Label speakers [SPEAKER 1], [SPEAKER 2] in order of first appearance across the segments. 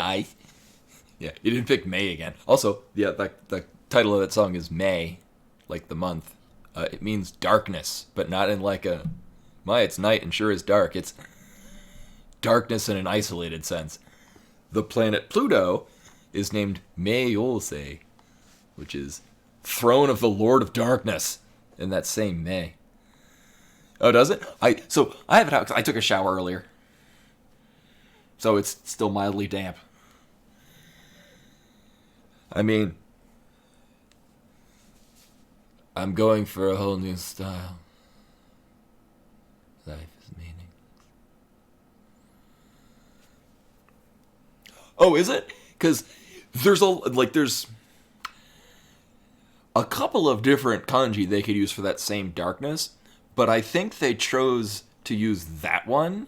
[SPEAKER 1] guys. Yeah, you didn't pick May again. Also, yeah, the title of that song is May, like the month. It means darkness, but not in like a, my, it's night and sure is dark. It's darkness in an isolated sense. The planet Pluto is named Mayolse, which is throne of the Lord of Darkness, in that same May. Oh, does it? I have it out 'cause I took a shower earlier, so it's still mildly damp. I mean, I'm going for a whole new style. Life is meaningless. Oh, is it? Because there's a couple of different kanji they could use for that same darkness, but I think they chose to use that one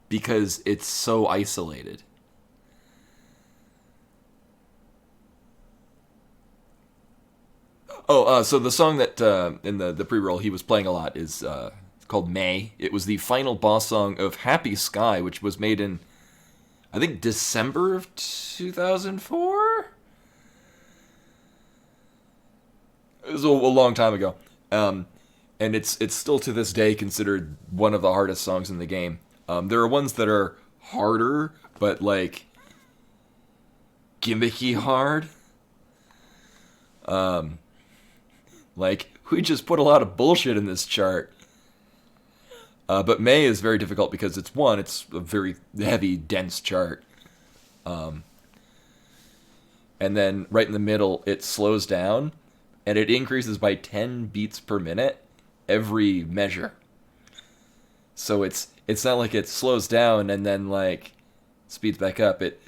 [SPEAKER 1] because it's so isolated. Oh, so the song that in the pre-roll he was playing a lot is called May. It was the final boss song of Happy Sky, which was made in, I think, December of 2004? It was a long time ago. And it's still to this day considered one of the hardest songs in the game. There are ones that are harder, but like gimmicky hard. Like, we just put a lot of bullshit in this chart. But May is very difficult because it's a very heavy, dense chart. And then right in the middle, it slows down, and it increases by 10 beats per minute every measure. So it's not like it slows down and then like speeds back up. It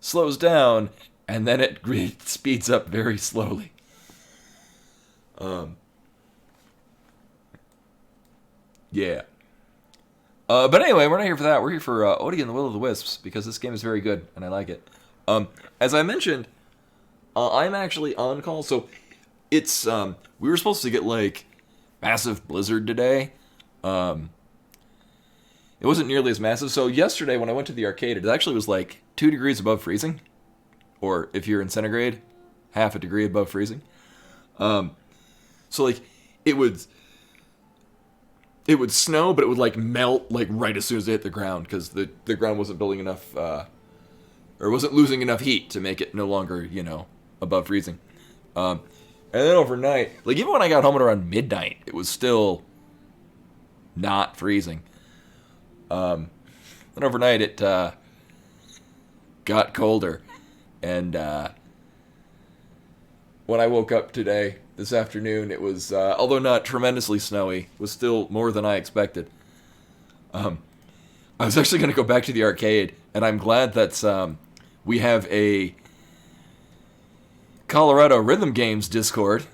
[SPEAKER 1] slows down and then it speeds up very slowly. Yeah. But anyway, we're not here for that. We're here for Odie and the Will of the Wisps, because this game is very good, and I like it. As I mentioned, I'm actually on call, so it's, we were supposed to get, like, massive blizzard today. It wasn't nearly as massive, so yesterday when I went to the arcade, it actually was, like, 2 degrees above freezing. Or, if you're in centigrade, half a degree above freezing. So, like, it would snow, but it would, like, melt, like, right as soon as it hit the ground, because the ground wasn't building enough, or wasn't losing enough heat to make it no longer, above freezing. And then overnight, like, even when I got home at around midnight, it was still not freezing. Then overnight, it, got colder, and, when I woke up this afternoon, it was, although not tremendously snowy, was still more than I expected. I was actually going to go back to the arcade, and I'm glad that we have a Colorado Rhythm Games Discord, !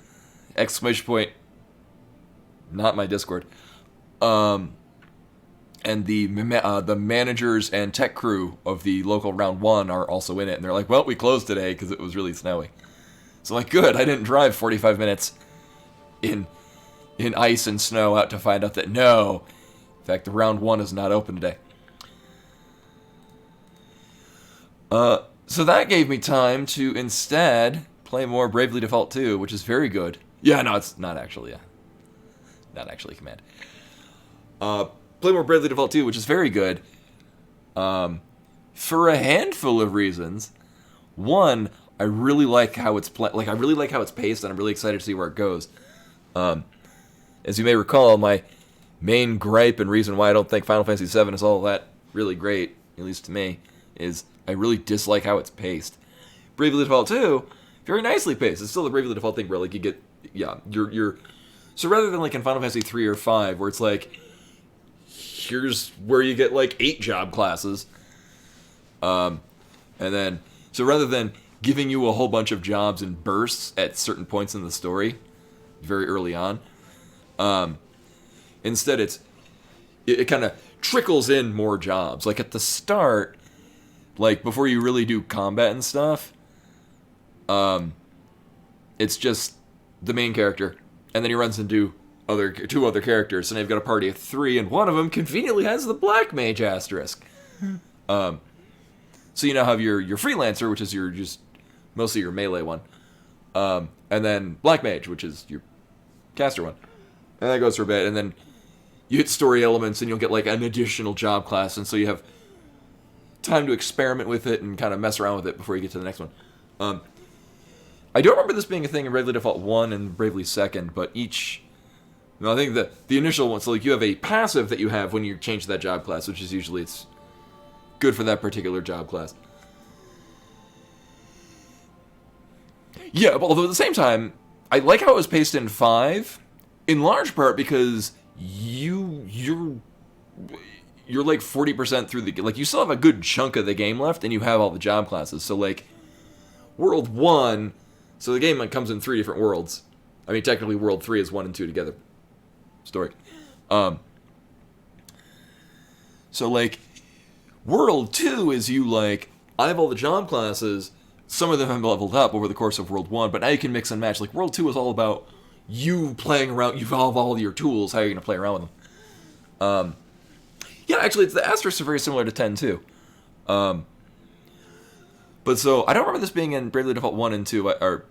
[SPEAKER 1] Not my Discord. And the managers and tech crew of the local round 1 are also in it, and they're like, well, we closed today because it was really snowy. So, like, good, I didn't drive 45 minutes in ice and snow out to find out that no, in fact, the round 1 is not open today. So that gave me time to instead play more Bravely Default 2, which is very good. Yeah, no, it's not actually, not actually command. Play more Bravely Default 2, which is very good, for a handful of reasons. One, I really like how it's I really like how it's paced, and I'm really excited to see where it goes. As you may recall, my main gripe and reason why I don't think Final Fantasy VII is all that really great, at least to me, is I really dislike how it's paced. Bravely Default 2, very nicely paced. It's still the Bravely Default thing where, like, you get, you're so rather than, like, in Final Fantasy 3 or 5, where it's like, here's where you get, like, 8 job classes, and then, so rather than giving you a whole bunch of jobs in bursts at certain points in the story, very early on, instead it kind of trickles in more jobs. Like, at the start, like, before you really do combat and stuff, it's just the main character, and then he runs into two other characters, and they've got a party of 3, and one of them conveniently has the Black Mage asterisk. So you now have your freelancer, which is your just mostly your melee one, and then black mage, which is your caster one, and that goes for a bit, and then you hit story elements, and you'll get like an additional job class, and so you have time to experiment with it and kind of mess around with it before you get to the next one. I don't remember this being a thing in Bravely Default 1 and Bravely 2nd, but each... No, I think the initial one, so like you have a passive that you have when you change that job class, which is usually it's good for that particular job class. Yeah, but although at the same time, I like how it was paced in 5, in large part because you're like 40% through the... Like, you still have a good chunk of the game left, and you have all the job classes. So, like, World 1... So the game like, comes in 3 different worlds. I mean, technically, World 3 is 1 and 2 together. Story. So, like, World 2 is you, like... I have all the job classes. Some of them have leveled up over the course of World 1, but now you can mix and match. Like, World 2 is all about you playing around. You have all your tools. How are you going to play around with them? Yeah, actually, the asterisks are very similar to 10, too. But so, I don't remember this being in Bravely Default 1 and 2, or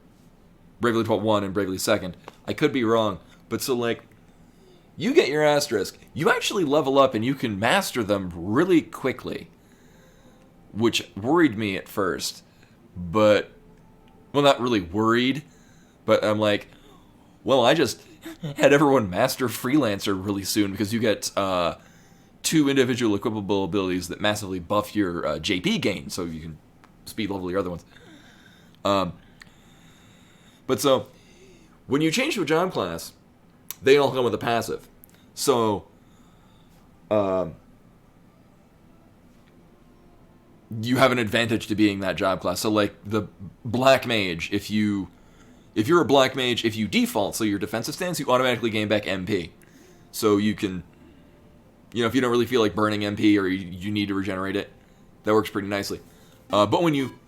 [SPEAKER 1] Bravely Default 1 and Bravely 2nd. I could be wrong. But so, like, you get your asterisk. You actually level up and you can master them really quickly. Which worried me at first. But, well, not really worried. But I'm like, well, I just had everyone master Freelancer really soon because you get 2 individual equipable abilities that massively buff your JP gain, so you can speed level your other ones. But so, when you change to a job class, they all come with a passive. So, you have an advantage to being that job class. So, like, the Black Mage, if you're a Black Mage, if you default, so your defensive stance, you automatically gain back MP. So you can, if you don't really feel like burning MP or you need to regenerate it, that works pretty nicely. But when you...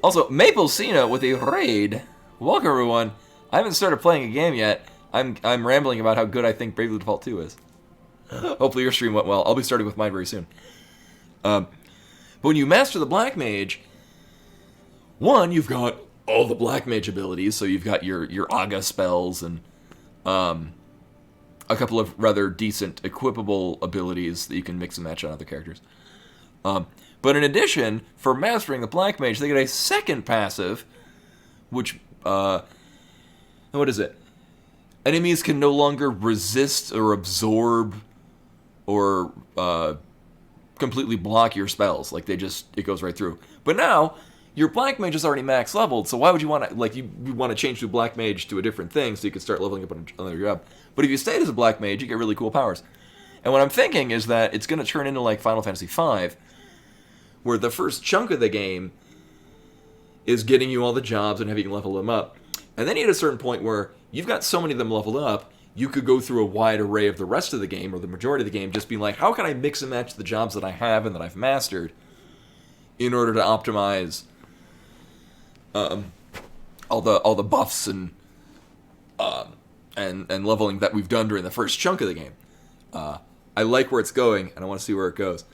[SPEAKER 1] Also, Maple Cena with a raid. Welcome, everyone. I haven't started playing a game yet. I'm rambling about how good I think Bravely Default 2 is. Hopefully your stream went well. I'll be starting with mine very soon. But when you master the Black Mage, one, you've got all the Black Mage abilities, so you've got your Aga spells and a couple of rather decent equipable abilities that you can mix and match on other characters. But in addition, for mastering the Black Mage, they get a second passive, which, what is it? Enemies can no longer resist or absorb or completely block your spells. Like, it goes right through. But now, your Black Mage is already max leveled, so why would you want to, like, you want to change to Black Mage to a different thing so you can start leveling up on another job. But if you stayed as a Black Mage, you get really cool powers. And what I'm thinking is that it's going to turn into, like, Final Fantasy V, where the first chunk of the game is getting you all the jobs and having you level them up. And then you hit a certain point where you've got so many of them leveled up, you could go through a wide array of the rest of the game, or the majority of the game, just being like, how can I mix and match the jobs that I have and that I've mastered in order to optimize all the buffs and leveling that we've done during the first chunk of the game. I like where it's going, and I want to see where it goes.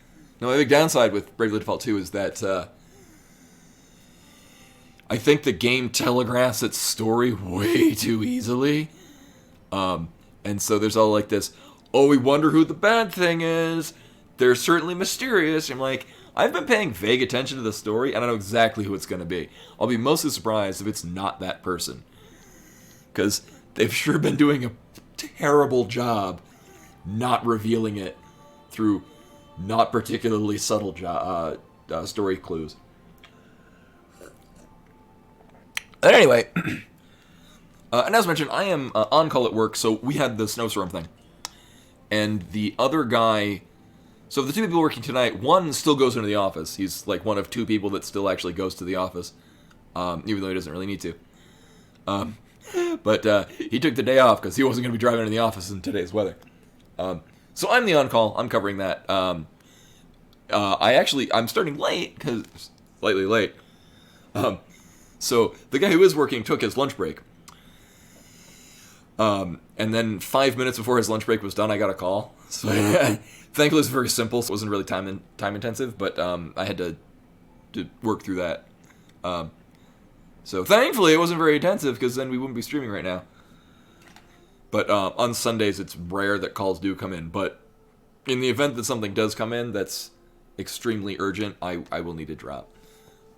[SPEAKER 1] Now, my big downside with Bravely Default 2 is that I think the game telegraphs its story way too easily. And so there's all like this, oh, we wonder who the bad thing is. They're certainly mysterious. I'm like, I've been paying vague attention to the story, and I know exactly who it's going to be. I'll be mostly surprised if it's not that person. Because they've sure been doing a terrible job not revealing it through not particularly subtle story clues. But anyway, and as mentioned, I am on call at work, so we had the snowstorm thing. And the other guy... So the 2 people working tonight, one still goes into the office. He's like one of 2 people that still actually goes to the office, even though he doesn't really need to. But he took the day off because he wasn't going to be driving into the office in today's weather. So I'm the on-call. I'm covering that. I'm starting late, because slightly late. So the guy who is working took his lunch break. And then 5 minutes before his lunch break was done, I got a call. So thankfully, it's very simple, so it wasn't really time intensive. But I had to to work through that. So thankfully it wasn't very intensive, because then we wouldn't be streaming right now. But on Sundays it's rare that calls do come in. But in the event that something does come in that's extremely urgent, I will need to drop.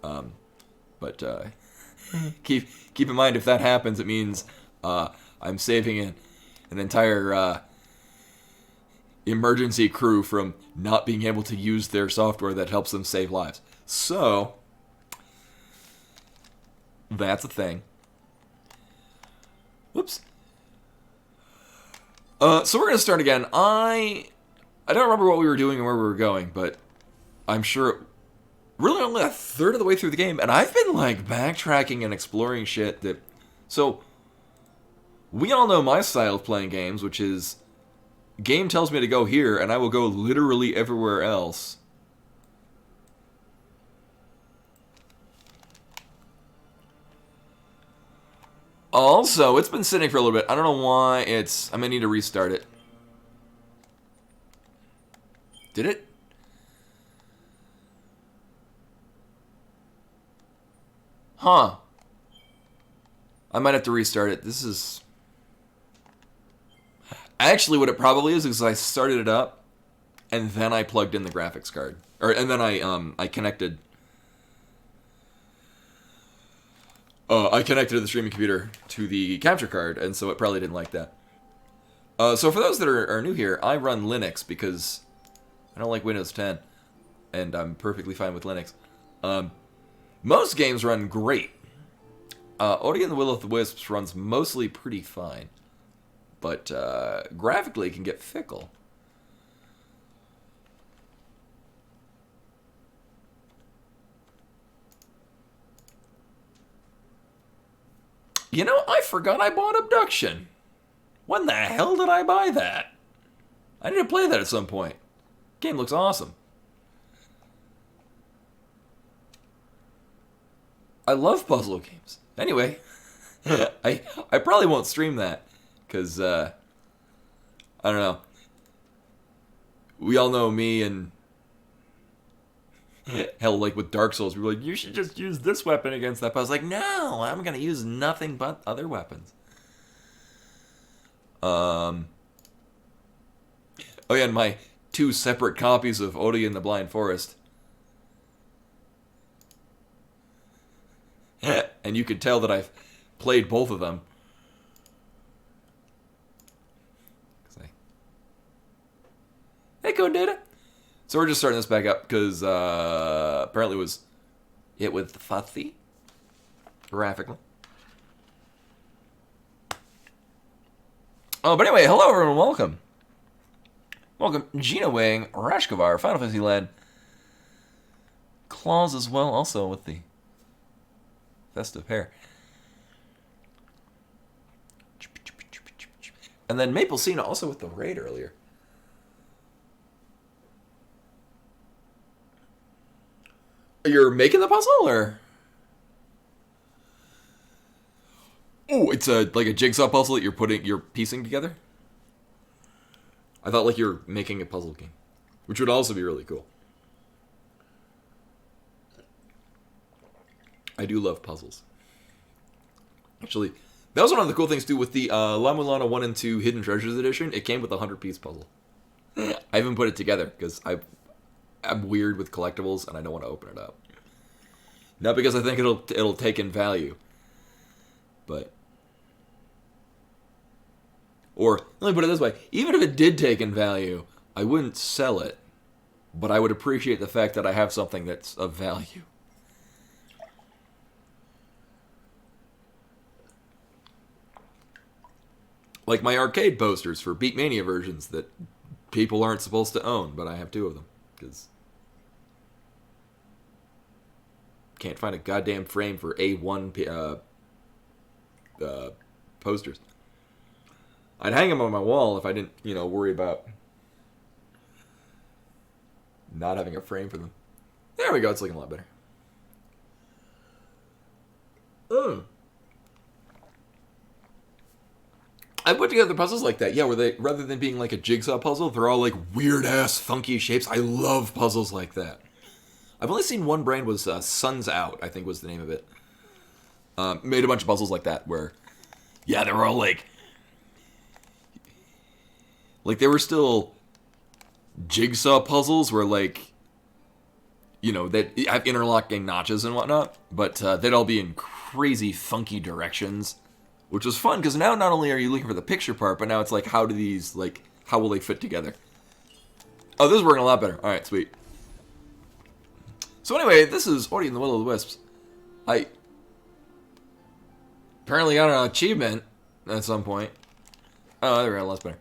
[SPEAKER 1] But keep in mind, if that happens, it means I'm saving an entire emergency crew from not being able to use their software that helps them save lives. So that's a thing. Whoops. So we're gonna start again. I don't remember what we were doing and where we were going, but I'm sure really only a third of the way through the game, and I've been like backtracking and exploring shit that. So we all know my style of playing games, which is game tells me to go here, and I will go literally everywhere else. Also, it's been sitting for a little bit. I don't know why it's. I may need to restart it. Did it? Huh. I might have to restart it. This is. Actually, what it probably is I started it up, and then I plugged in the graphics card, and then I connected. I connected the streaming computer to the capture card, and so it probably didn't like that. So for those that are new here, I run Linux because I don't like Windows 10, and I'm perfectly fine with Linux. Most games run great. Odi and the Will of the Wisps runs mostly pretty fine, but graphically it can get fickle. You know, I forgot I bought Abduction. When the hell did I buy that? I need to play that at some point. Game looks awesome. I love puzzle games. Anyway, I probably won't stream that, because, I don't know. We all know me, and hell, like with Dark Souls, we were like, you should just use this weapon against that. But I was like, no, I'm going to use nothing but other weapons. Oh yeah, and my 2 separate copies of Odi and the Blind Forest. And you could tell that I've played both of them. Hey, Code Data. So we're just starting this back up because apparently it was hit with the fuzzy graphically. Oh, but anyway, hello everyone, welcome. Welcome, Gina Wang, Rashkavar, Final Fantasy Land, Claws as well, also with the festive hair. And then Maple Cena also with the raid earlier. You're making the puzzle, or? Oh, it's like a jigsaw puzzle that you're piecing together? I thought like you're making a puzzle game, which would also be really cool. I do love puzzles. Actually, that was one of the cool things too with the La Mulana 1 and 2 Hidden Treasures Edition. It came with a 100-piece puzzle. I haven't put it together because I'm weird with collectibles and I don't want to open it up. Not because I think it'll take in value, but or let me put it this way: even if it did take in value, I wouldn't sell it, but I would appreciate the fact that I have something that's of value. Like my arcade posters for Beatmania versions that people aren't supposed to own, but I have 2 of them because can't find a goddamn frame for A1 posters. I'd hang them on my wall if I didn't, worry about not having a frame for them. There we go. It's looking a lot better. I put together puzzles like that. Yeah, where they, rather than being like a jigsaw puzzle, they're all like weird-ass, funky shapes. I love puzzles like that. I've only seen one brand was Sun's Out, I think was the name of it. Made a bunch of puzzles like that where, yeah, they were all like they were still jigsaw puzzles where like, you know, that have interlocking notches and whatnot, but they'd all be in crazy funky directions, which was fun because now not only are you looking for the picture part, but now it's like, how do these, like, how will they fit together? Oh, this is working a lot better. All right, sweet. So anyway, this is Ori and the Will of the Wisps. I apparently got an achievement at some point. Oh, there we go, that's better.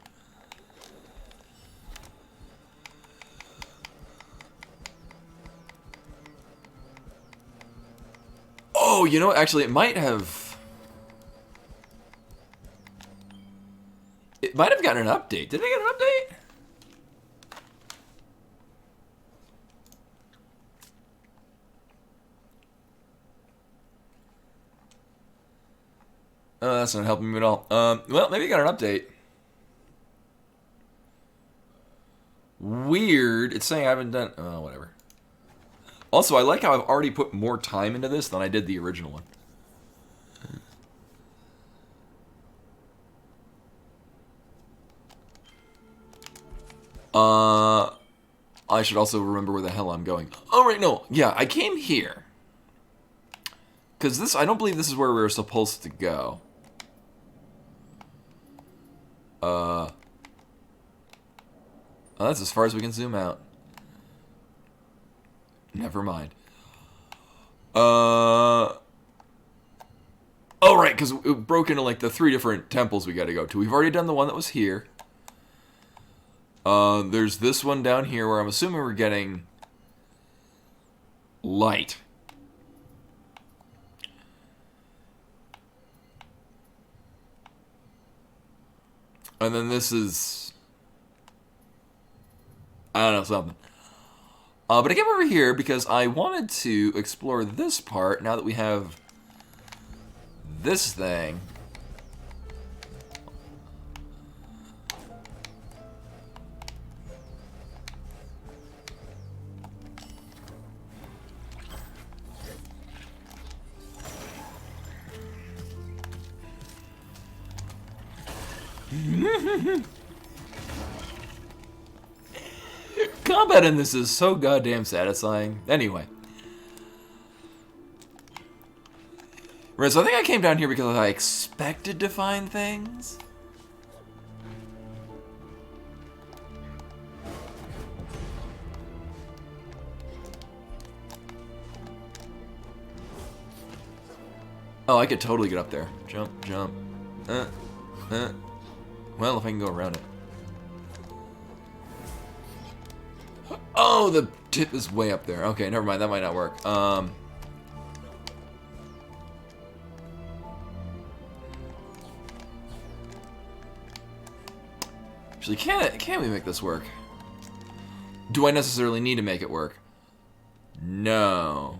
[SPEAKER 1] Oh, you know, actually, it might have gotten an update. Did they get an update? Oh, that's not helping me at all. Well, maybe it got an update. Weird. It's saying I haven't done... Oh, whatever. Also, I like how I've already put more time into this than I did the original one. I should also remember where the hell I'm going. Oh, right, no. Yeah, I came here. Because this... I don't believe this is where we were supposed to go. Oh, that's as far as we can zoom out. Never mind. Oh, right, because it broke into, like, the 3 different temples we gotta go to. We've already done the one that was here. There's this one down here where I'm assuming we're getting light. And then this is... I don't know, something. But I came over here because I wanted to explore this part now that we have this thing. Combat in this is so goddamn satisfying. Anyway. Right, so I think I came down here because I expected to find things. Oh, I could totally get up there. Jump, jump. Well, if I can go around it. Oh, the tip is way up there. Okay, never mind. That might not work. Actually, can we make this work? Do I necessarily need to make it work? No.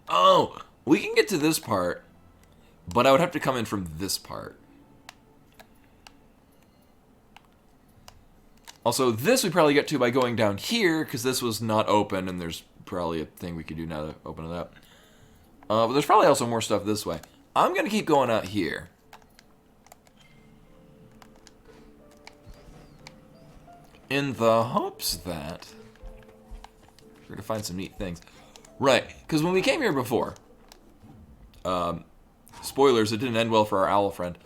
[SPEAKER 1] Oh, we can get to this part, but I would have to come in from this part. Also, this we probably get to by going down here, because this was not open, and there's probably a thing we could do now to open it up. But there's probably also more stuff this way. I'm going to keep going out here. In the hopes that we're going to find some neat things. Right, because when we came here before, spoilers, it didn't end well for our owl friend.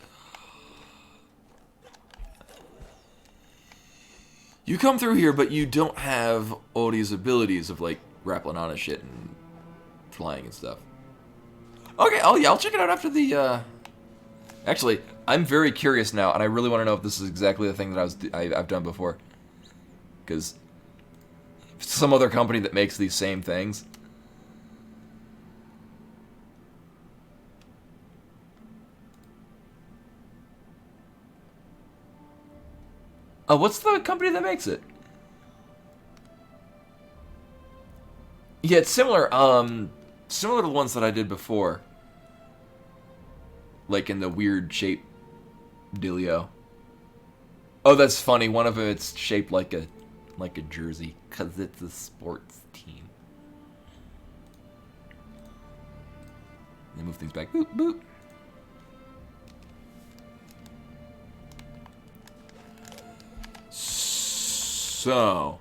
[SPEAKER 1] You come through here, but you don't have Ori's abilities of, like, grappling on his shit and flying and stuff. Okay, I'll check it out after the, Actually, I'm very curious now, and I really want to know if this is exactly the thing that I've done before. Because some other company that makes these same things. What's the company that makes it? Yeah, it's similar. Similar to the ones that I did before. Like in the weird shape dealio. Oh, that's funny. One of them, it's shaped like like a jersey, because it's a sports team. They move things back. Boop, boop. So,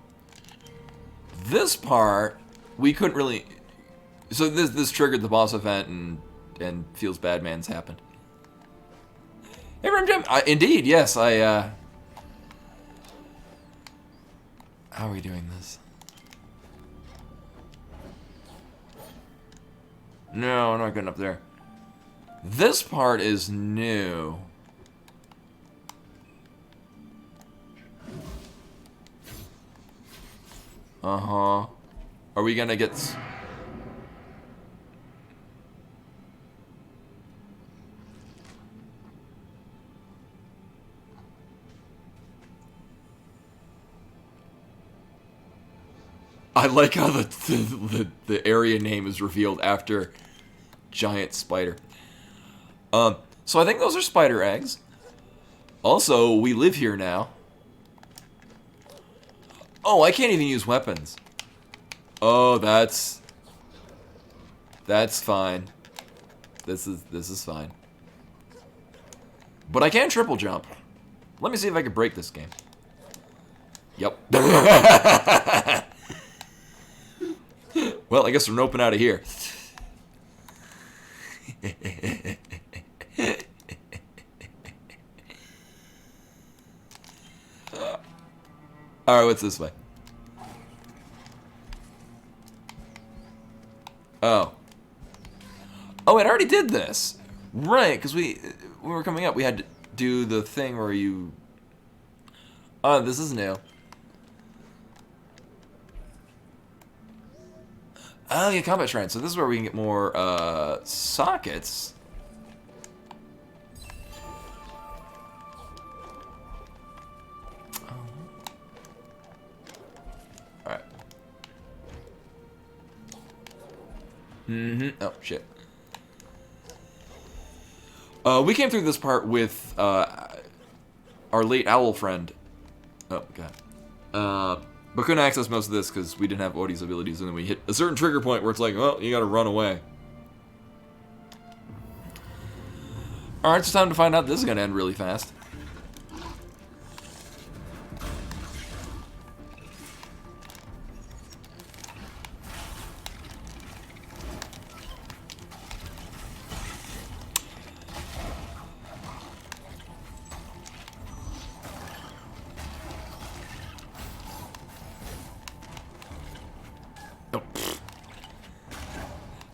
[SPEAKER 1] this part, we couldn't really... So this triggered the boss event, and Feels Bad Man's happened. Hey, Rim Jim! Indeed, yes, how are we doing this? No, I'm not getting up there. This part is new. Uh-huh. Are we gonna get... I like how the area name is revealed after giant spider. So I think those are spider eggs. Also, we live here now. Oh, I can't even use weapons. Oh, that's fine. This is fine. But I can triple jump. Let me see if I can break this game. Yep. Well, I guess we're noping out of here. Alright, what's this way? Oh. Oh, it already did this. Right, because when we were coming up, we had to do the thing where you... Oh, this is new. Oh, yeah, combat shrine. So this is where we can get more, sockets. Alright. Oh, shit. We came through this part with, our late owl friend. Oh, God. But couldn't access most of this because we didn't have Odie's abilities, and then we hit a certain trigger point where it's like, well, you gotta run away. Alright, so time to find out this is gonna end really fast.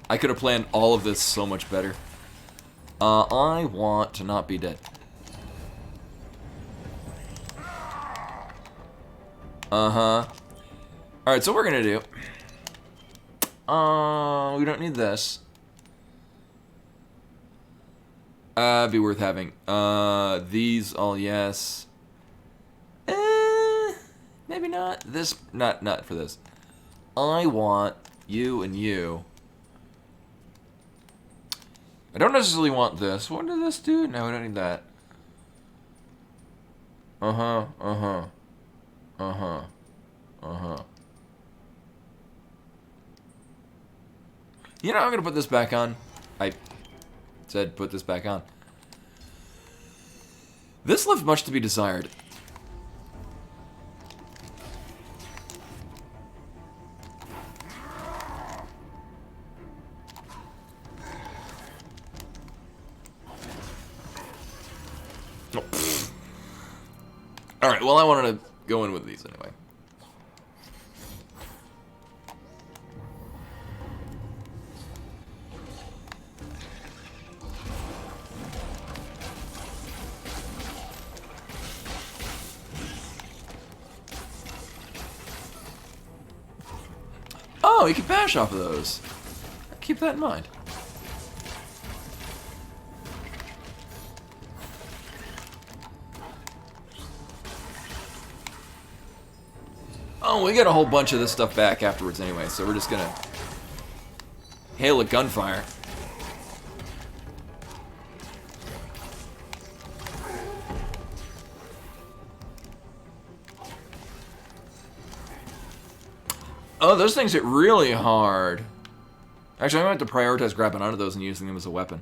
[SPEAKER 1] I could have planned all of this so much better. I want to not be dead. Uh-huh. Alright, so what we're gonna do... we don't need this. Be worth having. These all yes. Maybe not. This, not for this. I want you and you. I don't necessarily want this. What did this do? No, I don't need that. Uh-huh, uh-huh. Uh-huh. Uh-huh. You know, I'm gonna put this back on. I said put this back on. This left much to be desired. Alright, well I wanted to go in with these anyway. Oh, you can bash off of those. Keep that in mind. Oh, we get a whole bunch of this stuff back afterwards anyway, so we're just gonna hail a gunfire. Oh, those things hit really hard. Actually, I'm going to have to prioritize grabbing onto those and using them as a weapon.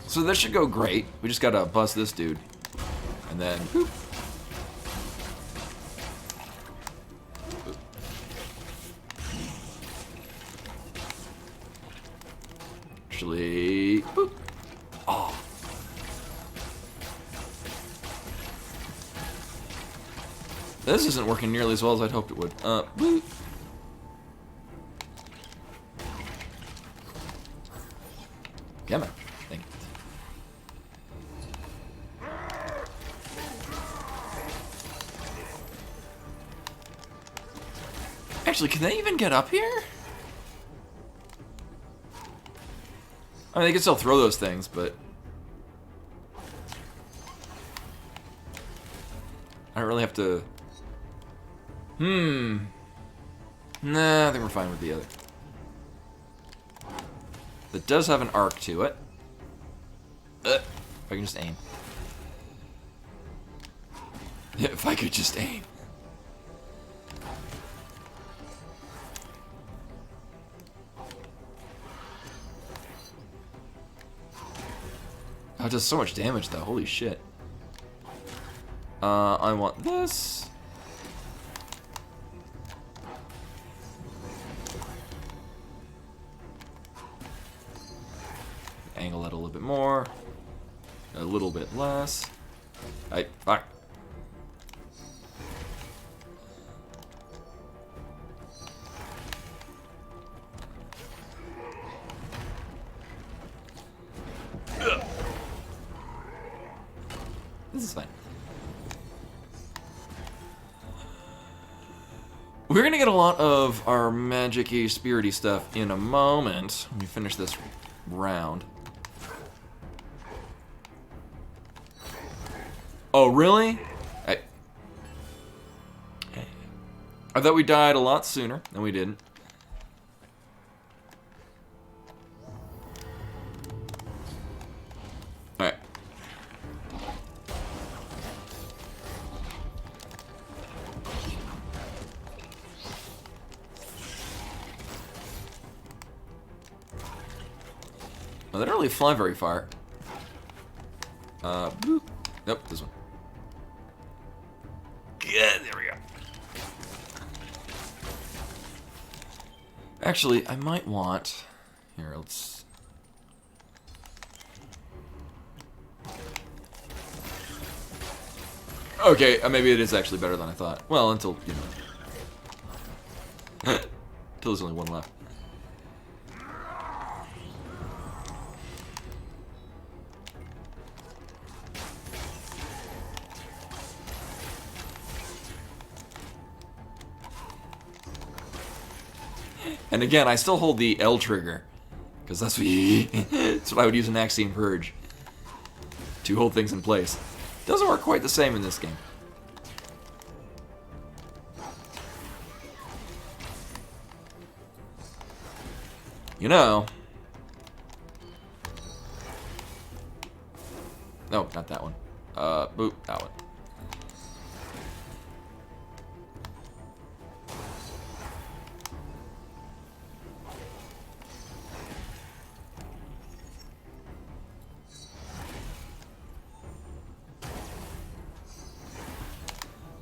[SPEAKER 1] So this should go great. We just got to bust this dude. And then... Boop. Actually... Boop. Oh. This isn't working nearly as well as I'd hoped it would. Boop. Come on. Thank you. Actually, can they even get up here? I mean, they can still throw those things, but... I don't really have to... Nah, I think we're fine with the other. That does have an arc to it. If I can just aim. If I could just aim. Oh, it does so much damage though, holy shit. I want this. Angle it a little bit more. A little bit less. Hey, fuck. This is fine. We're gonna get a lot of our magic-y, spirity stuff in a moment when we finish this round. Oh, really? I thought we died a lot sooner than we didn't. Alright. Well, they don't really fly very far. Boop. Nope, this one. Yeah, there we go. Actually, I might want... Here, let's... Okay, maybe it is actually better than I thought. Well, until, you know... Until there's only one left. And again, I still hold the L trigger, because that's that's what I would use in Axiom Purge, to hold things in place. Doesn't work quite the same in this game. You know... No, not that one. Boop, that one.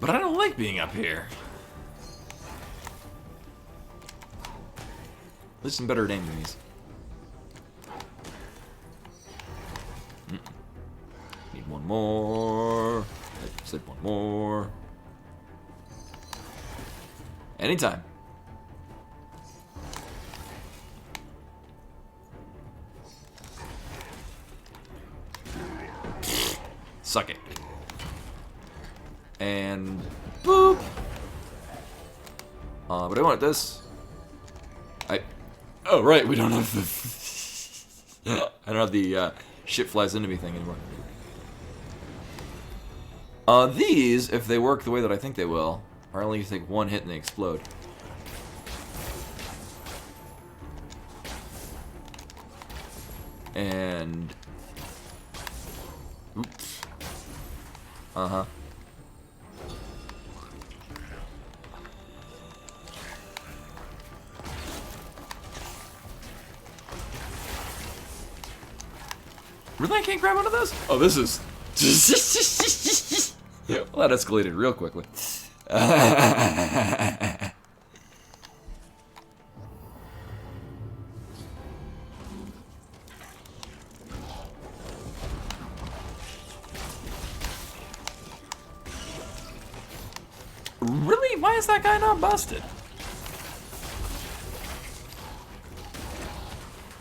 [SPEAKER 1] But I don't like being up here. At least I'm better at aiming these. Need one more. I said one more. Anytime. Suck it. And boop. But I want this. Oh right, we don't have the. I don't have the shit flies into me thing anymore. These, if they work the way that I think they will, are only going to take one hit and they explode. And oops. Really, I can't grab one of those? Oh, this is... Well, that escalated real quickly. Really? Why is that guy not busted?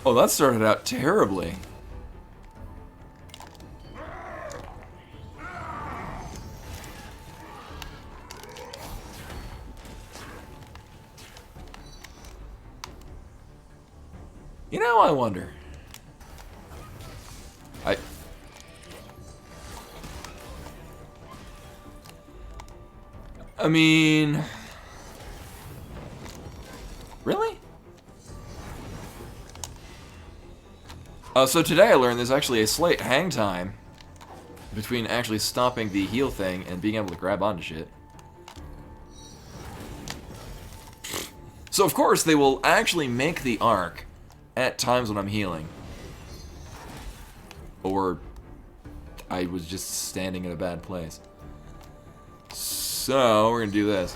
[SPEAKER 1] Oh, that started out terribly. You know, I wonder. I mean... Really? So today I learned there's actually a slight hang time between actually stopping the heal thing and being able to grab onto shit. So of course they will actually make the arc at times when I'm healing. Or I was just standing in a bad place. So we're gonna do this.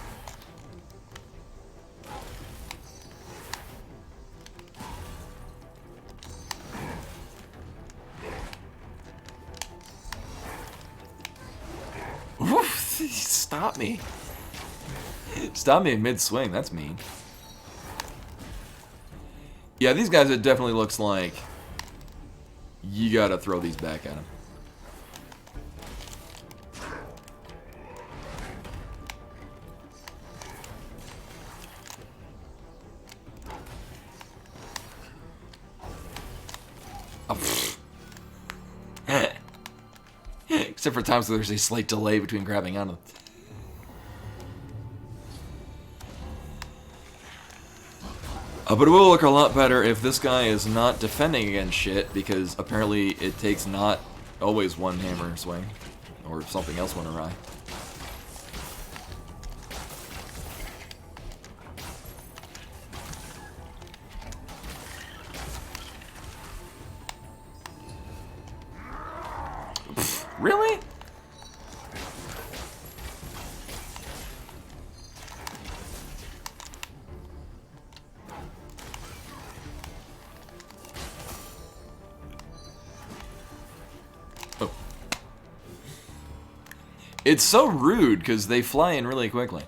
[SPEAKER 1] Oof, stop me. Stop me in mid-swing, that's mean. Yeah, these guys, it definitely looks like you gotta throw these back at him. Oh, except for times where there's a slight delay between grabbing onto them. But it will look a lot better if this guy is not defending against shit, because apparently it takes not always one hammer swing, or something else went awry. Really? Oh. It's so rude because they fly in really quickly.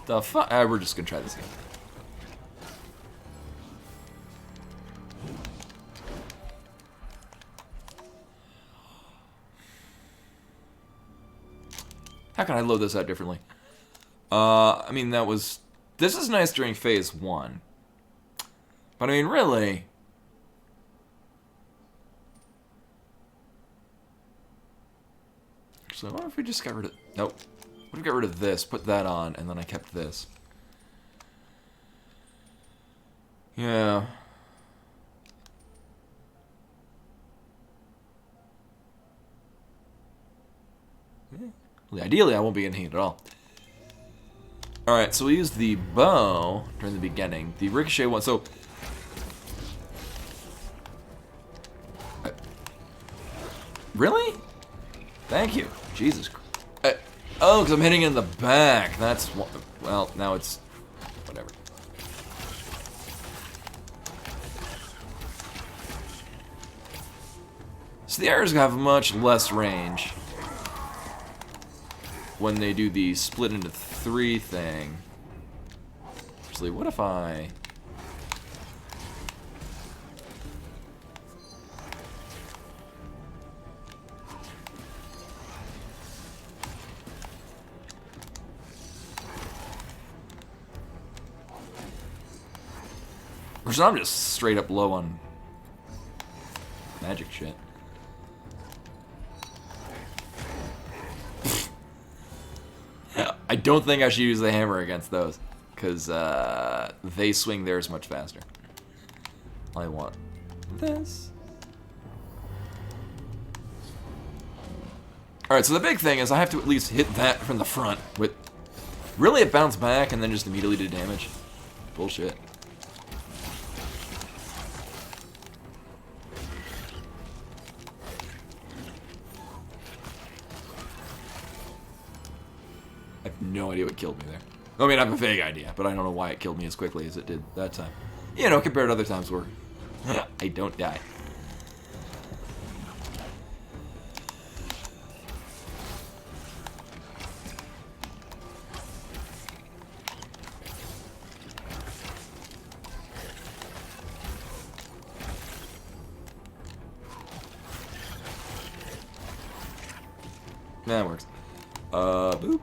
[SPEAKER 1] The fuck? We're just gonna try this again. How can I load this out differently? I mean, that was... This is nice during phase 1. But I mean, really... So what if we just got rid of... Nope. What if we got rid of this, put that on, and then I kept this? Yeah. Well, ideally, I won't be getting hit at all. Alright, so we use the bow during the beginning. The ricochet one, so... Really? Thank you. Jesus Christ. Oh, because I'm hitting in the back. That's... Well, now it's... Whatever. So the arrows have much less range when they do the split into 3 thing. Actually, what if I... Or so I'm just straight up low on magic shit. I don't think I should use the hammer against those, because they swing theirs much faster. I want this. Alright, so the big thing is I have to at least hit that from the front with... Really, it bounced back and then just immediately did damage? Bullshit. I have no idea what killed me there. I mean, I have a vague idea, but I don't know why it killed me as quickly as it did that time. You know, compared to other times where I don't die. That works. Boop.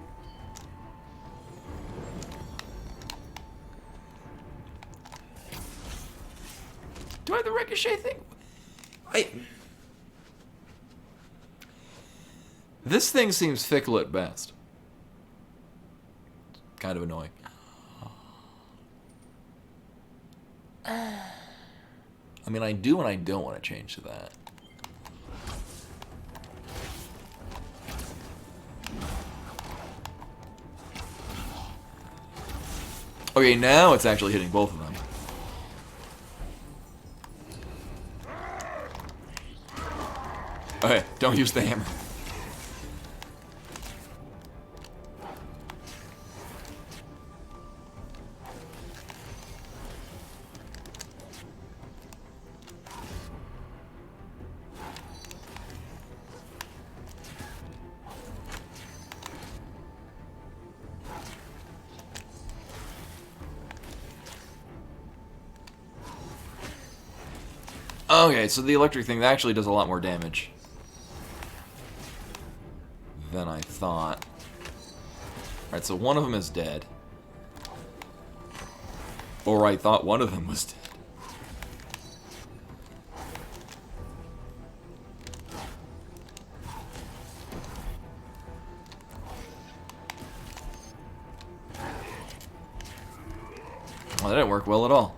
[SPEAKER 1] Do I have the ricochet thing? This thing seems fickle at best. Kind of annoying. I mean, I do and I don't want to change to that. Okay, now it's actually hitting both of them. Okay, don't use the hammer. Okay, so the electric thing actually does a lot more damage than I thought. Alright, so one of them is dead. Or I thought one of them was dead. Well, that didn't work well at all.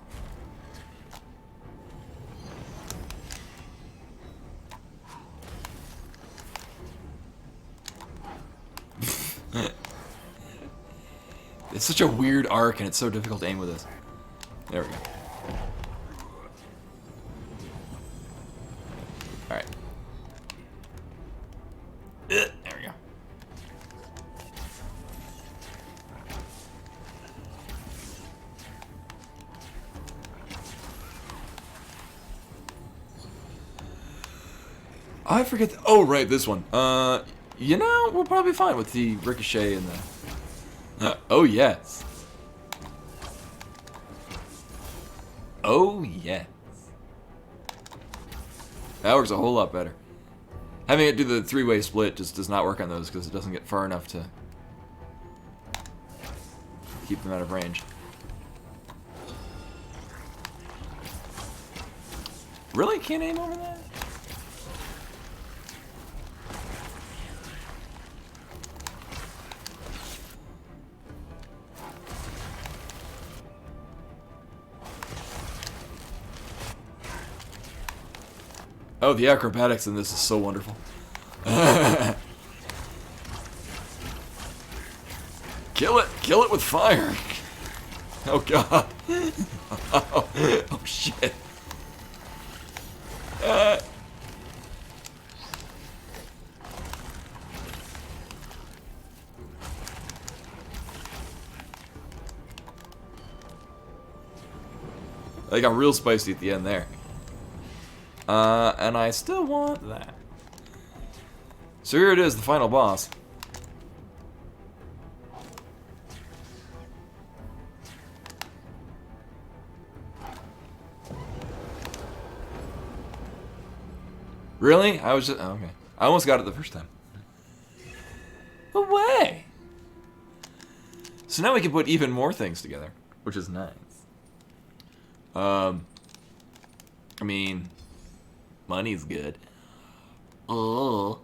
[SPEAKER 1] It's such a weird arc, and it's so difficult to aim with this. There we go. Alright. There we go. I forget the, oh, right, this one. You know, we'll probably be fine with the ricochet and the... oh, yes. Oh, yes. That works a whole lot better. Having it do the three-way split just does not work on those because it doesn't get far enough to keep them out of range. Really? Can't aim over that? Oh, the acrobatics in this is so wonderful. Kill it! Kill it with fire! Oh god! Oh shit! They got real spicy at the end there. And I still want that. So here it is, the final boss. Really? I was just... Oh, okay. I almost got it the first time. Away! So now we can put even more things together, which is nice. I mean... Money's good. Oh.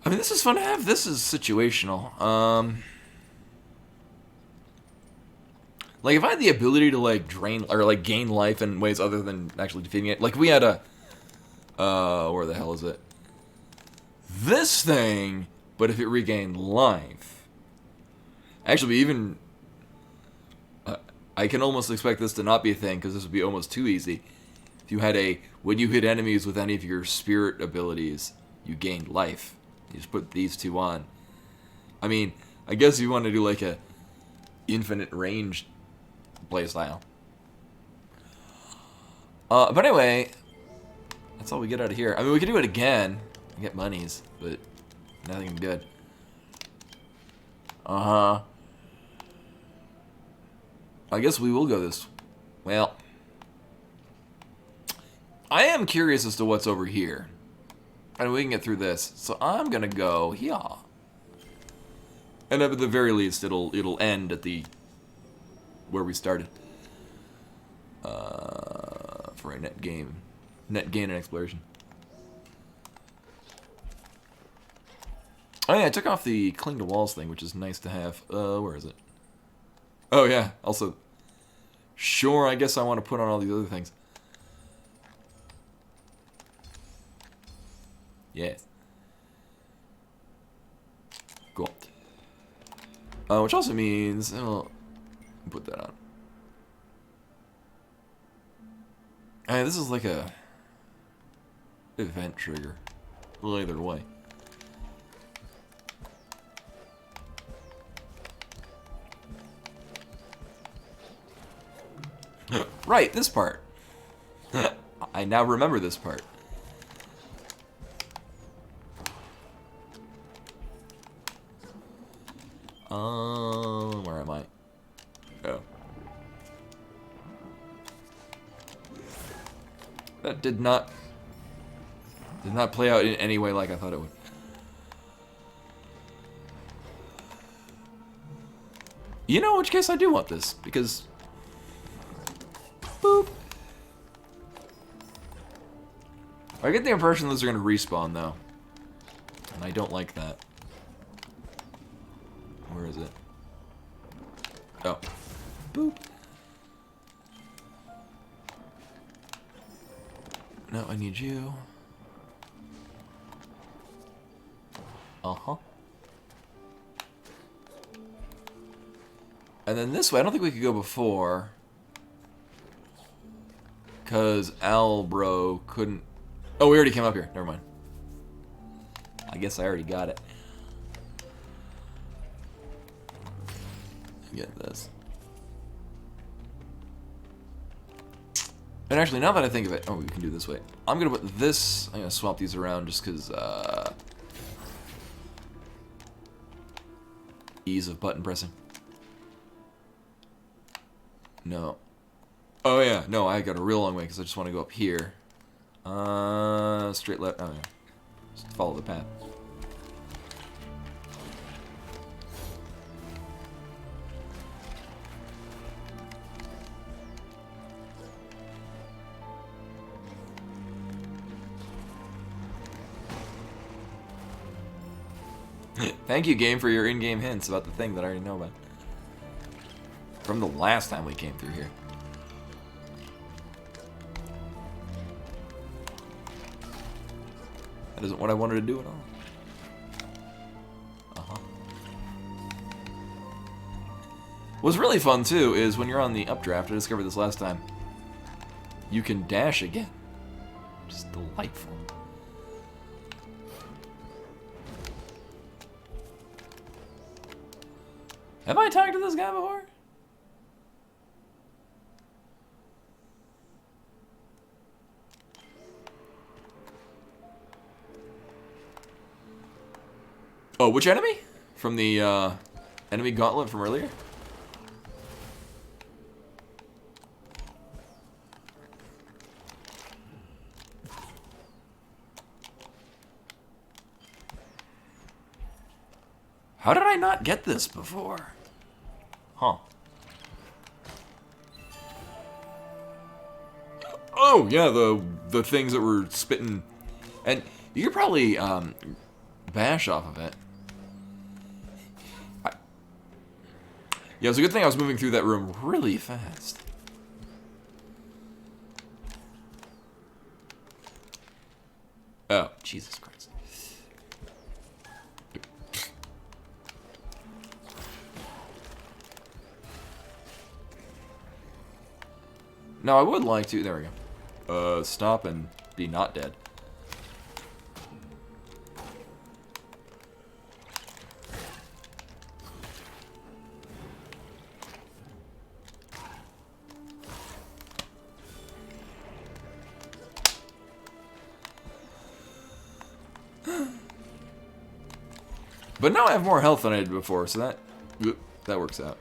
[SPEAKER 1] I mean, this is fun to have. This is situational. Like, if I had the ability to, like, drain, or, like, gain life in ways other than actually defeating it. Like, we had a Where the hell is it? This thing, but if it regained life. Actually, even... I can almost expect this to not be a thing, because this would be almost too easy. If you had a... When you hit enemies with any of your spirit abilities, you gained life. You just put these two on. I mean, I guess you want to do like a infinite range playstyle. But anyway, that's all we get out of here. I mean, we could do it again and get monies, but nothing good. Uh-huh. I guess we will go this... Well... I am curious as to what's over here. And we can get through this. So I'm gonna go here. And at the very least, it'll end at the... where we started. For a net gain and exploration. Oh yeah, I took off the cling to walls thing, which is nice to have. Where is it? Oh yeah, also... Sure, I guess I want to put on all these other things. Yes. Cool. Which also means... I'll put that on. This is like a... event trigger. Well, either way. Right, this part. I now remember this part. Where am I? Oh. That did not play out in any way like I thought it would. You know, in which case I do want this, because... Boop. I get the impression those are going to respawn, though. And I don't like that. Where is it? Oh. Boop. No, I need you. Uh-huh. And then this way, I don't think we could go before. Because Albro couldn't... Oh, we already came up here. Never mind. I guess I already got it. Get this. And actually, now that I think of it... Oh, we can do it this way. I'm going to put this... I'm going to swap these around just because... ease of button pressing. No. Oh, yeah. No, I got a real long way because I just want to go up here. Straight left. Oh, yeah. Just follow the path. Thank you, game, for your in-game hints about the thing that I already know about. From the last time we came through here. That isn't what I wanted to do at all. Uh-huh. What's really fun, too, is when you're on the updraft, I discovered this last time, you can dash again. Just delightful. Have I talked to this guy before? Oh, which enemy? From the enemy gauntlet from earlier? How did I not get this before? Huh. Oh, yeah, the things that were spitting. And you could probably bash off of it. Yeah, it's a good thing I was moving through that room really fast. Oh, Jesus Christ. Now, I would like to... There we go. Stop and be not dead. But now I have more health than I did before, so that works out.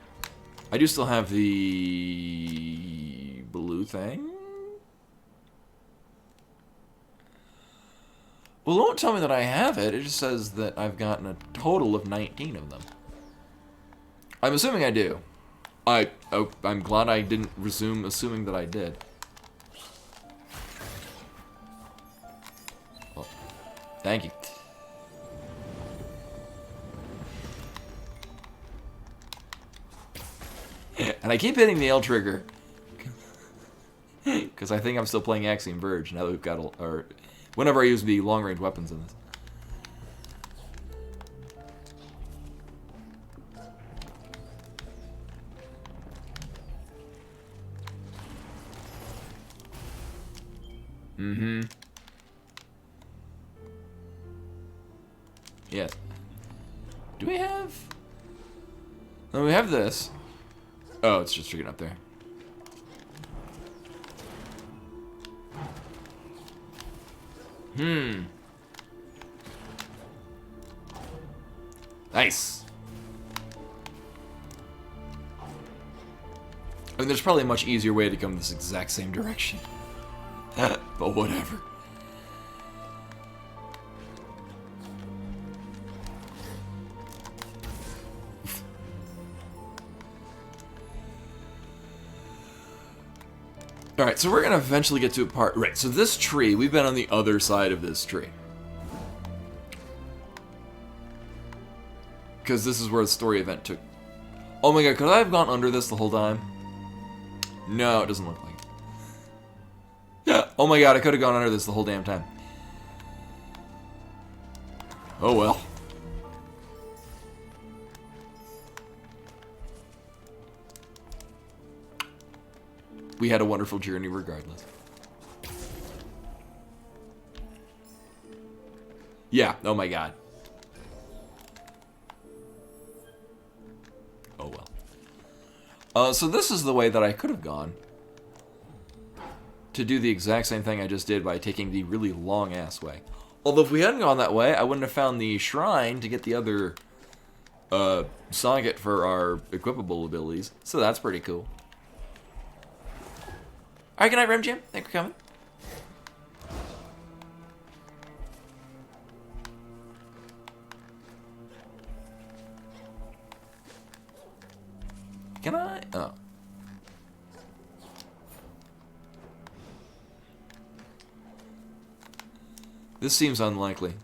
[SPEAKER 1] I do still have the blue thing. Well, it won't tell me that I have it. It just says that I've gotten a total of 19 of them. I'm assuming I do. I'm glad I didn't resume assuming that I did. Well, thank you. And I keep hitting the L trigger because I think I'm still playing Axiom Verge now that we've got, or whenever I use the long-range weapons in this. Mm-hmm. Yes. Do we have... No, we have this. Oh, it's just freaking up there. Nice. I mean, there's probably a much easier way to come this exact same direction. But whatever. Alright, so we're going to eventually get to a part... Right, so this tree, we've been on the other side of this tree. Because this is where the story event took... Oh my god, could I have gone under this the whole time? No, it doesn't look like it. Yeah. Oh my god, I could have gone under this the whole damn time. Oh well. We had a wonderful journey regardless. Yeah, oh my god. Oh well. So this is the way that I could have gone. To do the exact same thing I just did by taking the really long-ass way. Although if we hadn't gone that way, I wouldn't have found the shrine to get the other socket for our equipable abilities. So that's pretty cool. Alright, good night, Rim Jam. Thanks for coming. Can I? Oh. This seems unlikely.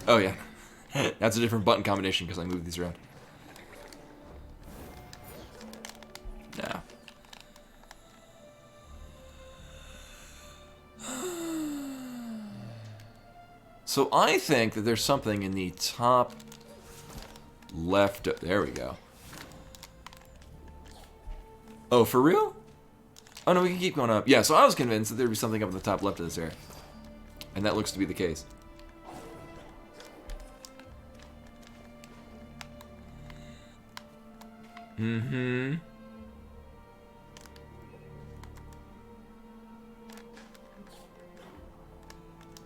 [SPEAKER 1] Oh, yeah. That's a different button combination because I moved these around. No. So I think that there's something in the top left. There we go. Oh, for real? Oh, no, we can keep going up. Yeah, so I was convinced that there'd be something up in the top left of this area. And that looks to be the case. Mm-hmm.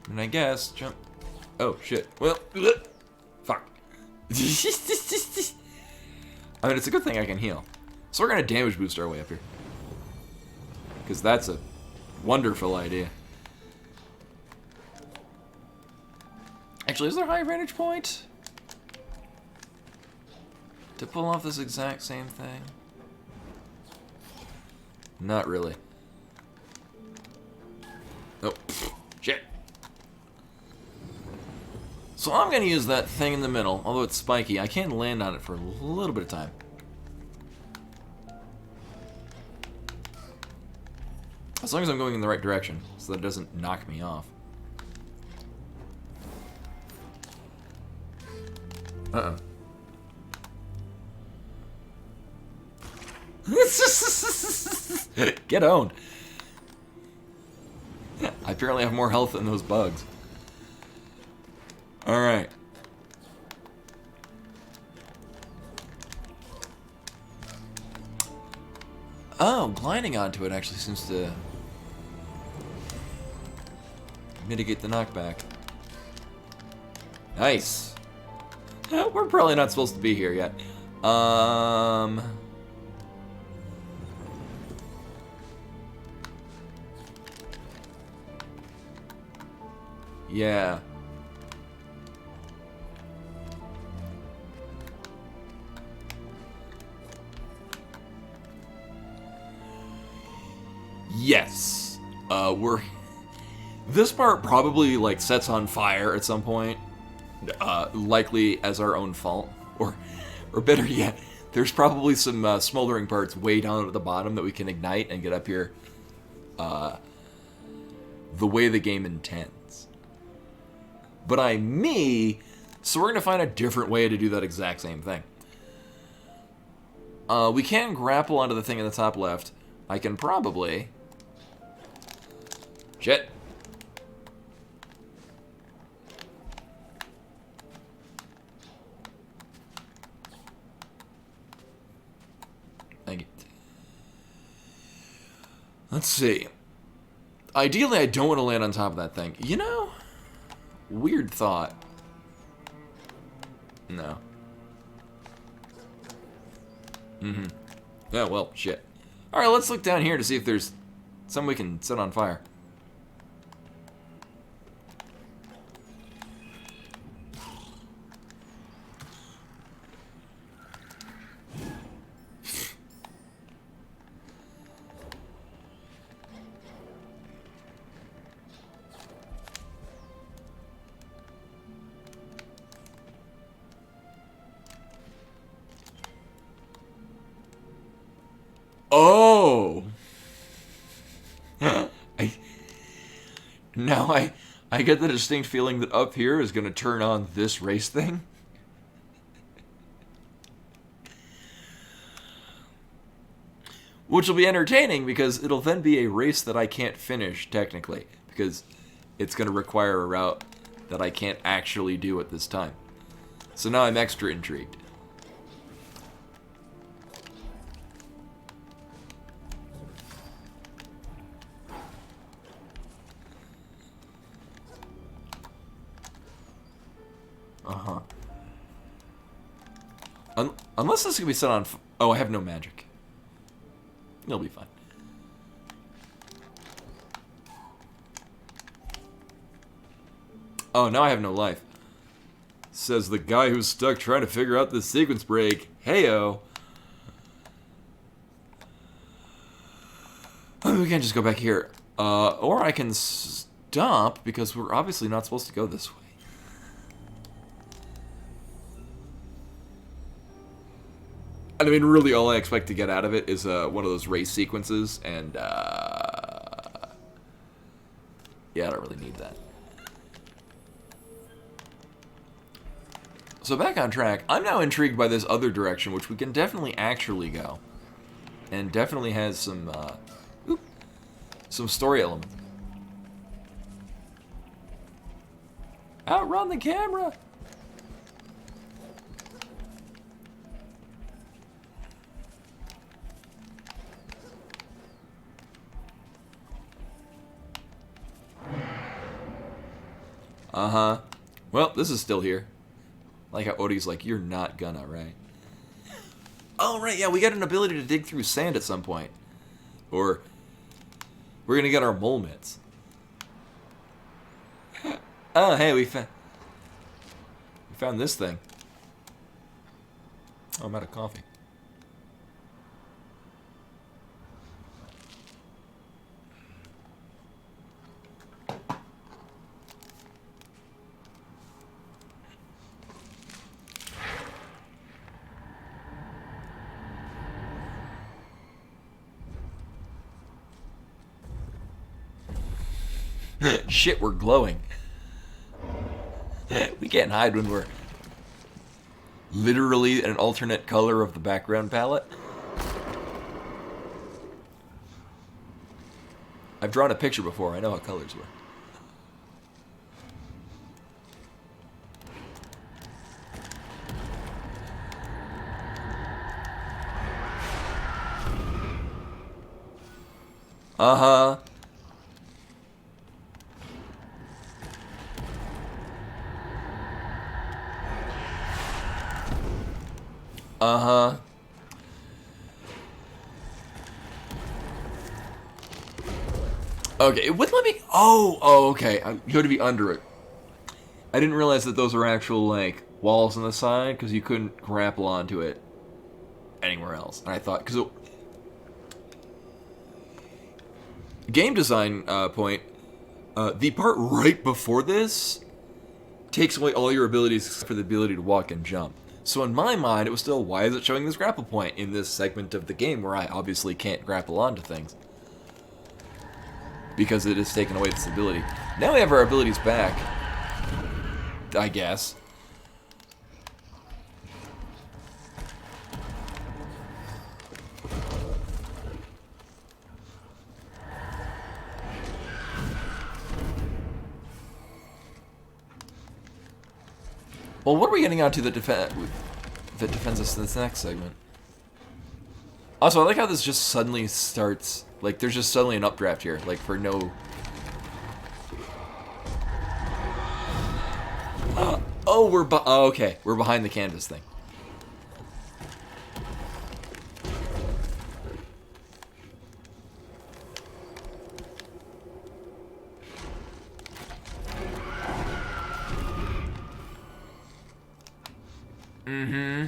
[SPEAKER 1] And I guess jump. Oh shit. Well, fuck. I mean, it's a good thing I can heal. So we're gonna damage boost our way up here, because that's a wonderful idea. Actually, is there a high vantage point to pull off this exact same thing? Not really. Oh, shit. So I'm going to use that thing in the middle, although it's spiky. I can land on it for a little bit of time. As long as I'm going in the right direction, so that it doesn't knock me off. Uh-oh. Get owned. I apparently have more health than those bugs. Alright. Oh, gliding onto it actually seems to mitigate the knockback. Nice. We're probably not supposed to be here yet. Yeah. Yes. This part probably, like, sets on fire at some point. Likely as our own fault. Or better yet, there's probably some smoldering parts way down at the bottom that we can ignite and get up here the way the game intends. But I'm me, so we're going to find a different way to do that exact same thing. We can grapple onto the thing in the top left. I can probably... Shit. Thank you. Let's see. Ideally, I don't want to land on top of that thing. You know? Weird thought. No. Mm-hmm. Yeah, well, shit. Alright, let's look down here to see if there's something we can set on fire. Oh! Now I get the distinct feeling that up here is going to turn on this race thing. Which will be entertaining because it'll then be a race that I can't finish, technically. Because it's going to require a route that I can't actually do at this time. So now I'm extra intrigued. Uh-huh. Unless this can be set on... Oh, I have no magic. It'll be fine. Oh, now I have no life. Says the guy who's stuck trying to figure out this sequence break. Heyo. Oh, we can't just go back here. Or I can stop, because we're obviously not supposed to go this way. I mean, really, all I expect to get out of it is one of those race sequences, and, yeah, I don't really need that. So back on track, I'm now intrigued by this other direction, which we can definitely actually go. And definitely has some, some story element. Outrun the camera! Uh-huh. Well, this is still here. Like how Odie's like, you're not gonna, right? Oh, right, yeah, we got an ability to dig through sand at some point. Or, we're gonna get our mole mitts. Oh, hey, we found this thing. Oh, I'm out of coffee. Shit, we're glowing. We can't hide when we're literally an alternate color of the background palette. I've drawn a picture before. I know how colors work. Uh-huh. Uh-huh. Okay, it wouldn't let me... Oh, okay. You had to be under it. I didn't realize that those are actual, like, walls on the side, because you couldn't grapple onto it anywhere else. And I thought... Because game design point, the part right before this takes away all your abilities except for the ability to walk and jump. So in my mind, it was still, why is it showing this grapple point in this segment of the game where I obviously can't grapple onto things? Because it has taken away this ability. Now we have our abilities back, I guess. Well, what are we getting onto that defends us in this next segment? Also, I like how this just suddenly starts. Like, there's just suddenly an updraft here, like, for no... oh, okay. We're behind the canvas thing. Mm-hmm.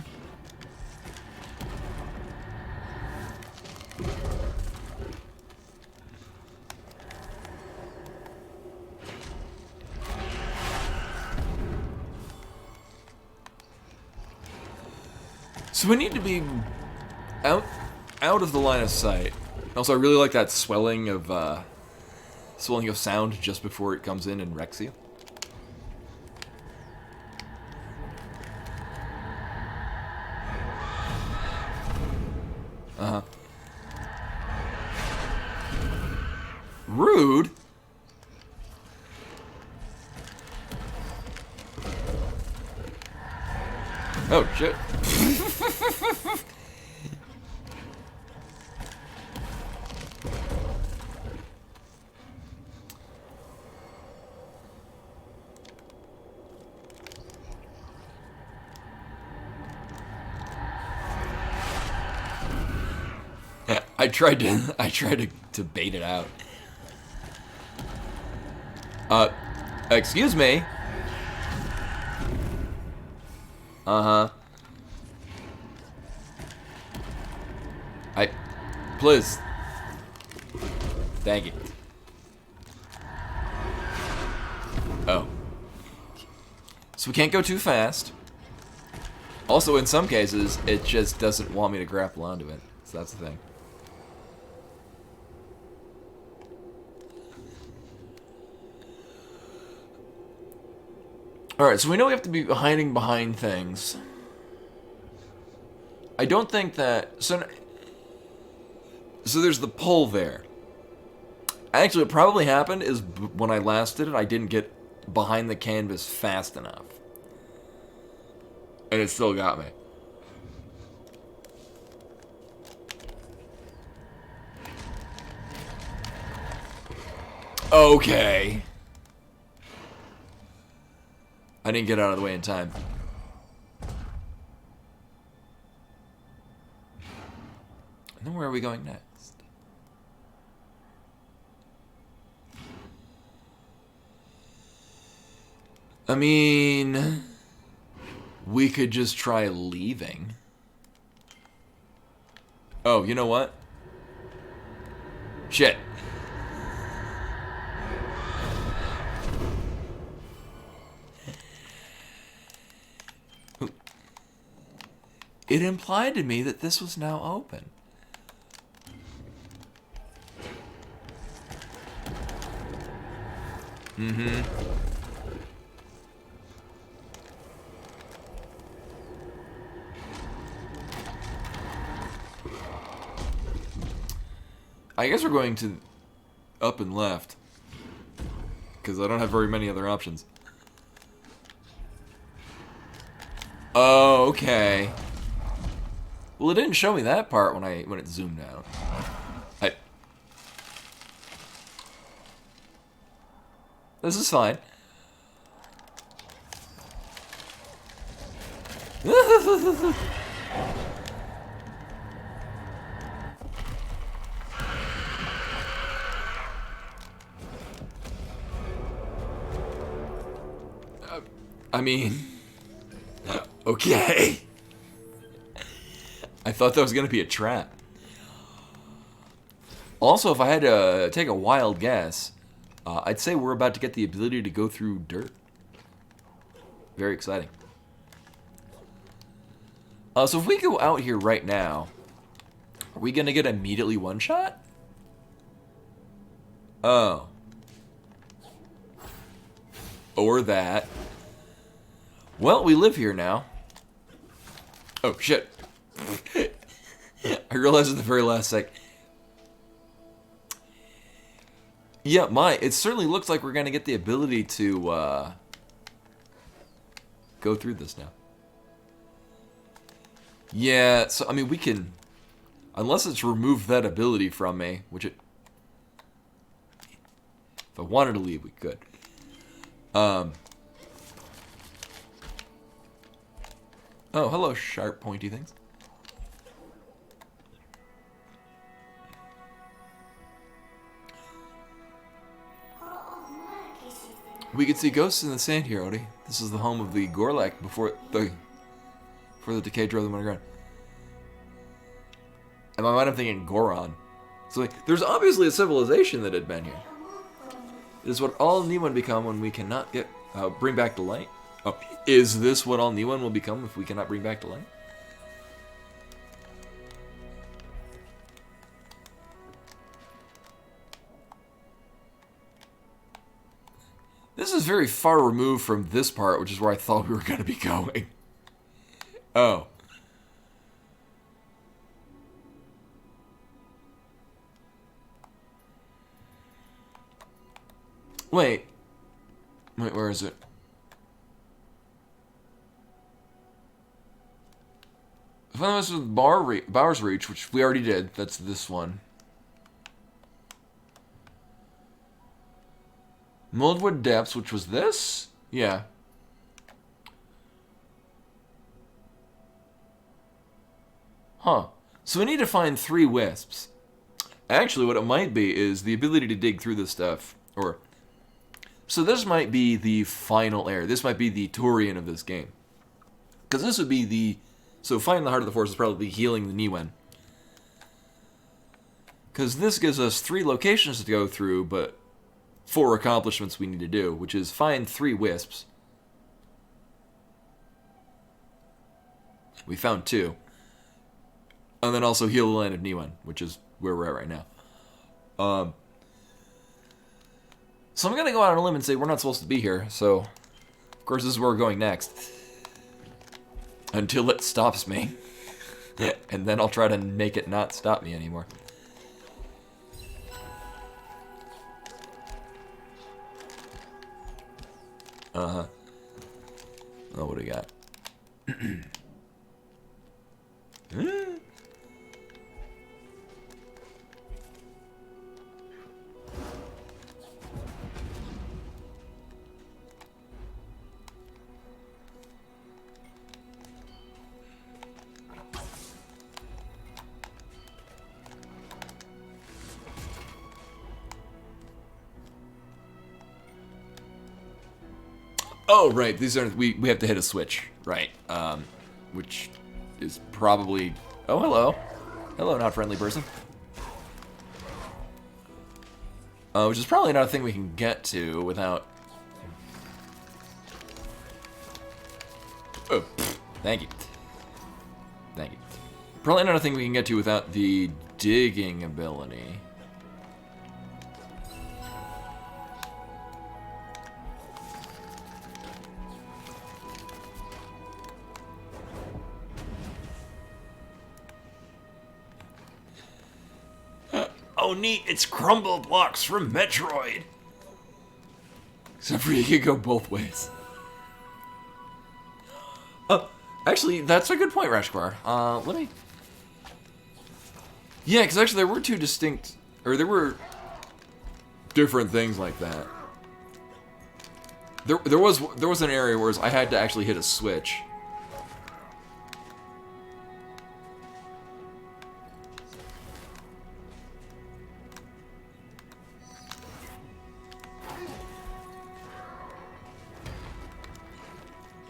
[SPEAKER 1] So we need to be out of the line of sight. Also, I really like that swelling of sound just before it comes in and wrecks you. Uh-huh. Rude? Oh, shit. I tried to bait it out. Excuse me. Uh-huh. Please. Thank you. Oh. So we can't go too fast. Also, in some cases, it just doesn't want me to grapple onto it. So that's the thing. Alright, so we know we have to be hiding behind things. I don't think that... So there's the pole there. Actually, what probably happened is when I last did it, I didn't get behind the canvas fast enough. And it still got me. Okay. I didn't get out of the way in time. And then where are we going next? I mean, we could just try leaving. Oh, you know what? Shit. It implied to me that this was now open. Mm-hmm. I guess we're going to up and left. Because I don't have very many other options. Oh, okay. Well, it didn't show me that part when it zoomed out. This is fine. I mean, okay. I thought that was going to be a trap. Also, if I had to take a wild guess, I'd say we're about to get the ability to go through dirt. Very exciting. So if we go out here right now, are we going to get immediately one-shot? Oh. Or that. Well, we live here now. Oh, shit. I realized at the very last sec. Yeah, it certainly looks like we're going to get the ability to go through this now. Yeah, so, I mean, we can... Unless it's removed that ability from me, which it... If I wanted to leave, we could. Oh, hello, sharp, pointy things. We could see ghosts in the sand here, Odie. This is the home of the Gorlak before the decay drove them underground. In my mind, I'm thinking Goron. So like, there's obviously a civilization that had been here. It is what all Niwan become when we cannot bring back the light. Oh, is this what all Niwan will become if we cannot bring back the light? This is very far removed from this part, which is where I thought we were going to be going. Oh. Wait, where is it? I found this with Bowers Reach, which we already did. That's this one. Moldwood Depths, which was this? Yeah. Huh. So we need to find 3 wisps. Actually, what it might be is the ability to dig through this stuff. So this might be the final area. This might be the Turian of this game. Because this would be the... So finding the Heart of the Forest is probably healing the Niwen. Because this gives us 3 locations to go through, but 4 accomplishments we need to do, which is find 3 wisps. We found 2. And then also heal the land of Niwen, which is where we're at right now. So I'm going to go out on a limb and say we're not supposed to be here, so... Of course, this is where we're going next. Until it stops me. And then I'll try to make it not stop me anymore. Uh-huh. Oh, what do we got? Oh, right. These are we have to hit a switch, right? Which is probably. Oh, hello, hello, not friendly person. Which is probably not a thing we can get to without. Oh, thank you, thank you. Probably not a thing we can get to without the digging ability. Oh, neat, it's crumble blocks from Metroid. Except for you could go both ways. Oh, actually, that's a good point, Rashkar. Let me... Yeah, because actually there were two distinct... Or there were different things like that. There was an area where I had to actually hit a switch.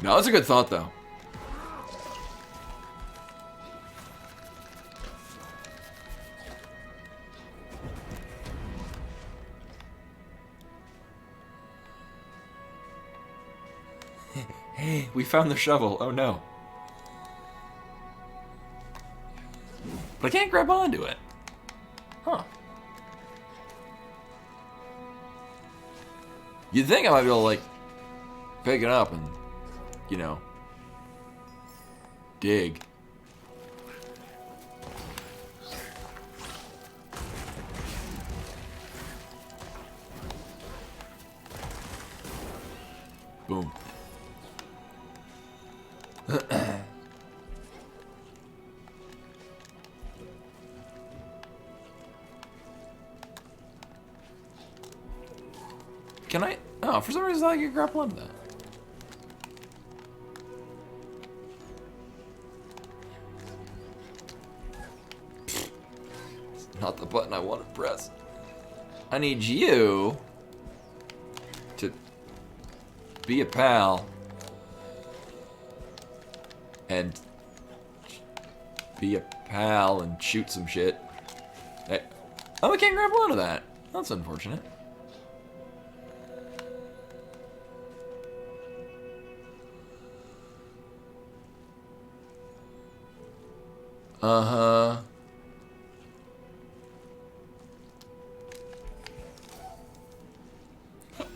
[SPEAKER 1] No, that's a good thought, though. Hey, we found the shovel. Oh, no. But I can't grab onto it. Huh. You'd think I might be able to, like, pick it up and, you know, dig. Boom. Can I? Oh, for some reason I can grapple onto that. It's not the button I want to press. I need you to be a pal and be a pal and shoot some shit. Hey. Oh, I can't grapple onto that. That's unfortunate. Uh-huh.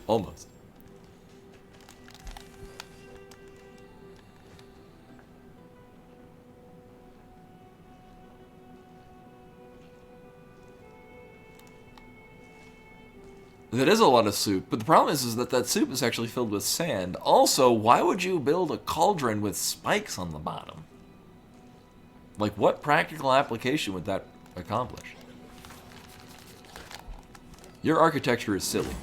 [SPEAKER 1] Almost. That is a lot of soup, but the problem is that that soup is actually filled with sand. Also, why would you build a cauldron with spikes on the bottom? Like, what practical application would that accomplish? Your architecture is silly.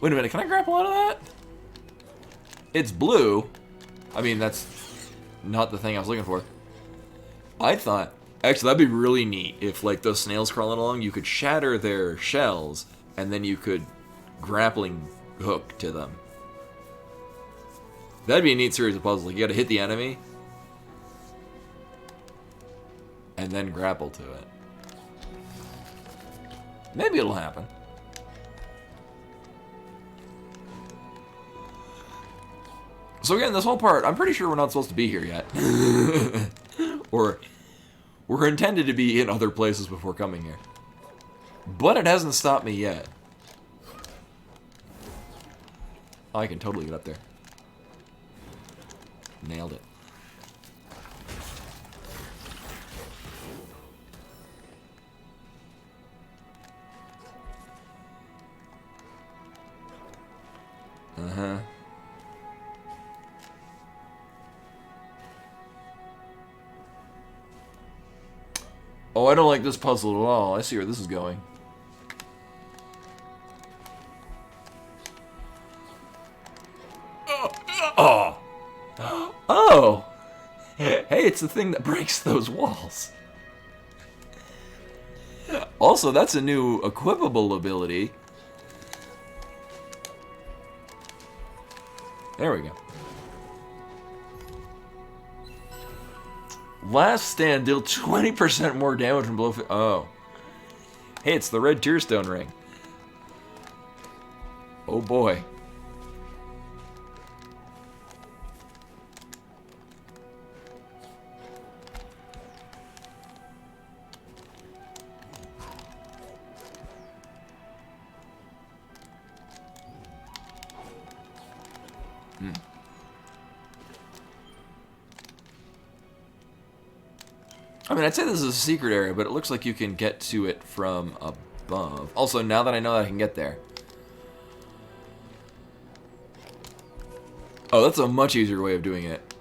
[SPEAKER 1] Wait a minute, can I grapple out of that? It's blue. I mean, that's not the thing I was looking for. I thought, actually, that'd be really neat if, like, those snails crawling along, you could shatter their shells, and then you could grappling hook to them. That'd be a neat series of puzzles. Like, you gotta hit the enemy, and then grapple to it. Maybe it'll happen. So again, this whole part, I'm pretty sure we're not supposed to be here yet. Or we're intended to be in other places before coming here. But it hasn't stopped me yet. Oh, I can totally get up there. Nailed it. Uh-huh. Oh, I don't like this puzzle at all. I see where this is going. Oh! Oh! Hey, it's the thing that breaks those walls. Also, that's a new equipable ability. There we go. Last stand, deal 20% more damage from below. Oh. Hey, it's the red tearstone ring. Oh boy. I mean, I'd say this is a secret area, but it looks like you can get to it from above. Also, now that I know that I can get there. Oh, that's a much easier way of doing it.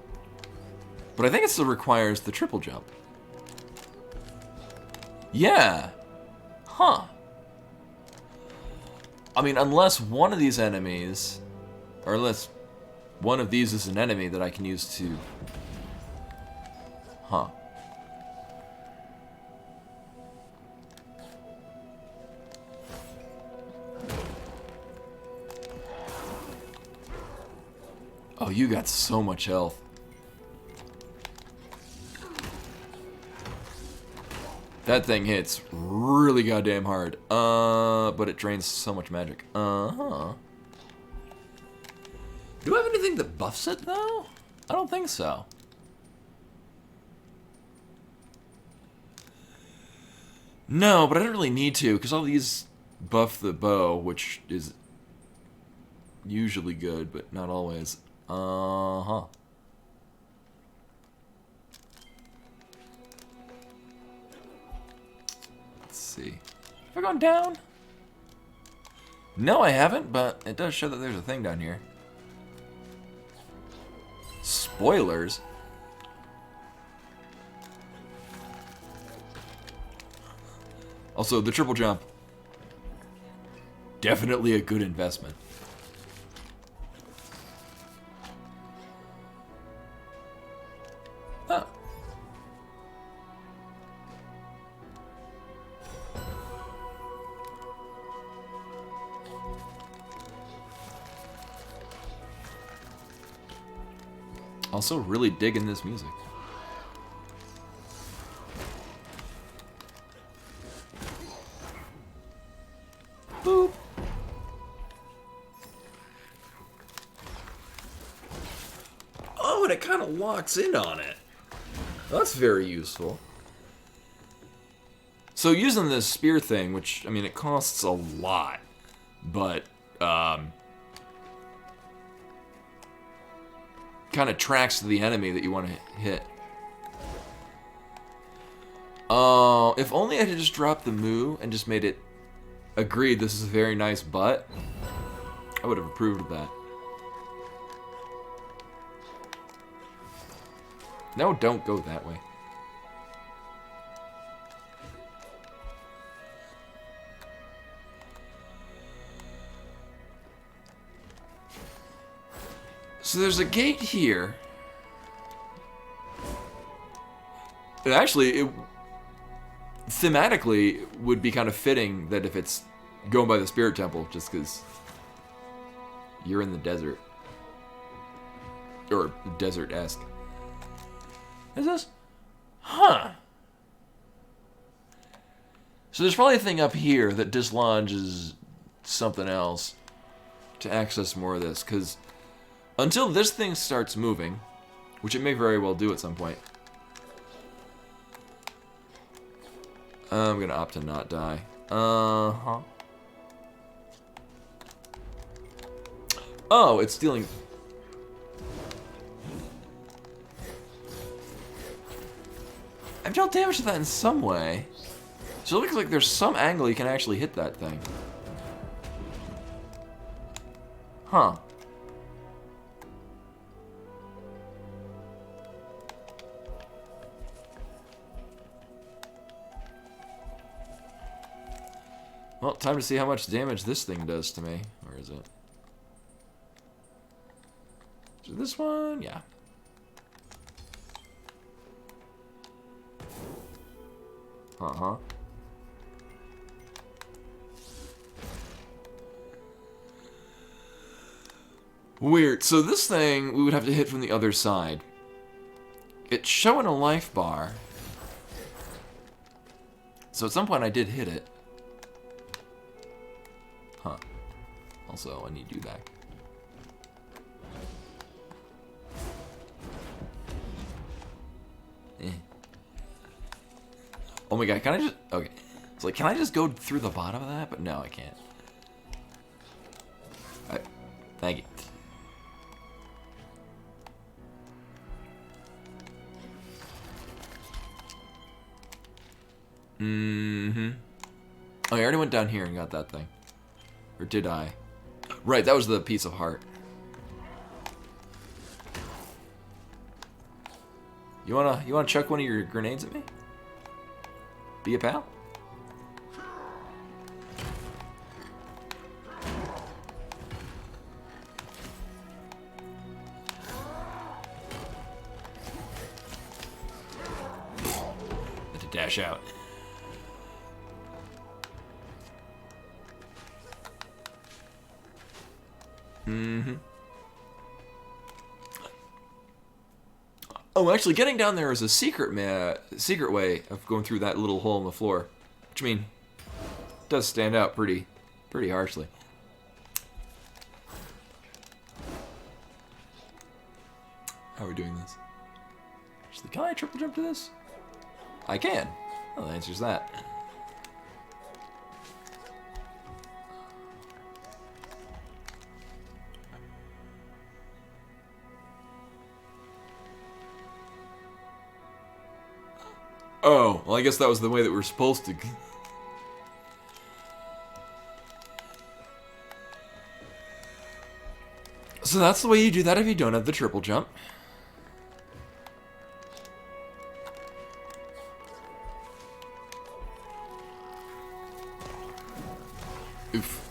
[SPEAKER 1] But I think it still requires the triple jump. Yeah. Huh. I mean, unless one of these enemies, or unless one of these is an enemy that I can use to... Huh. Oh, you got so much health. That thing hits really goddamn hard. But it drains so much magic. Uh-huh. Do I have anything that buffs it, though? I don't think so. No, but I don't really need to, because all these buff the bow, which is usually good, but not always. Uh-huh. Let's see. Have I gone down? No, I haven't, but it does show that there's a thing down here. Spoilers? Also, the triple jump. Definitely a good investment. Huh. Also, really digging this music. Boop. Oh, and it kind of locks in on it. That's very useful. So using this spear thing, which, I mean, it costs a lot, but, kind of tracks to the enemy that you want to hit. Oh, if only I had just dropped the moo and just made it agreed this is a very nice butt, I would have approved of that. No, don't go that way. So there's a gate here. And actually, it thematically would be kind of fitting that if it's going by the Spirit Temple, just because you're in the desert. Or desert-esque. Is this? Huh. So there's probably a thing up here that dislodges something else to access more of this, because until this thing starts moving, which it may very well do at some point, I'm gonna opt to not die. Uh-huh. Oh, it's stealing... I've dealt damage to that in some way. So it looks like there's some angle you can actually hit that thing. Huh. Well, time to see how much damage this thing does to me. Where is it? Is it this one? Yeah. Uh-huh. Weird. So this thing we would have to hit from the other side. It's showing a life bar. So at some point I did hit it. Huh. Also, I need you back. Eh. Oh my god, can I just... Okay. It's like, can I just go through the bottom of that? But no, I can't. Alright. Thank you. Mm-hmm. Oh, I already went down here and got that thing. Or did I? Right, that was the piece of heart. You wanna chuck one of your grenades at me? Be a pal? Had to dash out. Mm-hmm. Oh, actually, getting down there is a secret way of going through that little hole in the floor, which I mean does stand out pretty harshly. How are we doing this? Actually, can I triple jump to this? I can. Well, the answer's that. Oh, well, I guess that was the way that we were supposed to. So that's the way you do that if you don't have the triple jump. Oof.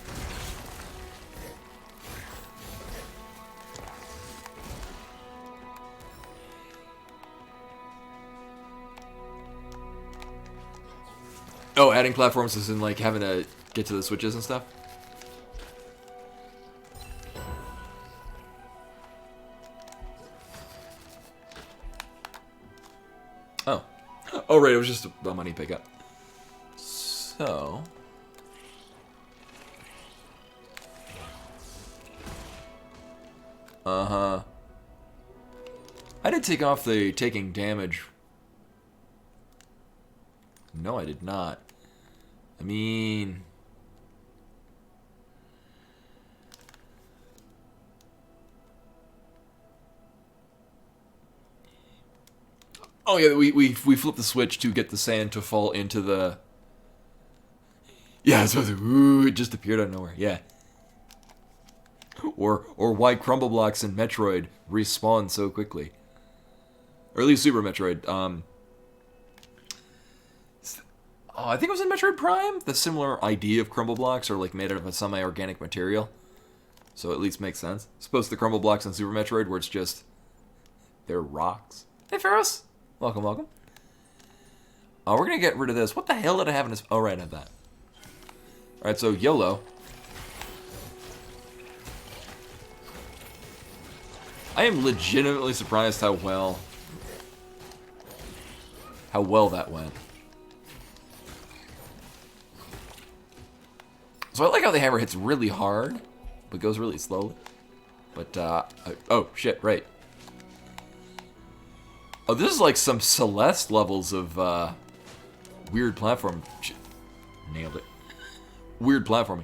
[SPEAKER 1] Oh, adding platforms is in like having to get to the switches and stuff? Oh. Oh, right, it was just a money pickup. So... Uh-huh. I did take off the taking damage. No, I did not. I mean... Oh yeah, we flipped the switch to get the sand to fall into the... Yeah, so ooh, it just appeared out of nowhere. Yeah. Or why crumble blocks in Metroid respawn so quickly. Or at least Super Metroid. Oh, I think it was in Metroid Prime. The similar idea of crumble blocks are like made out of a semi-organic material. So at least makes sense. As opposed to the crumble blocks in Super Metroid where it's just... they're rocks. Hey, Ferris. Welcome, welcome. Oh, we're going to get rid of this. What the hell did I have in this? Oh, right, I have that. Alright, so YOLO. I am legitimately surprised how well that went. So I like how the hammer hits really hard, but goes really slowly. But, oh, shit, right. Oh, this is like some Celeste levels of, weird platform. Shit. Nailed it. Weird platforming.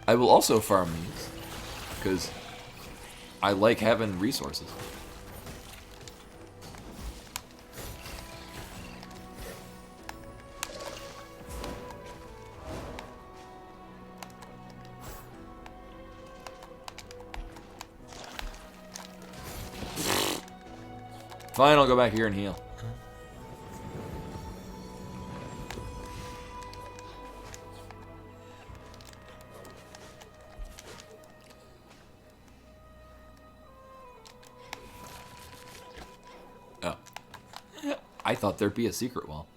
[SPEAKER 1] I will also farm these, because I like having resources. Fine, I'll go back here and heal. Oh. I thought there'd be a secret wall.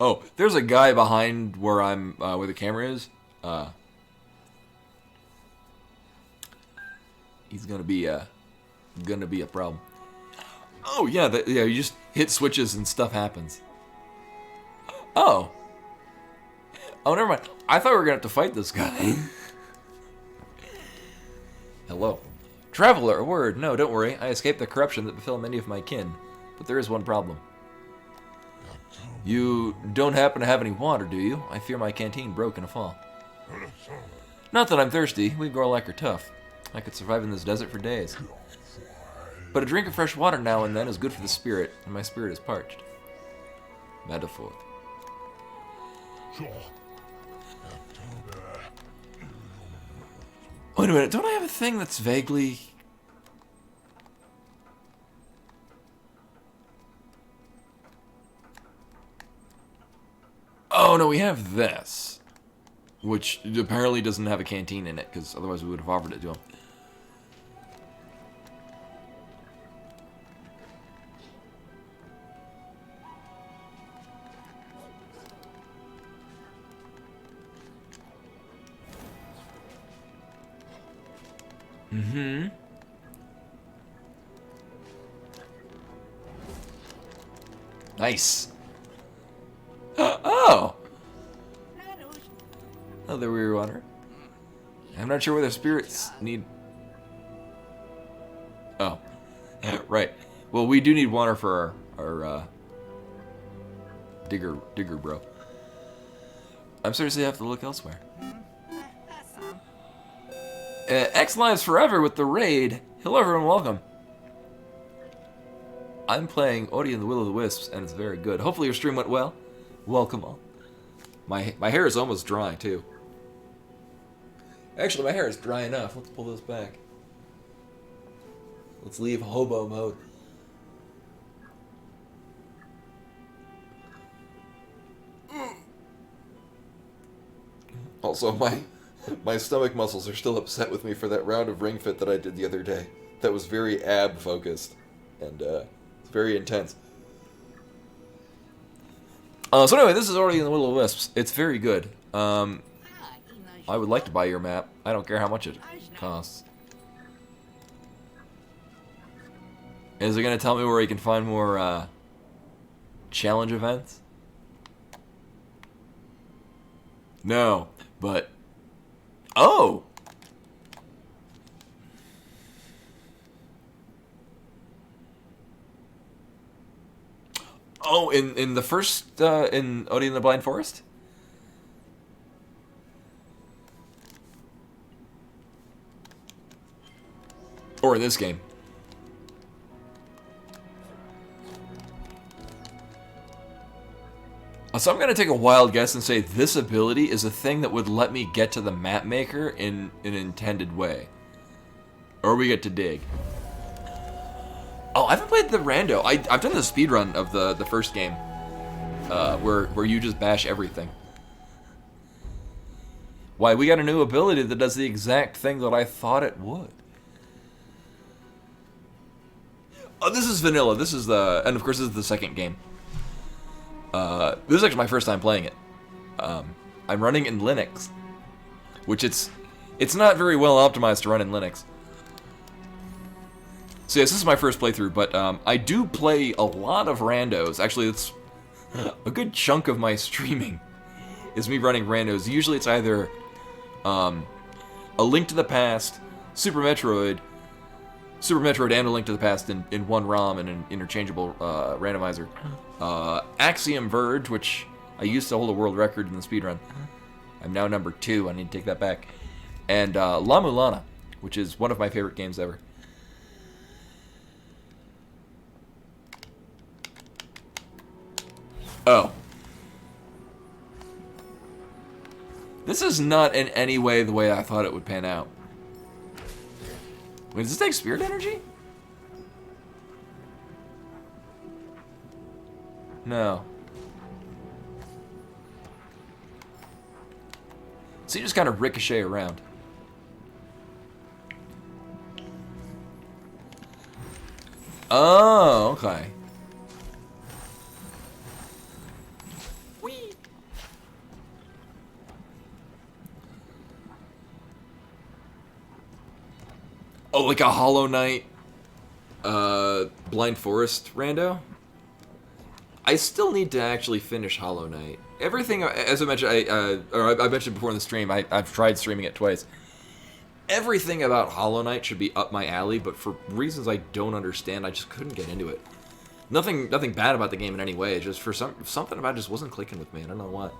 [SPEAKER 1] Oh, there's a guy behind where I'm, where the camera is. He's gonna be a problem. Oh yeah, yeah. You just hit switches and stuff happens. Oh. Oh, never mind. I thought we were gonna have to fight this guy. Hello. Traveler, a word. No, don't worry. I escaped the corruption that befell many of my kin. But there is one problem. You don't happen to have any water, do you? I fear my canteen broke in a fall. Not that I'm thirsty. We Gorlak are tough. I could survive in this desert for days. But a drink of fresh water now and then is good for the spirit, and my spirit is parched. Metaphor. Wait a minute, don't I have a thing that's vaguely... Oh, no, we have this. Which apparently doesn't have a canteen in it, because otherwise we would have offered it to him. Mm-hmm. Nice. Oh! Oh, there we water. I'm not sure whether spirits need... Oh. Right. Well, we do need water for our digger bro. I'm seriously have to look elsewhere. X lives forever with the raid. Hello everyone, welcome. I'm playing Odi and the Will of the Wisps, and it's very good. Hopefully your stream went well. Welcome all. My hair is almost dry too. Actually, my hair is dry enough. Let's pull this back. Let's leave hobo mode. Also, my stomach muscles are still upset with me for that round of Ring Fit that I did the other day. That was very ab focused, and it's very intense. So anyway, this is already in the Will of the Wisps. It's very good. I would like to buy your map. I don't care how much it costs. Is it going to tell me where you can find more challenge events? No, but... Oh! Oh, in the first, in Odi and the Blind Forest? Or in this game? So I'm going to take a wild guess and say this ability is a thing that would let me get to the map maker in an intended way. Or we get to dig. Oh, I haven't played the rando. I've done the speedrun of the first game. Where you just bash everything. Why, we got a new ability that does the exact thing that I thought it would. Oh, this is vanilla. This is and of course this is the second game. This is actually my first time playing it. I'm running in Linux, which it's not very well optimized to run in Linux. So yes, this is my first playthrough, but I do play a lot of randos. Actually, it's a good chunk of my streaming is me running randos. Usually it's either A Link to the Past, Super Metroid and A Link to the Past in one ROM and an interchangeable randomizer. Axiom Verge, which I used to hold a world record in the speedrun. I'm now number 2, I need to take that back. And La Mulana, which is one of my favorite games ever. Oh. This is not in any way the way I thought it would pan out. Wait, does this take spirit energy? No. So you just kind of ricochet around. Oh, okay. Whee! Oh, like a Hollow Knight, Blind Forest rando? I still need to actually finish Hollow Knight. Everything, as I mentioned, I mentioned before in the stream, I've tried streaming it twice. Everything about Hollow Knight should be up my alley, but for reasons I don't understand, I just couldn't get into it. Nothing bad about the game in any way. It's just for something about it just wasn't clicking with me. I don't know what.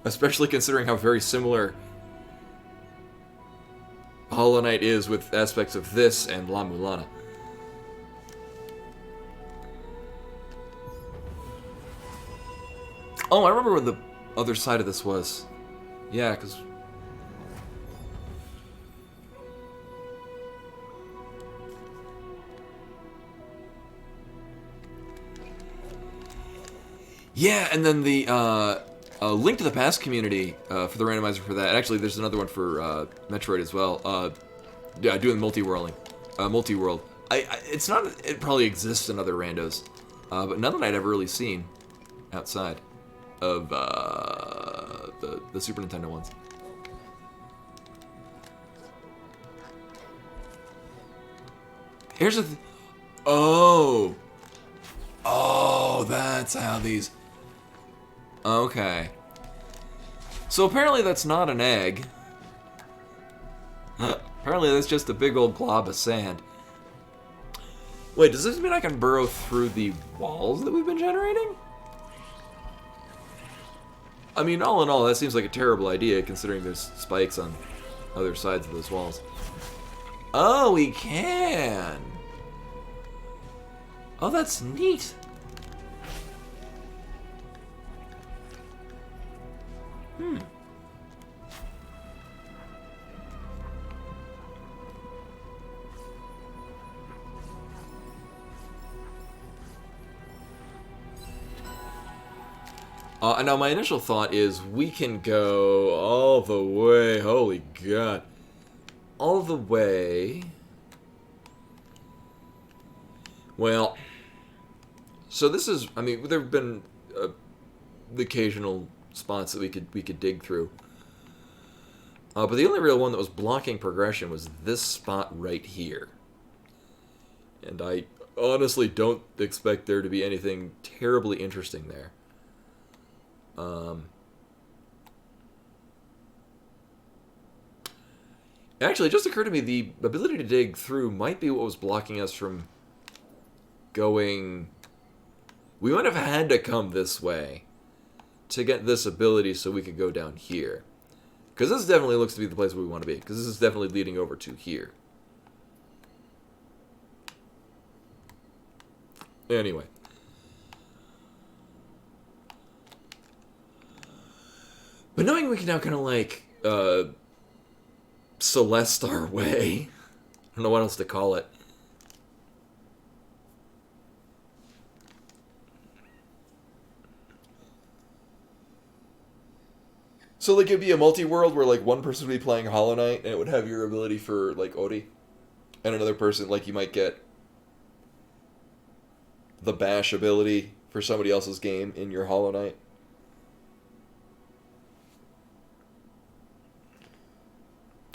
[SPEAKER 1] Especially considering how very similar Hollow Knight is with aspects of this and La Mulana. Oh, I remember where the other side of this was. Yeah, because... Yeah, and then the Link to the Past community for the randomizer for that. Actually, there's another one for Metroid as well. Yeah, doing multi-world. It's not. It probably exists in other randos, but none that I'd ever really seen outside of the Super Nintendo ones. Here's the. Oh, that's how these. Okay. So apparently that's not an egg. Apparently that's just a big old glob of sand. Wait, does this mean I can burrow through the walls that we've been generating? I mean, all in all, that seems like a terrible idea, considering there's spikes on other sides of those walls. Oh, we can! Oh, that's neat! Now, my initial thought is we can go all the way, holy god, all the way, well, so this is, I mean, there have been the occasional spots that we could dig through, but the only real one that was blocking progression was this spot right here, and I honestly don't expect there to be anything terribly interesting there. Actually, it just occurred to me the ability to dig through might be what was blocking us from going... We might have had to come this way to get this ability so we could go down here. Because this definitely looks to be the place where we want to be. Because this is definitely leading over to here. Anyway. But knowing we can now kind of like, Celeste our way. I don't know what else to call it. So like it'd be a multi-world where like one person would be playing Hollow Knight and it would have your ability for like Ori. And another person, like you might get the bash ability for somebody else's game in your Hollow Knight.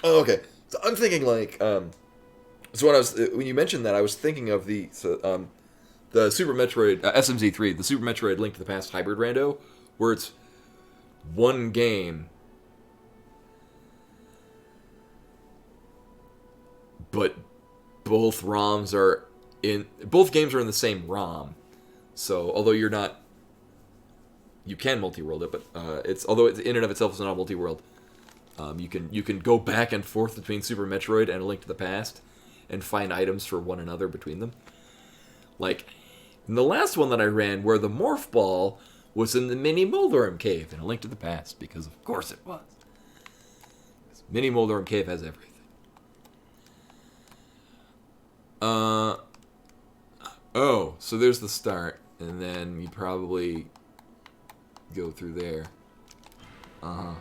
[SPEAKER 1] Oh, okay. So I'm thinking like, so when you mentioned that, I was thinking of the Super Metroid SMZ3, the Super Metroid Link to the Past hybrid rando, where it's one game, but both games are in the same ROM. So although you can multi-world it, but although it's in and of itself is not multi-world. You can go back and forth between Super Metroid and A Link to the Past and find items for one another between them. Like, in the last one that I ran, where the Morph Ball was in the Mini Moldorum Cave in A Link to the Past, because of course it was. Mini Moldorum Cave has everything. Oh, so there's the start, and then you probably go through there. Uh-huh.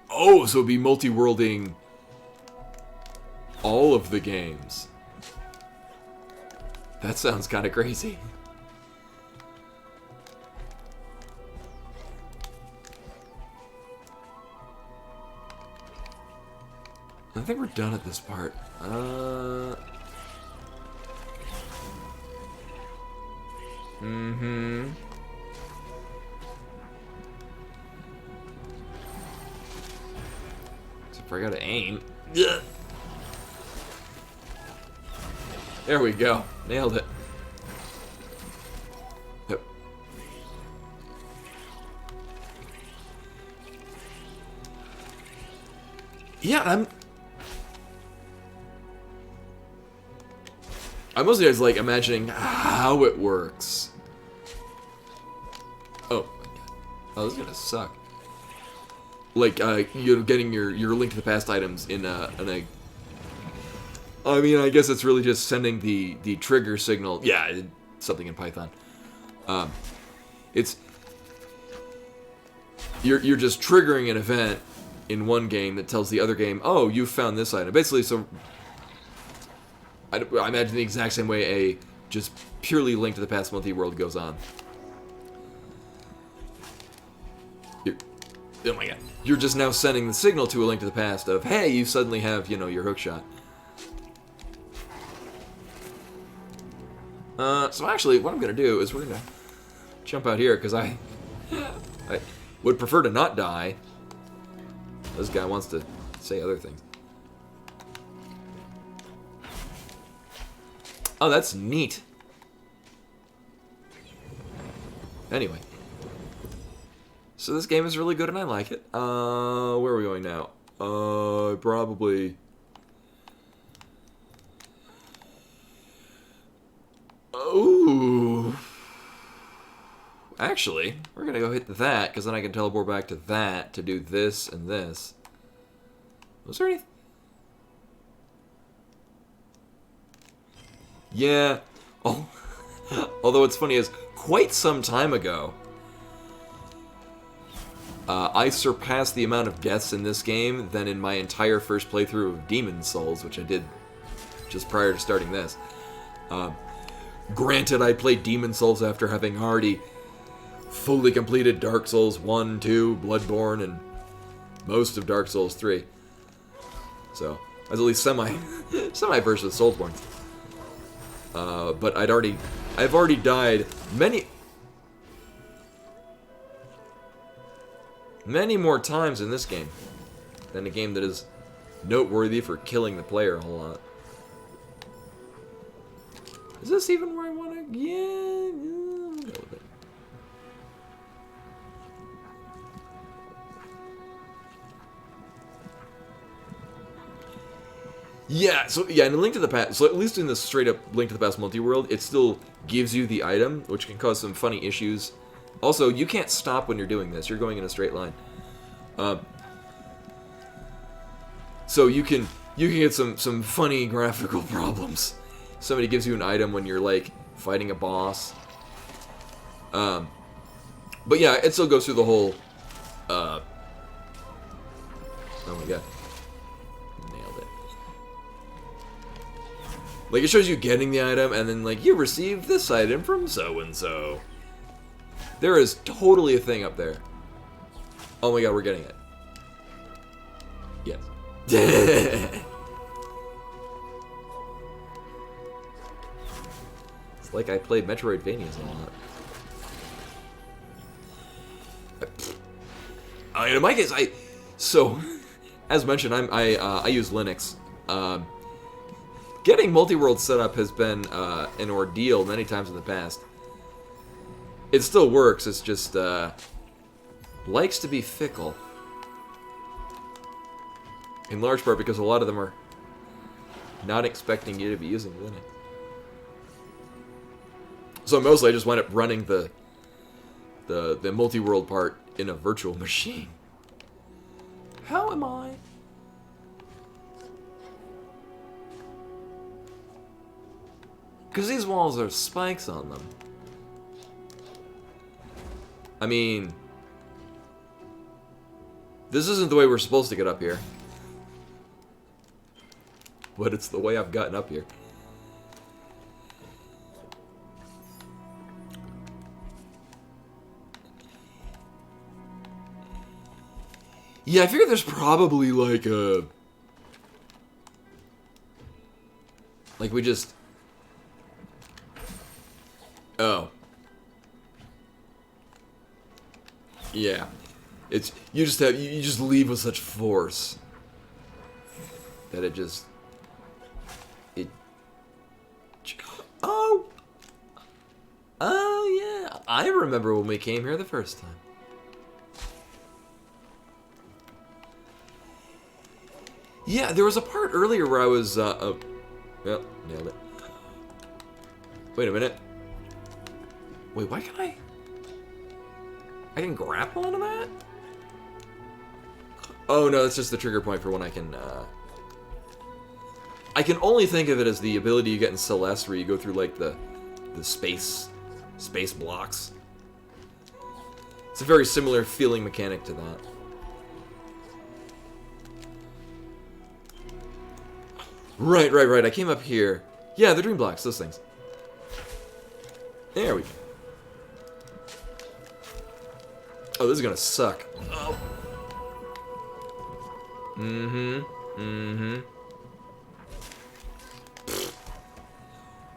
[SPEAKER 1] Oh, so it'd be multi-worlding all of the games. That sounds kind of crazy. I think we're done at this part. Mm-hmm. I gotta aim. Ugh. There we go. Nailed it. Yep. Yeah, I'm mostly just like imagining how it works. Oh, this is gonna suck. Like, you know, getting your Link to the Past items in a. I mean, I guess it's really just sending the trigger signal. Yeah, something in Python. It's you're just triggering an event in one game that tells the other game, oh, you found this item. Basically, so I imagine the exact same way a just purely Link to the Past multi-world goes on. Oh my god. You're just now sending the signal to a Link to the Past of, hey, you suddenly have, you know, your hookshot. So actually, what I'm going to do is we're going to jump out here, because I would prefer to not die. This guy wants to say other things. Oh, that's neat. Anyway. So this game is really good and I like it. Where are we going now? Probably... Oh. Actually, we're gonna go hit that, because then I can teleport back to that to do this and this. Was there any... Yeah. Oh. Although what's funny is, quite some time ago, I surpassed the amount of deaths in this game than in my entire first playthrough of Demon's Souls, which I did just prior to starting this. Granted, I played Demon's Souls after having already fully completed Dark Souls 1, 2, Bloodborne, and most of Dark Souls 3. So, I was at least semi-versed with Soulsborne. But I've already died many more times in this game than a game that is noteworthy for killing the player a whole lot. Is this even where I want to... Yeah, I'll go with it. Yeah, so yeah, in Link to the Past, so at least in the straight up Link to the Past multi-world, it still gives you the item, which can cause some funny issues. Also, you can't stop when you're doing this. You're going in a straight line. So you can get some funny graphical problems. Somebody gives you an item when you're like fighting a boss. But yeah, it still goes through the whole. Oh my god, nailed it! Like it shows you getting the item, and then like you received this item from so and so. There is totally a thing up there. Oh my god, we're getting it. Yes. It's like I played Metroidvanias a lot. In my case, so as mentioned, I use Linux. Getting multi-world setup has been an ordeal many times in the past. It still works. It's just likes to be fickle, in large part because a lot of them are not expecting you to be using Linux. So mostly I just wind up running the multi-world part in a virtual machine. How am I? Because these walls are spikes on them. I mean, this isn't the way we're supposed to get up here. But it's the way I've gotten up here. Yeah, I figured there's probably like a... Like we just... Oh. Yeah. It's... You just leave with such force. That it just... It... Oh! Oh, yeah. I remember when we came here the first time. Yeah, there was a part earlier where I was, well, nailed it. Wait a minute. Wait, why can I can grapple onto that? Oh no, that's just the trigger point for when I can only think of it as the ability you get in Celeste where you go through like the space blocks. It's a very similar feeling mechanic to that. Right. I came up here. Yeah, the dream blocks, those things. There we go. Oh, this is gonna suck. Oh.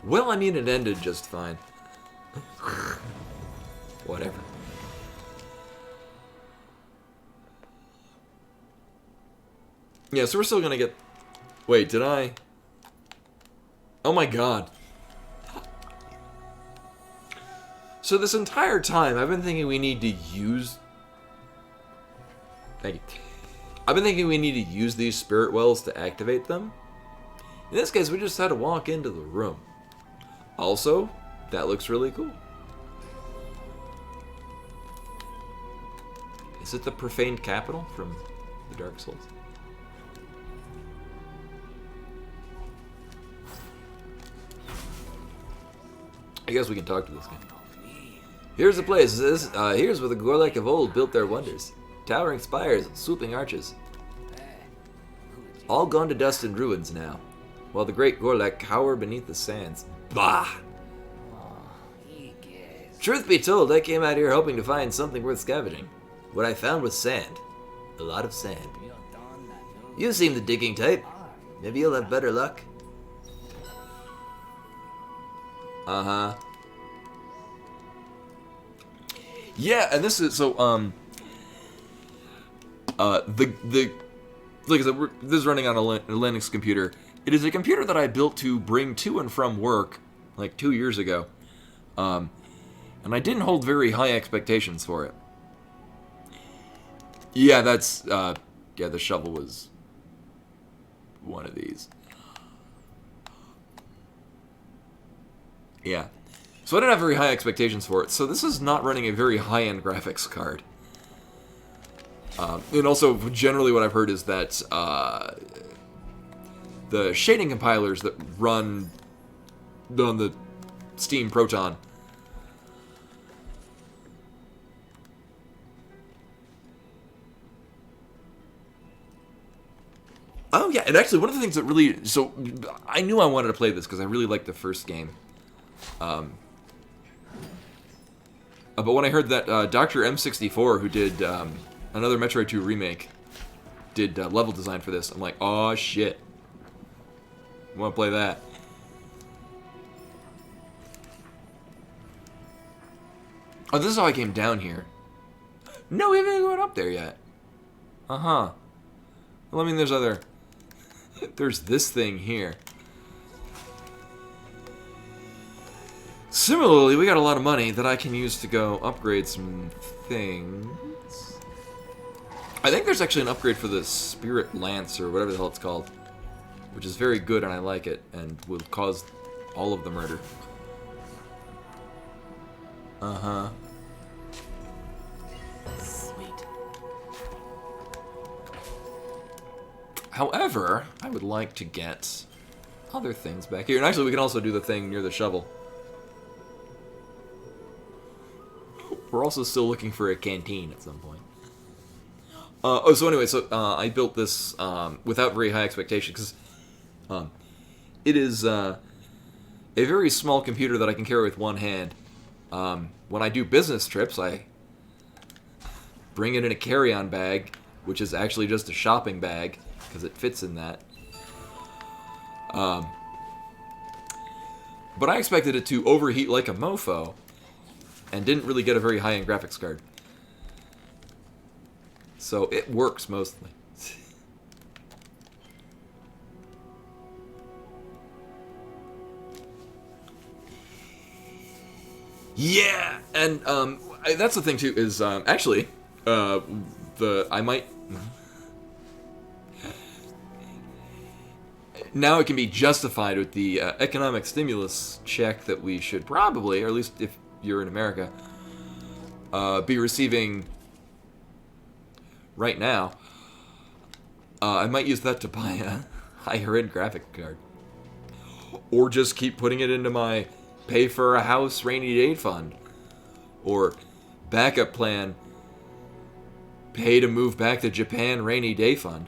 [SPEAKER 1] Well, I mean, it ended just fine. Whatever. Yeah, so we're still gonna get... Wait, did I... Oh my god. So this entire time, I've been thinking we need to use... Thank you. I've been thinking we need to use these spirit wells to activate them. In this case, we just had to walk into the room. Also, that looks really cool. Is it the profaned capital from the Dark Souls? I guess we can talk to this guy. Here's the place. Here's where the Gorlek of old built their wonders. Towering spires, swooping arches. All gone to dust and ruins now, while the great Gorlek cower beneath the sands. Bah! Truth be told, I came out here hoping to find something worth scavenging. What I found was sand. A lot of sand. You seem the digging type. Maybe you'll have better luck. Uh-huh. Yeah, and this is so like I said, this is running on a Linux computer. It is a computer that I built to bring to and from work like 2 years ago. And I didn't hold very high expectations for it. Yeah, that's yeah, the shovel was one of these. Yeah. So I didn't have very high expectations for it. So this is not running a very high-end graphics card. And also, generally what I've heard is that the shading compilers that run on the Steam Proton Oh yeah, and actually one of the things that really... So, I knew I wanted to play this because I really liked the first game. But when I heard that Dr. M64, who did another Metroid 2 remake, did level design for this, I'm like, oh shit. I want to play that. Oh, this is how I came down here. No, we haven't gone up there yet. Uh-huh. Well, I mean, there's other... There's this thing here. Similarly, we got a lot of money that I can use to go upgrade some things. I think there's actually an upgrade for the Spirit Lance, or whatever the hell it's called, which is very good, and I like it, and will cause all of the murder. Uh-huh. Sweet. However, I would like to get other things back here. And actually, we can also do the thing near the shovel. We're also still looking for a canteen at some point. Oh, so anyway, so I built this without very high expectations, because it is a very small computer that I can carry with one hand. When I do business trips, I bring it in a carry-on bag, which is actually just a shopping bag, because it fits in that. But I expected it to overheat like a mofo, and didn't really get a very high-end graphics card. So it works mostly. Yeah, and that's the thing too. Is actually I might. now it can be justified with the economic stimulus check that we should probably, or at least if you're in America, be receiving right now. I might use that to buy a higher-end graphic card. Or just keep putting it into my pay for a house rainy day fund. Or backup plan, pay to move back to Japan rainy day fund.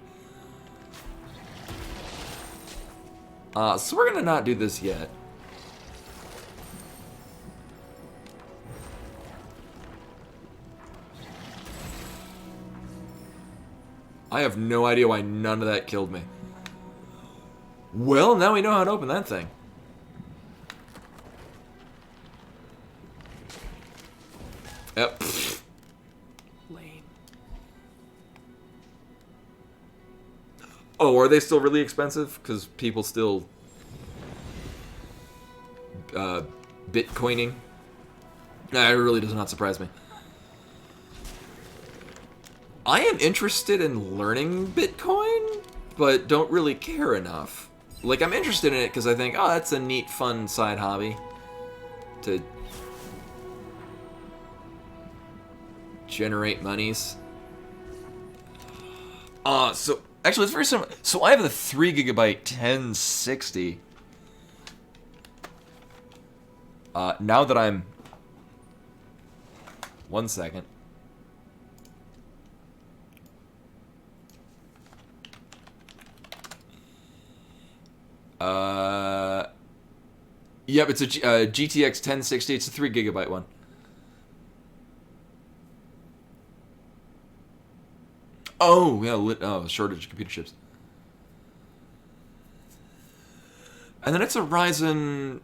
[SPEAKER 1] So we're gonna not do this yet. I have no idea why none of that killed me. Well, now we know how to open that thing. Yep. Lame. Oh, are they still really expensive? Because people still Bitcoining? Nah, it really does not surprise me. I am interested in learning Bitcoin, but don't really care enough. Like, I'm interested in it because I think, oh, that's a neat, fun side hobby to generate monies. So, actually, it's very similar. So, I have the 3GB 1060. Now that I'm... 1 second. Yep, it's a GTX 1060. It's a 3GB one. Oh, yeah, shortage of computer chips. And then it's a Ryzen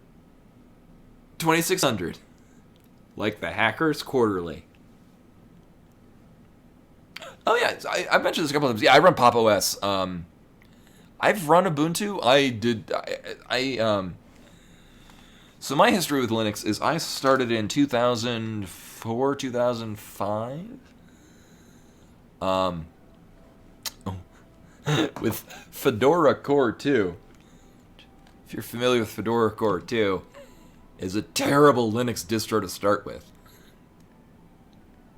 [SPEAKER 1] 2600. Like the Hackers Quarterly. Oh, yeah, I mentioned this a couple of times. Yeah, I run Pop OS. I've run Ubuntu. So my history with Linux is I started in 2004, 2005. With Fedora Core 2. If you're familiar with Fedora Core 2, is a terrible Linux distro to start with.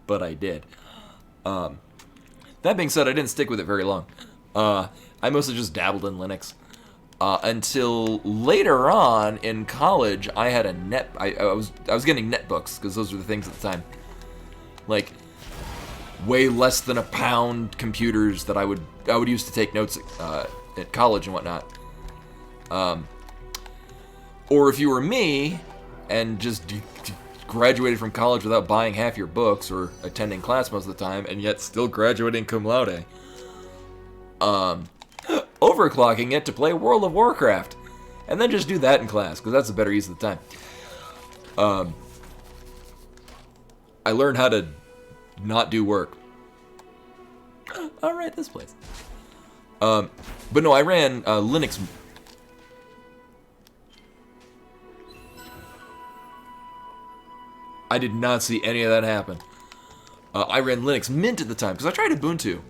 [SPEAKER 1] But I did. That being said, I didn't stick with it very long. I mostly just dabbled in Linux. Until later on in college, I had a I was getting netbooks because those were the things at the time. Like way less than £1 computers that I would use to take notes at college and whatnot. Or if you were me and just graduated from college without buying half your books or attending class most of the time and yet still graduating cum laude. Overclocking it to play World of Warcraft. And then just do that in class, because that's a better use of the time. I learned how to not do work. Alright, this place. But no, I ran Linux. I did not see any of that happen. I ran Linux Mint at the time, because I tried Ubuntu.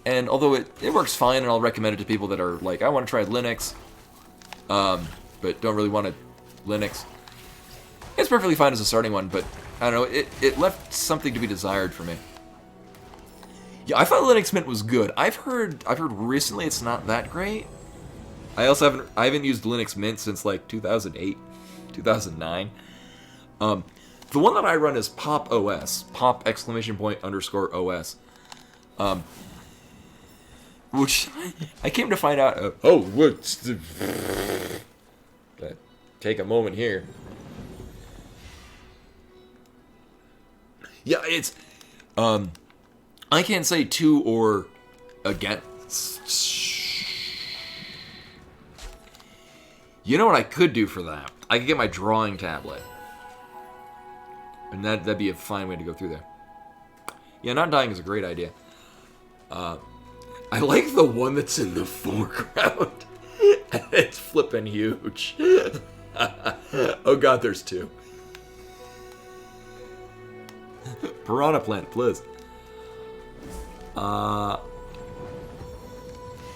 [SPEAKER 1] And although it works fine, and I'll recommend it to people that are like, I want to try Linux, but don't really want to Linux. It's perfectly fine as a starting one, but I don't know, it left something to be desired for me. Yeah, I thought Linux Mint was good. I've heard recently it's not that great. I haven't used Linux Mint since like 2008, 2009. The one that I run is Pop OS, Pop !_OS. Which I came to find out. Take a moment here. Yeah, it's. I can't say to or against. You know what I could do for that? I could get my drawing tablet, and that'd be a fine way to go through there. Yeah, not dying is a great idea. I like the one that's in the foreground. It's flippin' huge. Oh god, there's two. Piranha Plant, please.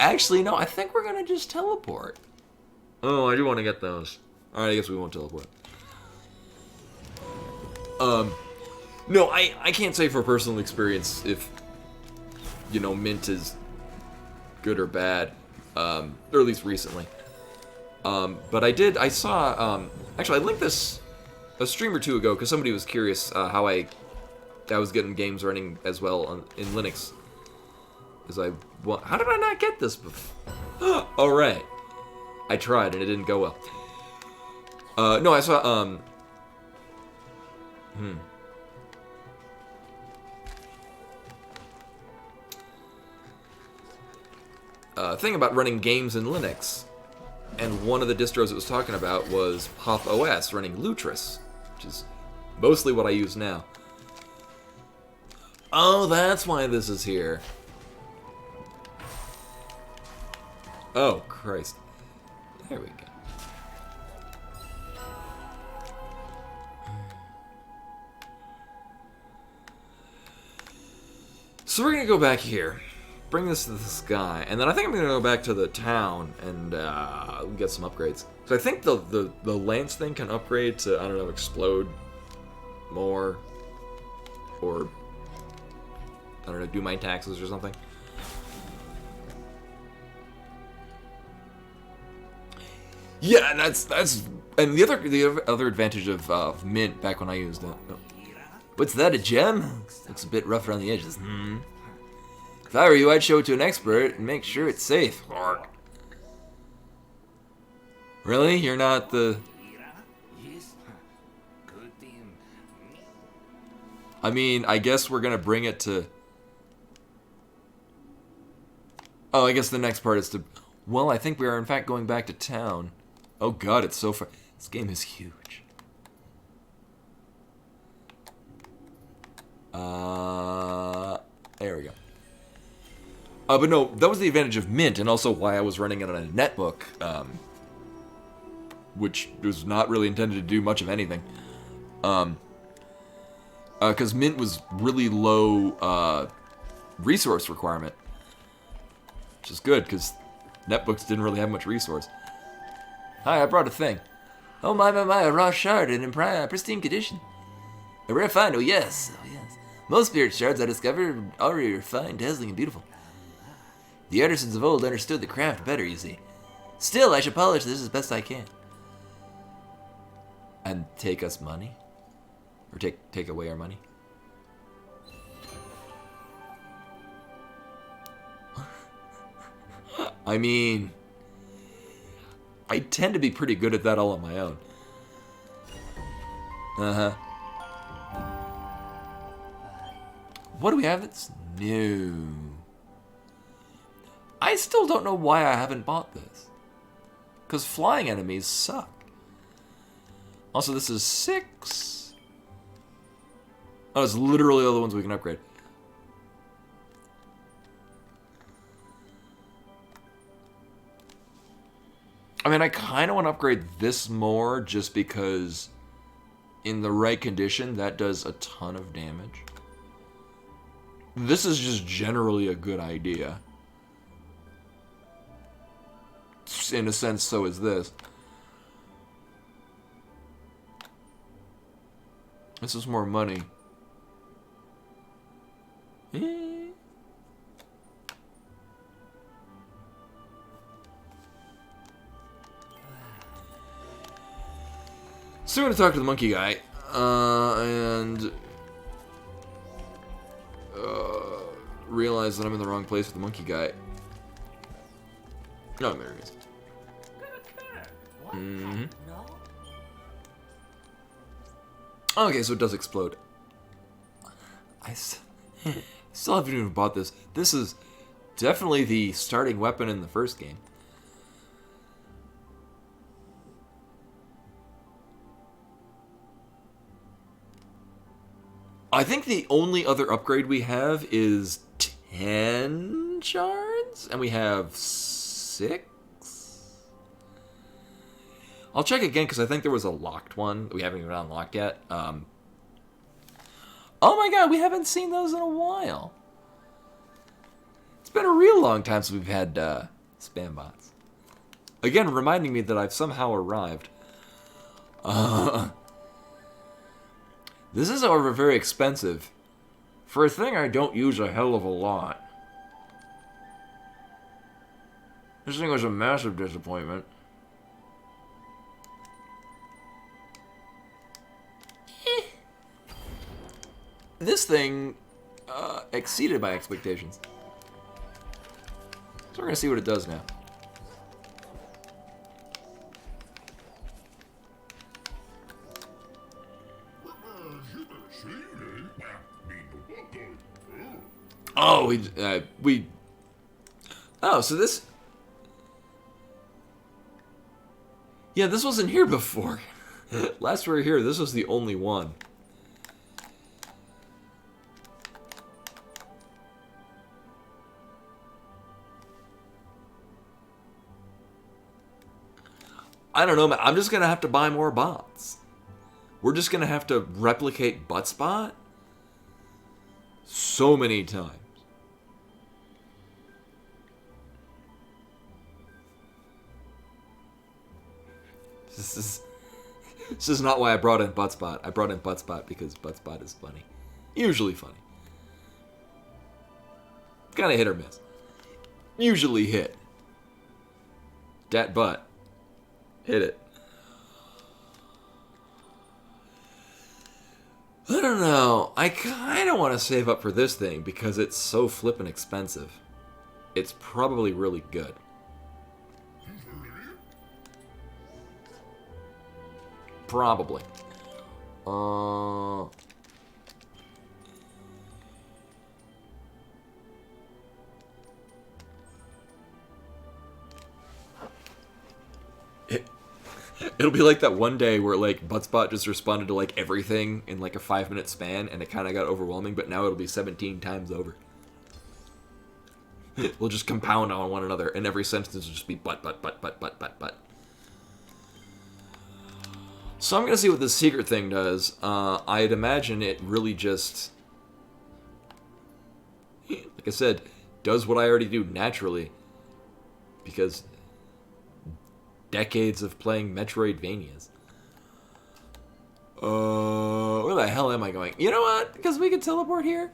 [SPEAKER 1] Actually, no, I think we're going to just teleport. Oh, I do want to get those. Alright, I guess we won't teleport. No, I can't say for personal experience if, you know, Mint is good or bad. Or at least recently. But I saw, actually, I linked this a stream or two ago because somebody was curious how I was getting games running as well in Linux as I want. How did I not get this before? Alright. I tried and it didn't go well. No, I saw, thing about running games in Linux. And one of the distros it was talking about was Pop OS running Lutris, which is mostly what I use now. Oh, that's why this is here. Oh, Christ. There we go. So we're gonna go back here, bring this to this guy, and then I think I'm gonna go back to the town and get some upgrades. So I think the lance thing can upgrade to, I don't know, explode more, or I don't know, do my taxes or something. Yeah, and that's and the other advantage of Mint back when I used it. Oh. What's that, a gem? Looks a bit rough around the edges. If I were you, I'd show it to an expert and make sure it's safe. Really? You're not the... I mean, I guess we're gonna bring it to... Oh, I guess the next part is to... Well, I think we are in fact going back to town. Oh god, it's so far... This game is huge. There we go. But no, that was the advantage of Mint, and also why I was running it on a netbook, which was not really intended to do much of anything. Because Mint was really low resource requirement, which is good, because netbooks didn't really have much resource. Hi, I brought a thing. Oh my, a raw shard in pristine condition. A rare find, oh yes. Most spirit shards I discovered already refined, dazzling, and beautiful. The artisans of old understood the craft better, you see. Still, I should polish this as best I can. And take us money? Or take away our money? I mean... I tend to be pretty good at that all on my own. Uh-huh. What do we have that's new? I still don't know why I haven't bought this. Because flying enemies suck. Also, this is 6. Oh, it's literally all the ones we can upgrade. I mean, I kind of want to upgrade this more just because in the right condition, that does a ton of damage. This is just generally a good idea. In a sense, so is this. This is more money. So I'm going to talk to the monkey guy, and realize that I'm in the wrong place with the monkey guy. No, there he is. Okay, so it does explode. I still haven't even bought this. This is definitely the starting weapon in the first game. I think the only other upgrade we have is 10 shards, and we have 6? I'll check again, because I think there was a locked one that we haven't even unlocked yet. Oh my god, we haven't seen those in a while. It's been a real long time since we've had Spam bots. Again, reminding me that I've somehow arrived. This is, however, very expensive. For a thing I don't use a hell of a lot. This thing was a massive disappointment. This thing exceeded my expectations. So we're going to see what it does now. Oh, we... Oh, so this... Yeah, this wasn't here before. Last we were here, this was the only one. I don't know, man. I'm just going to have to buy more bots. We're just going to have to replicate Buttspot so many times. This is not why I brought in Buttspot. I brought in Buttspot because Buttspot is funny. Usually funny. Kind of hit or miss. Usually hit. Dat butt. Hit it. I don't know. I kind of want to save up for this thing because it's so flippin' expensive. It's probably really good. Probably. It'll be like that one day where, like, Buttspot just responded to, like, everything in, like, a 5-minute span, and it kind of got overwhelming, but now it'll be 17 times over. We'll just compound on one another, and every sentence will just be butt. So I'm going to see what this secret thing does. I'd imagine it really just, like I said, does what I already do naturally. Because decades of playing Metroidvanias. Where the hell am I going? You know what? Because we can teleport here.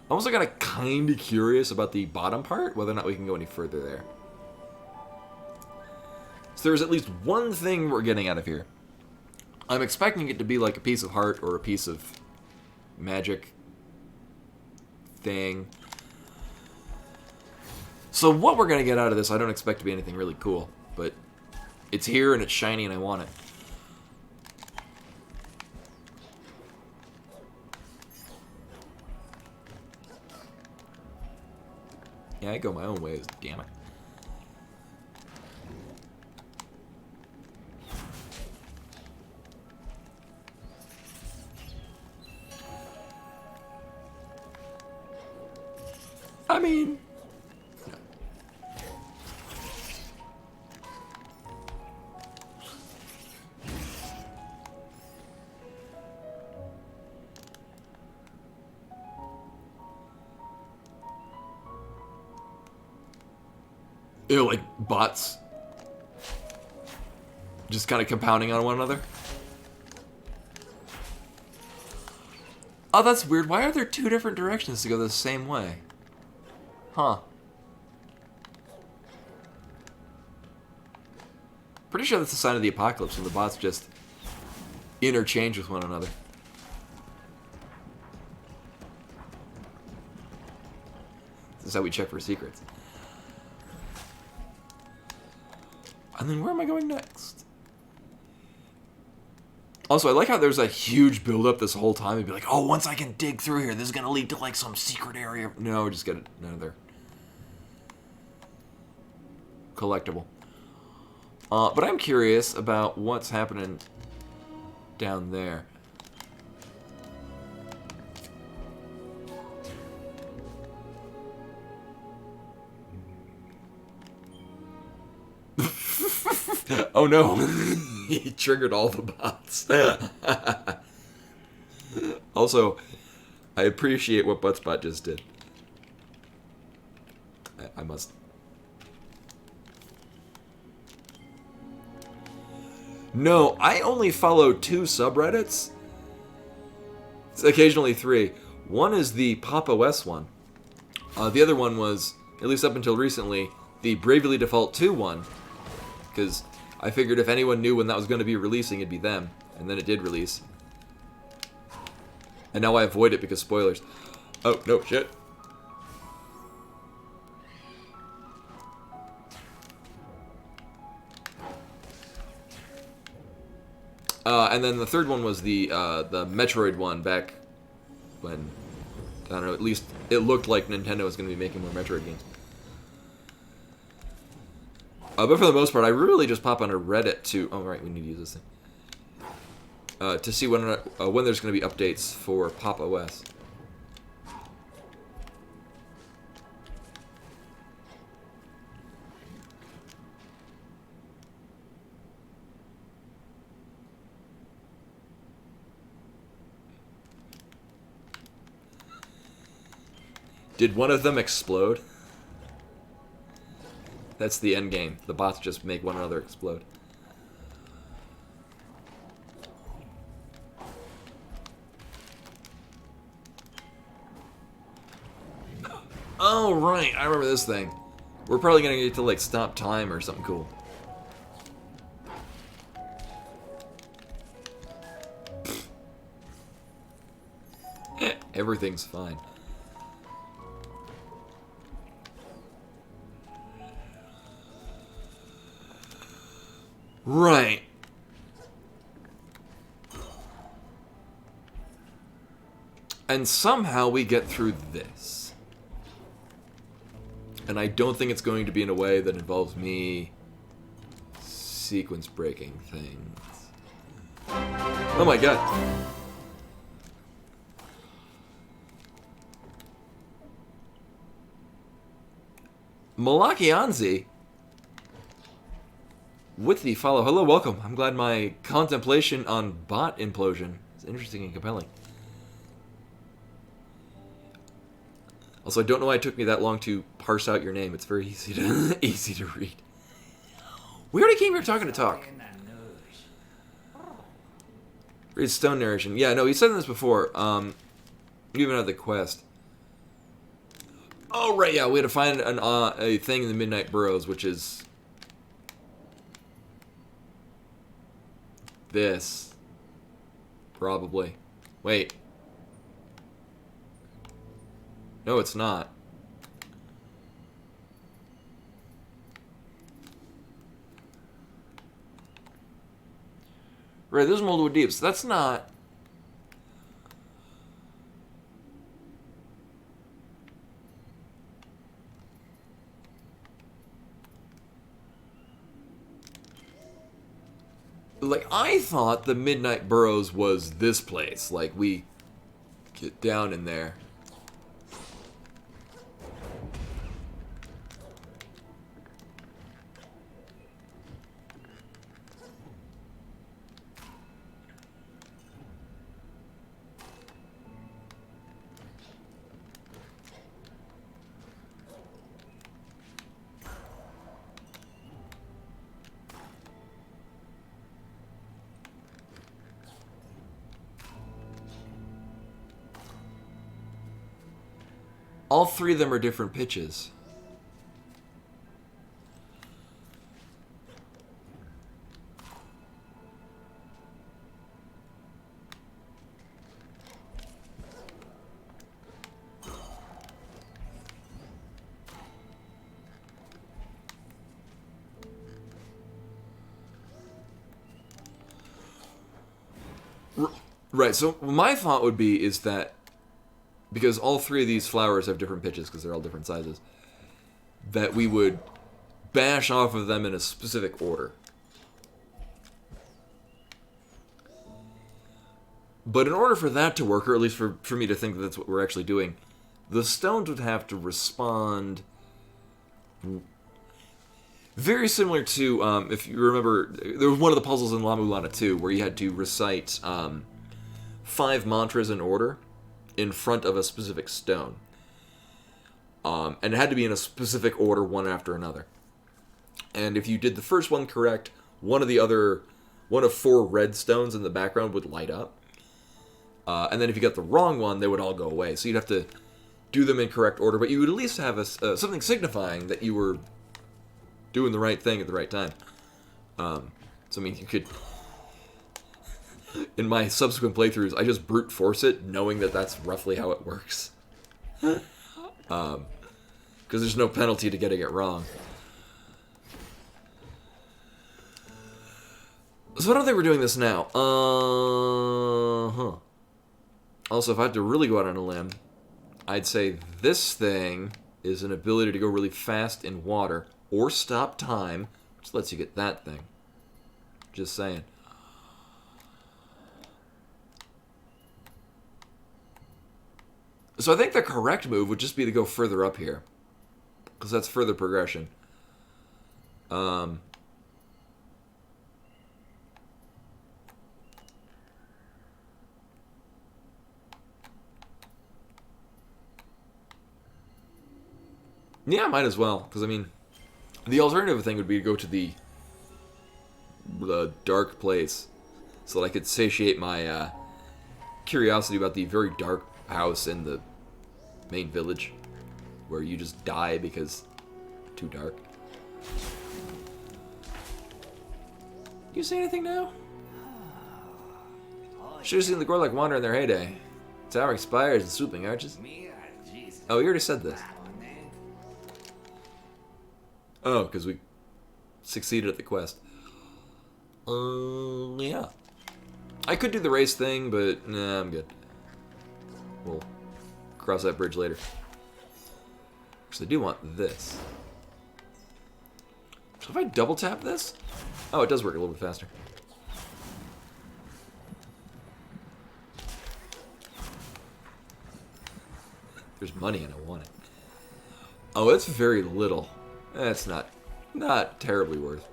[SPEAKER 1] I'm also kind of curious about the bottom part, whether or not we can go any further there. So there's at least one thing we're getting out of here. I'm expecting it to be like a piece of heart or a piece of magic thing. So what we're going to get out of this, I don't expect to be anything really cool. But it's here and it's shiny and I want it. Yeah, I go my own ways, damn it. I mean... Ew, like bots just kind of compounding on one another. Oh, that's weird. Why are there two different directions to go the same way? Huh. Pretty sure that's a sign of the apocalypse when the bots just interchange with one another. This is how we check for secrets. And then where am I going next? Also, I like how there's a huge build-up this whole time. It'd be like, oh, once I can dig through here, this is going to lead to, like, some secret area. No, just get another collectible. But I'm curious about what's happening down there. Oh no, he triggered all the bots. Also, I appreciate what Buttspot just did. I must No, I only follow 2 subreddits. It's occasionally 3. One is the Pop! OS one. The other one was, at least up until recently, the Bravely Default 2 one. Because I figured if anyone knew when that was going to be releasing, it'd be them. And then it did release. And now I avoid it because spoilers. Oh, no, shit. And then the third one was the Metroid one back when, I don't know, at least it looked like Nintendo was going to be making more Metroid games. But for the most part, I really just pop onto Reddit to... Oh, right, we need to use this thing. To see when there's going to be updates for Pop! OS. Did one of them explode? That's the end game. The bots just make one another explode. Oh, right. I remember this thing. We're probably going to get to, like, stop time or something cool. Everything's fine. Right. And somehow we get through this. And I don't think it's going to be in a way that involves me sequence breaking things. Oh my god. Malakianzi with the follow. Hello, welcome. I'm glad my contemplation on bot implosion is interesting and compelling. Also, I don't know why it took me that long to parse out your name. It's very easy to easy to read. We already came here talking to talk. Read stone narration. Yeah, no, he said this before. You even had the quest. Oh right, yeah, we had to find a thing in the Midnight Burrows, which is this. Probably. Wait. No, it's not. Right, this is Moldwood Deeps. That's not... Like, I thought the Midnight Burrows was this place. Like, we get down in there. All three of them are different pitches. Right, so my thought would be is that because all three of these flowers have different pitches because they're all different sizes, that we would bash off of them in a specific order. But in order for that to work, or at least for me to think that that's what we're actually doing, the stones would have to respond very similar to, if you remember, there was one of the puzzles in La Mulana 2 where you had to recite 5 mantras in order in front of a specific stone. And it had to be in a specific order, one after another. And if you did the first one correct, one of the other one of 4 red stones in the background would light up. And then if you got the wrong one, they would all go away. So you'd have to do them in correct order, but you would at least have something signifying that you were doing the right thing at the right time. So I mean, you could... In my subsequent playthroughs, I just brute force it, knowing that that's roughly how it works. Because there's no penalty to getting it wrong. So I don't think we're doing this now. Also, if I had to really go out on a limb, I'd say this thing is an ability to go really fast in water, or stop time, which lets you get that thing. Just saying. So I think the correct move would just be to go further up here, because that's further progression. Yeah, might as well, because I mean, the alternative thing would be to go to the dark place, so that I could satiate my curiosity about the very dark house in the main village, where you just die because too dark. You say anything now? Should have seen the Gorlek wander in their heyday. Towering spires and swooping arches. Oh, you already said this. Oh, because we succeeded at the quest. Yeah. I could do the race thing, but nah, I'm good. We'll cross that bridge later. Because I do want this. So if I double tap this? Oh, it does work a little bit faster. There's money and I want it. Oh, it's very little. That's not terribly worth.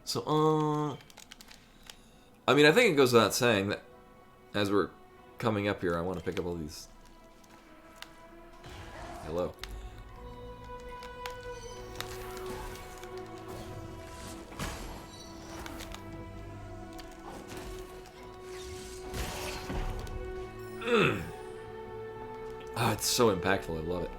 [SPEAKER 1] So, I mean, I think it goes without saying that as we're coming up here, I want to pick up all these. Hello. Oh, it's so impactful. I love it.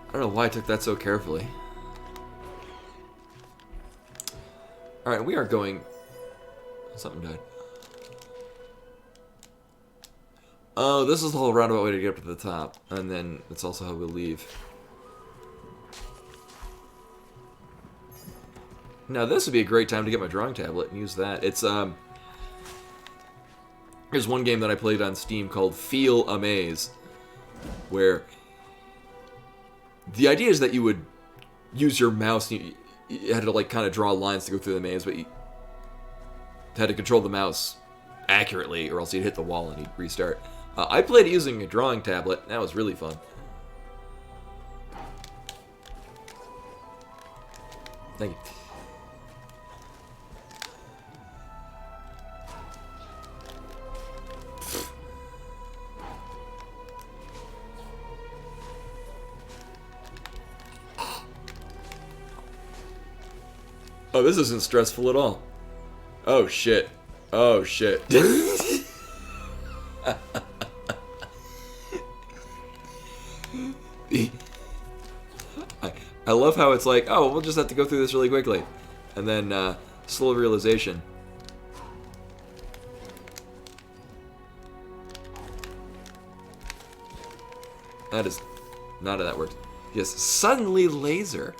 [SPEAKER 1] I don't know why I took that so carefully. Alright, we are going... Something died. Oh, this is the whole roundabout way to get up to the top. And then it's also how we'll leave. Now this would be a great time to get my drawing tablet and use that. It's, There's one game that I played on Steam called Feel a Maze, where the idea is that you would use your mouse, and you had to like kind of draw lines to go through the maze, but you had to control the mouse accurately or else you'd hit the wall and you'd restart. I played it using a drawing tablet, and that was really fun. Thank you. Oh, this isn't stressful at all. Oh, shit. Oh, shit. I love how it's like, oh, we'll just have to go through this really quickly. And then, slow realization. That is not how that works. Yes, suddenly laser.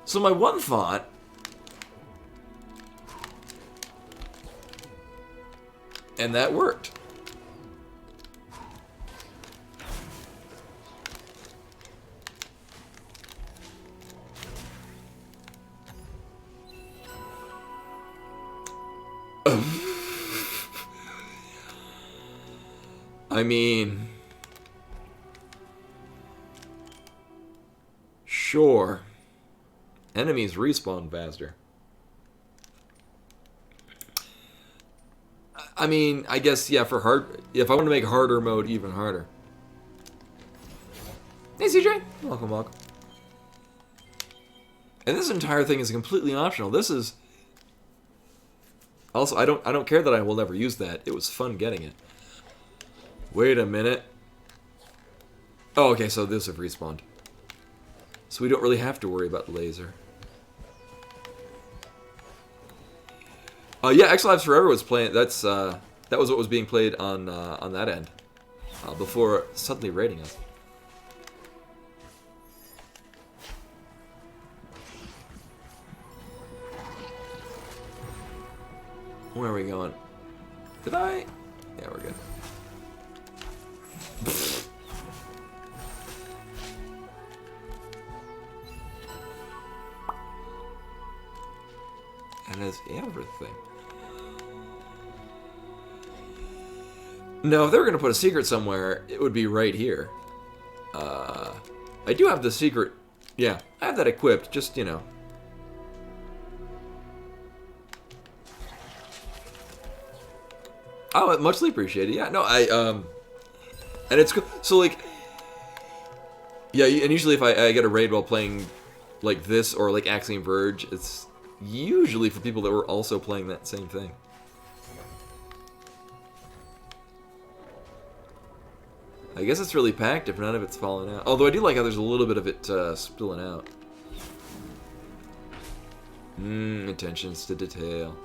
[SPEAKER 1] So my one thought... And that worked. I mean... Sure. Enemies respawn faster. I mean, I guess, yeah, for hard... If I want to make harder mode even harder. Hey, CJ! Welcome, welcome. And this entire thing is completely optional. This is... Also, I don't care that I will never use that. It was fun getting it. Wait a minute. Oh, okay, so this have respawned. So we don't really have to worry about the laser. Yeah, X Lives Forever was playing. That was what was being played on that end before suddenly raiding us. Where are we going? Did I? Yeah, we're good. And is everything. No, if they were going to put a secret somewhere, it would be right here. I do have the secret. Yeah, I have that equipped, just, you know. Oh, muchly appreciated. Yeah, no, and it's cool. So, like, yeah, and usually if I get a raid while playing, like, this or, like, Axiom Verge, it's usually for people that were also playing that same thing. I guess it's really packed if none of it's falling out. Although I do like how there's a little bit of it spilling out. Attentions to detail.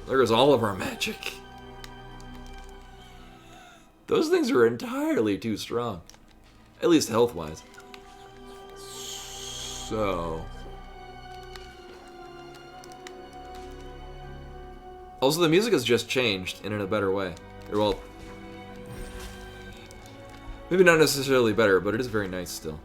[SPEAKER 1] There goes all of our magic. Those things are entirely too strong. At least health-wise. So... Also, the music has just changed, and in a better way. Or, well... maybe not necessarily better, but it is very nice still.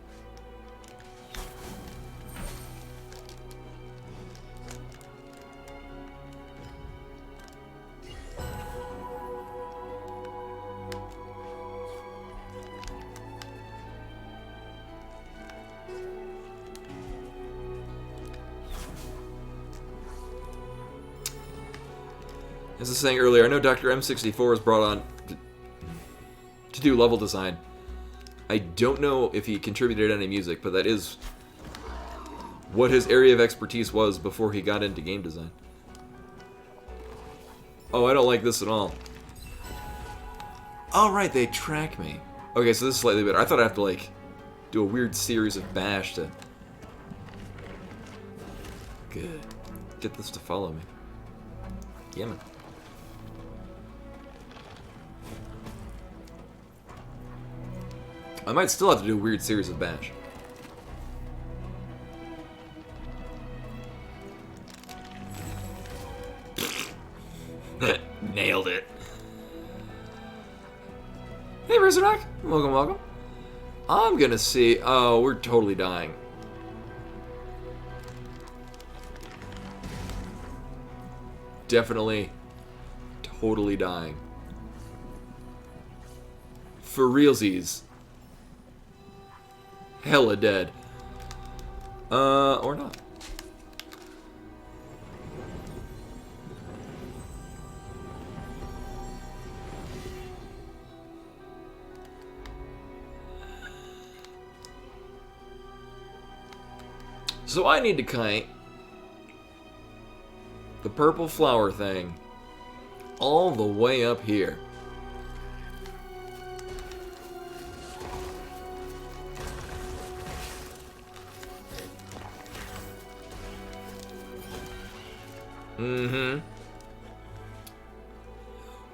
[SPEAKER 1] As I was saying earlier, I know Dr. M64 was brought on to do level design. I don't know if he contributed any music, but that is what his area of expertise was before he got into game design. Oh, I don't like this at all. Oh, right, they track me. Okay, so this is slightly better. I thought I'd have to, like, do a weird series of bash to... Good. Get this to follow me. Yeah, man. I might still have to do a weird series of bash. Nailed it. Hey, Razordock. Welcome, welcome. I'm gonna see... Oh, we're totally dying. Definitely, totally dying. For realsies. Hella dead. Or not. So I need to kite the purple flower thing all the way up here.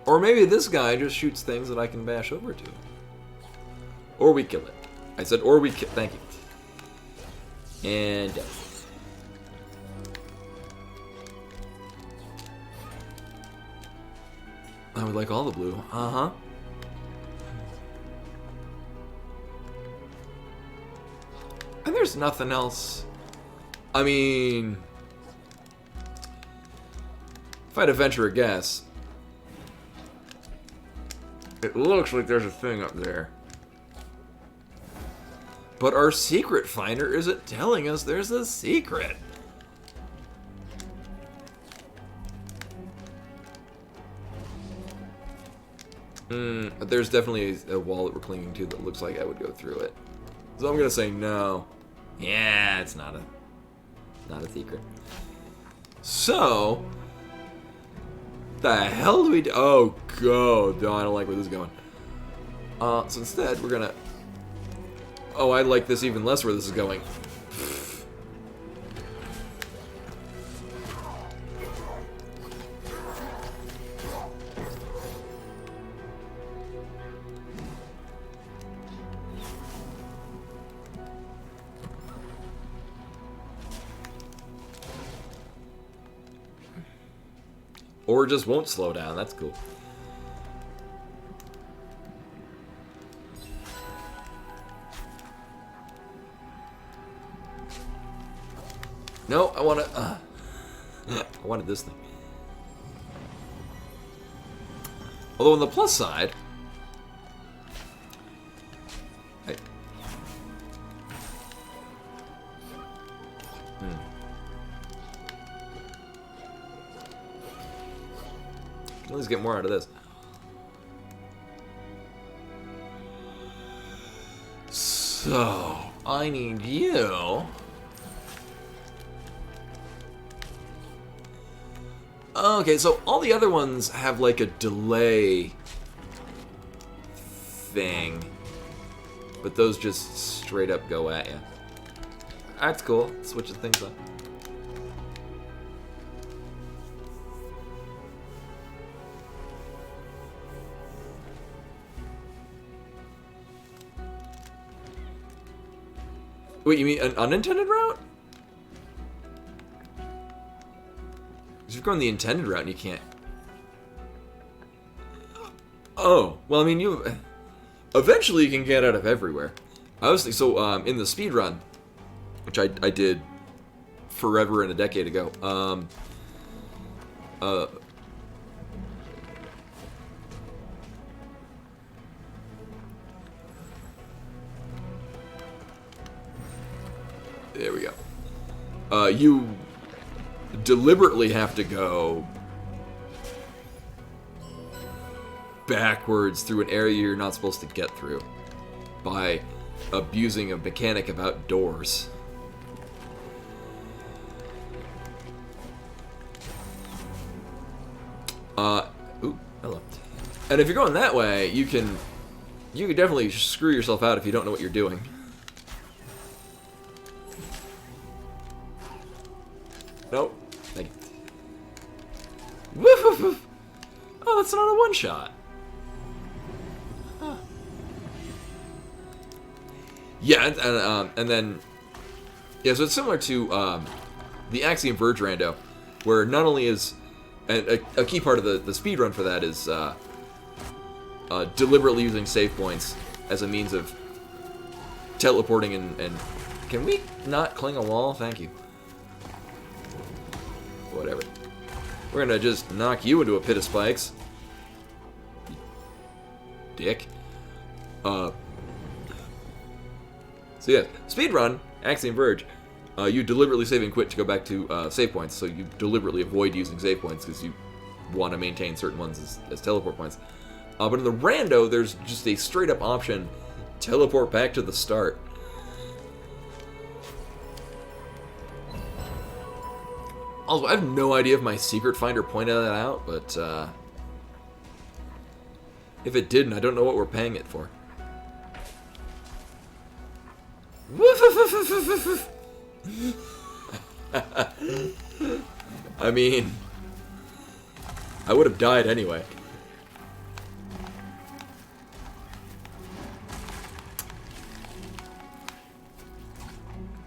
[SPEAKER 1] Or maybe this guy just shoots things that I can bash over to. Or we kill it. I said, or we kill. Thank you. And death. I would like all the blue. Uh-huh. And there's nothing else. I mean... if I had to venture a guess... It looks like there's a thing up there. But our secret finder isn't telling us there's a secret. There's definitely a wall that we're clinging to that looks like I would go through it. So I'm gonna say no. Yeah, it's not a secret. So, the hell do we do? Oh god, no, I don't like where this is going. So instead, we're gonna. Oh, I like this even less where this is going. Or just won't slow down. That's cool. No, I want to. I wanted this thing. Although on the plus side, let's get more out of this. So, I need you. Okay, so all the other ones have like a delay thing, but those just straight up go at you. That's cool. Switching things up. Wait, you mean an unintended route? Because you're going the intended route and you can't. Oh, well, I mean, you. Eventually, you can get out of everywhere. I was so in the speed run, which I did forever and a decade ago. There we go. You deliberately have to go backwards through an area you're not supposed to get through by abusing a mechanic about doors. Ooh, hello. And if you're going that way, you can definitely screw yourself out if you don't know what you're doing. Nope. Thank you. Woof, woof, woof. Oh, that's not a one-shot. Huh. Yeah, and then... Yeah, so it's similar to the Axiom Verge rando, where not only is... And a key part of the speedrun for that is deliberately using save points as a means of teleporting and... Can we not cling a wall? Thank you. Whatever. We're gonna just knock you into a pit of spikes. Dick. So yeah, speedrun, Axiom Verge. You deliberately save and quit to go back to save points, so you deliberately avoid using save points because you want to maintain certain ones as teleport points. But in the rando, there's just a straight up option, teleport back to the start. Also, I have no idea if my secret finder pointed that out, but if it didn't, I don't know what we're paying it for. I mean, I would have died anyway.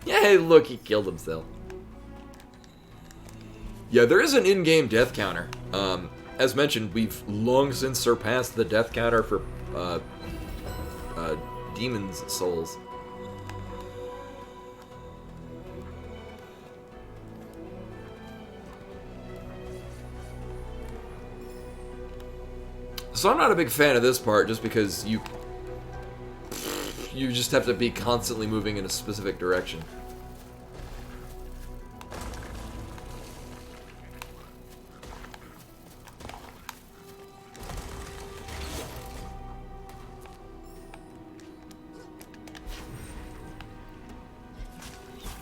[SPEAKER 1] Yay, look, he killed himself. Yeah, there is an in-game death counter. As mentioned, we've long since surpassed the death counter for Demon's Souls. So I'm not a big fan of this part, just because you just have to be constantly moving in a specific direction.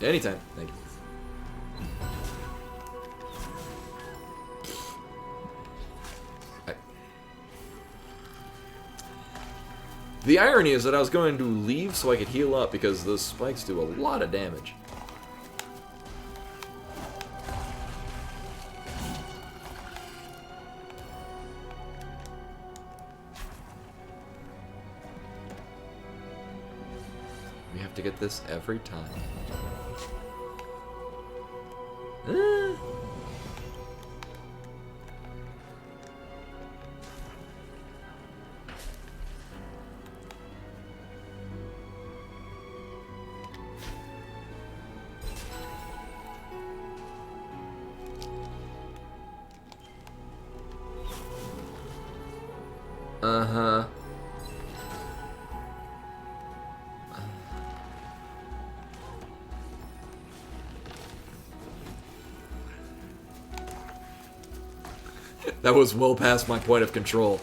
[SPEAKER 1] Anytime. Thank you. The irony is that I was going to leave so I could heal up because those spikes do a lot of damage. We have to get this every time. Uh-huh. That was well past my point of control.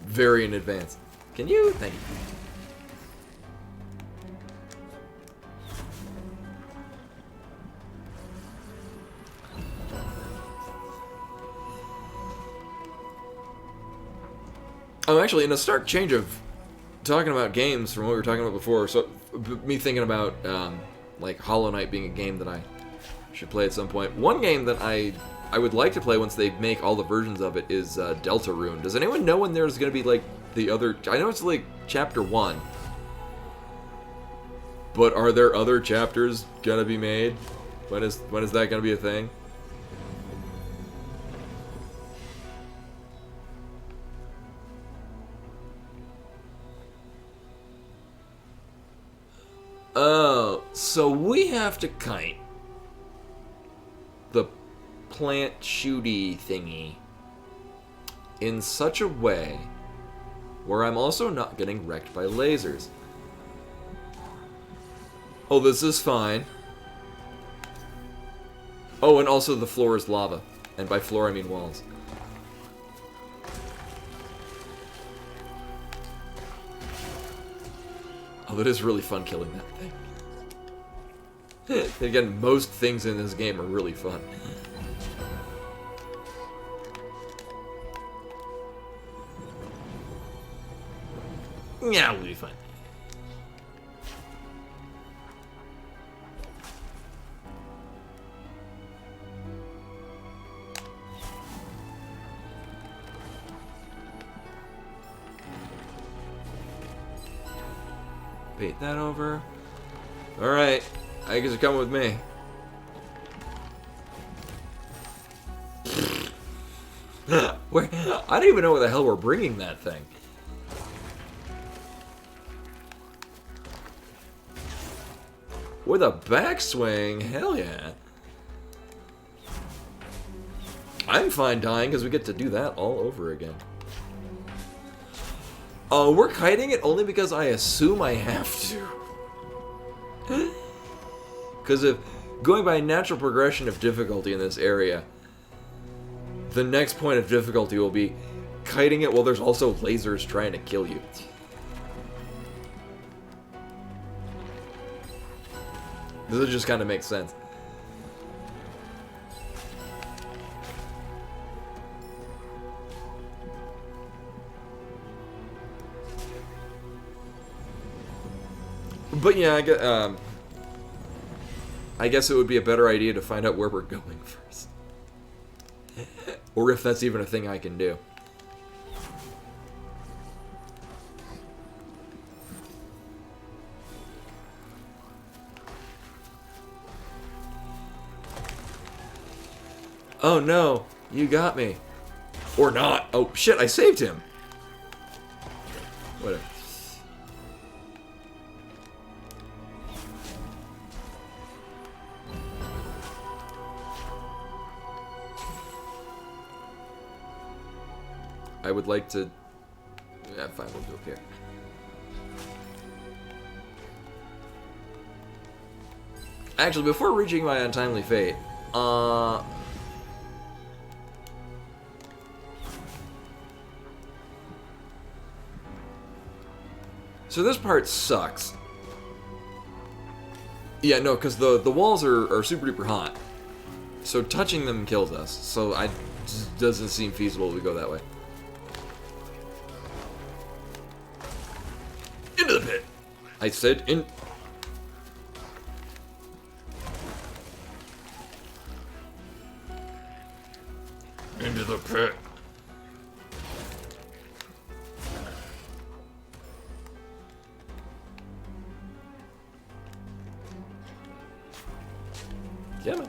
[SPEAKER 1] Very in advance. Can you? Thank you. Oh, actually, in a stark change of talking about games from what we were talking about before, so me thinking about like Hollow Knight being a game that I should play at some point. One game that I would like to play once they make all the versions of it is Deltarune. Does anyone know when there's going to be like the other? I know it's like Chapter 1, but are there other chapters gonna be made? When is that gonna be a thing? Oh, so we have to kite the plant shooty thingy in such a way where I'm also not getting wrecked by lasers. Oh, this is fine. Oh, and also the floor is lava. And by floor, I mean walls. Oh, that is really fun killing that thing. Again, most things in this game are really fun. Yeah, we'll be fine. Bait that over. Alright, I guess you're coming with me. Where? I don't even know where the hell we're bringing that thing. With a backswing? Hell yeah. I'm fine dying because we get to do that all over again. Oh, we're kiting it only because I assume I have to. Because if going by natural progression of difficulty in this area, the next point of difficulty will be kiting it while there's also lasers trying to kill you. This just kind of makes sense. But yeah, I guess it would be a better idea to find out where we're going first. Or if that's even a thing I can do. Oh no, you got me. Or not. Oh shit, I saved him. Whatever. I would like to... Yeah, fine, we'll do it here. Actually, before reaching my untimely fate, so this part sucks. Yeah, no, because the walls are super duper hot. So touching them kills us. So it just doesn't seem feasible to go that way. Into the pit! I said in... Into the pit. Yeah, man.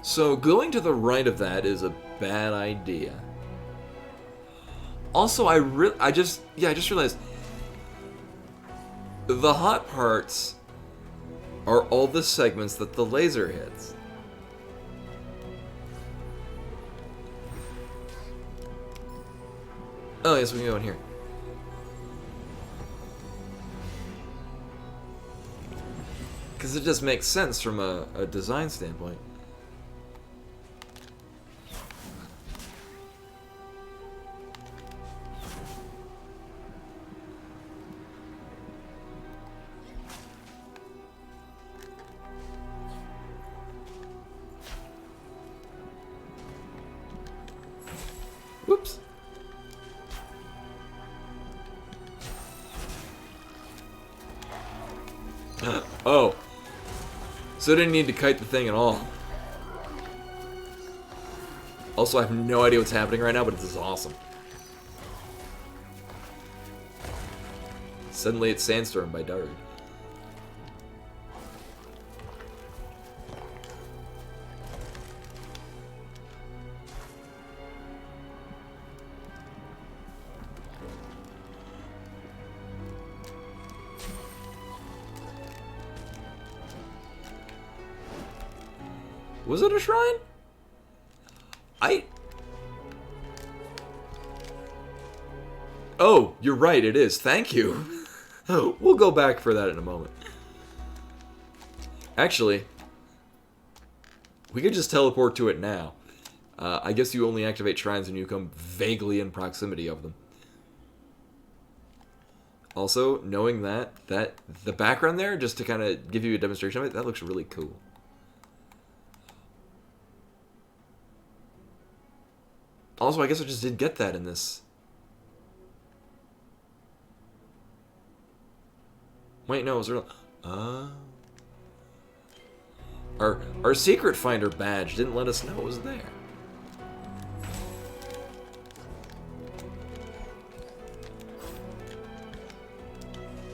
[SPEAKER 1] So going to the right of that is a bad idea. Also, I just realized the hot parts are all the segments that the laser hits. Oh, yes, we can go in here. Because it just makes sense from a design standpoint. Whoops. Oh. So I didn't need to kite the thing at all. Also, I have no idea what's happening right now, but this is awesome. Suddenly it's Sandstorm by Dard. Was it a shrine? Oh, you're right, it is. Thank you. We'll go back for that in a moment. Actually, we could just teleport to it now. I guess you only activate shrines when you come vaguely in proximity of them. Also, knowing that the background there, just to kind of give you a demonstration of it, that looks really cool. Also, I guess I just did get that in this. Wait, no, was there... Our secret finder badge didn't let us know it was there.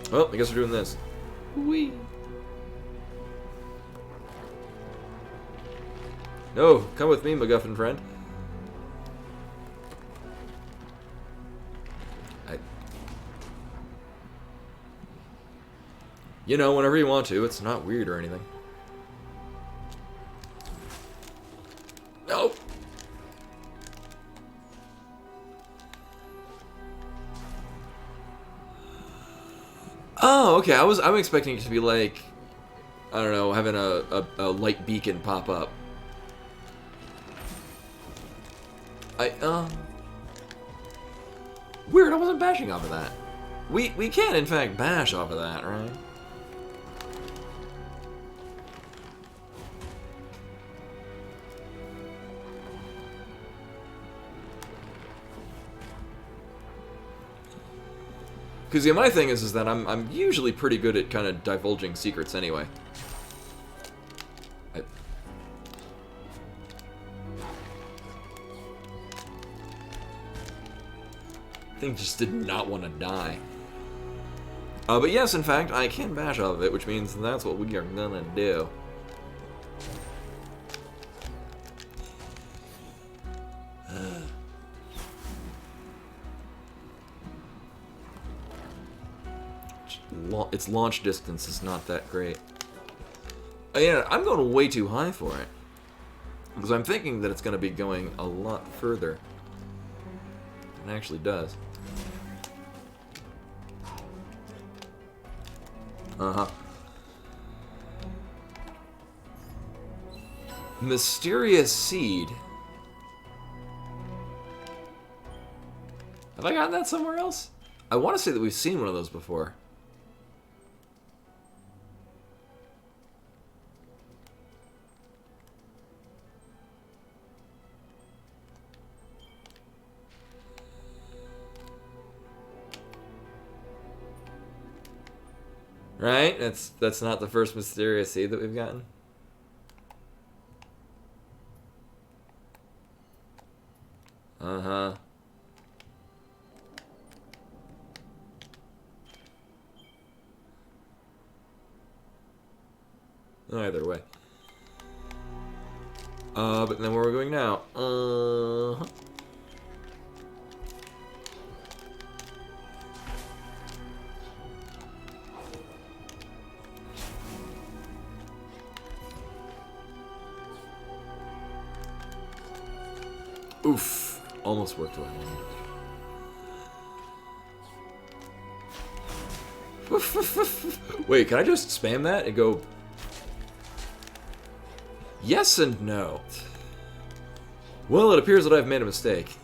[SPEAKER 1] Well, I guess we're doing this. Whee! No, come with me, MacGuffin friend. You know, whenever you want to. It's not weird or anything. Nope. Oh, okay. I'm expecting it to be like, I don't know, having a light beacon pop up. Weird, I wasn't bashing off of that. We can, in fact, bash off of that, right? Because, yeah, my thing is that I'm usually pretty good at kind of divulging secrets anyway. Thing just did not want to die. But yes, in fact, I can bash off of it, which means that's what we are gonna do. its launch distance is not that great. Yeah, I'm going way too high for it. Because I'm thinking that it's going to be going a lot further than it actually does. Uh-huh. Mysterious seed. Have I gotten that somewhere else? I want to say that we've seen one of those before. Right? That's not the first mysterious seed that we've gotten. Uh-huh. Either way. But then where are we going now? Oof. Almost worked what I wanted. Wait, can I just spam that and go... Yes and no. Well, it appears that I've made a mistake.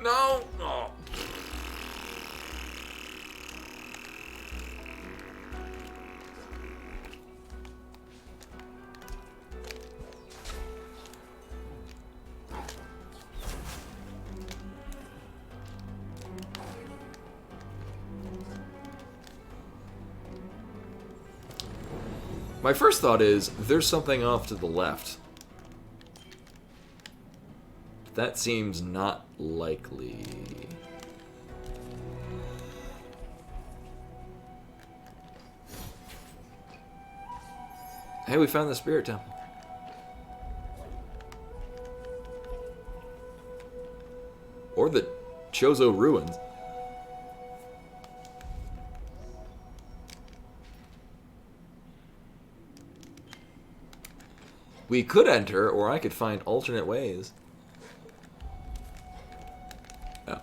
[SPEAKER 1] No! Oh. My first thought is, there's something off to the left. That seems not likely. Hey, we found the Spirit Temple. Or the Chozo Ruins. We could enter, or I could find alternate ways. Oh.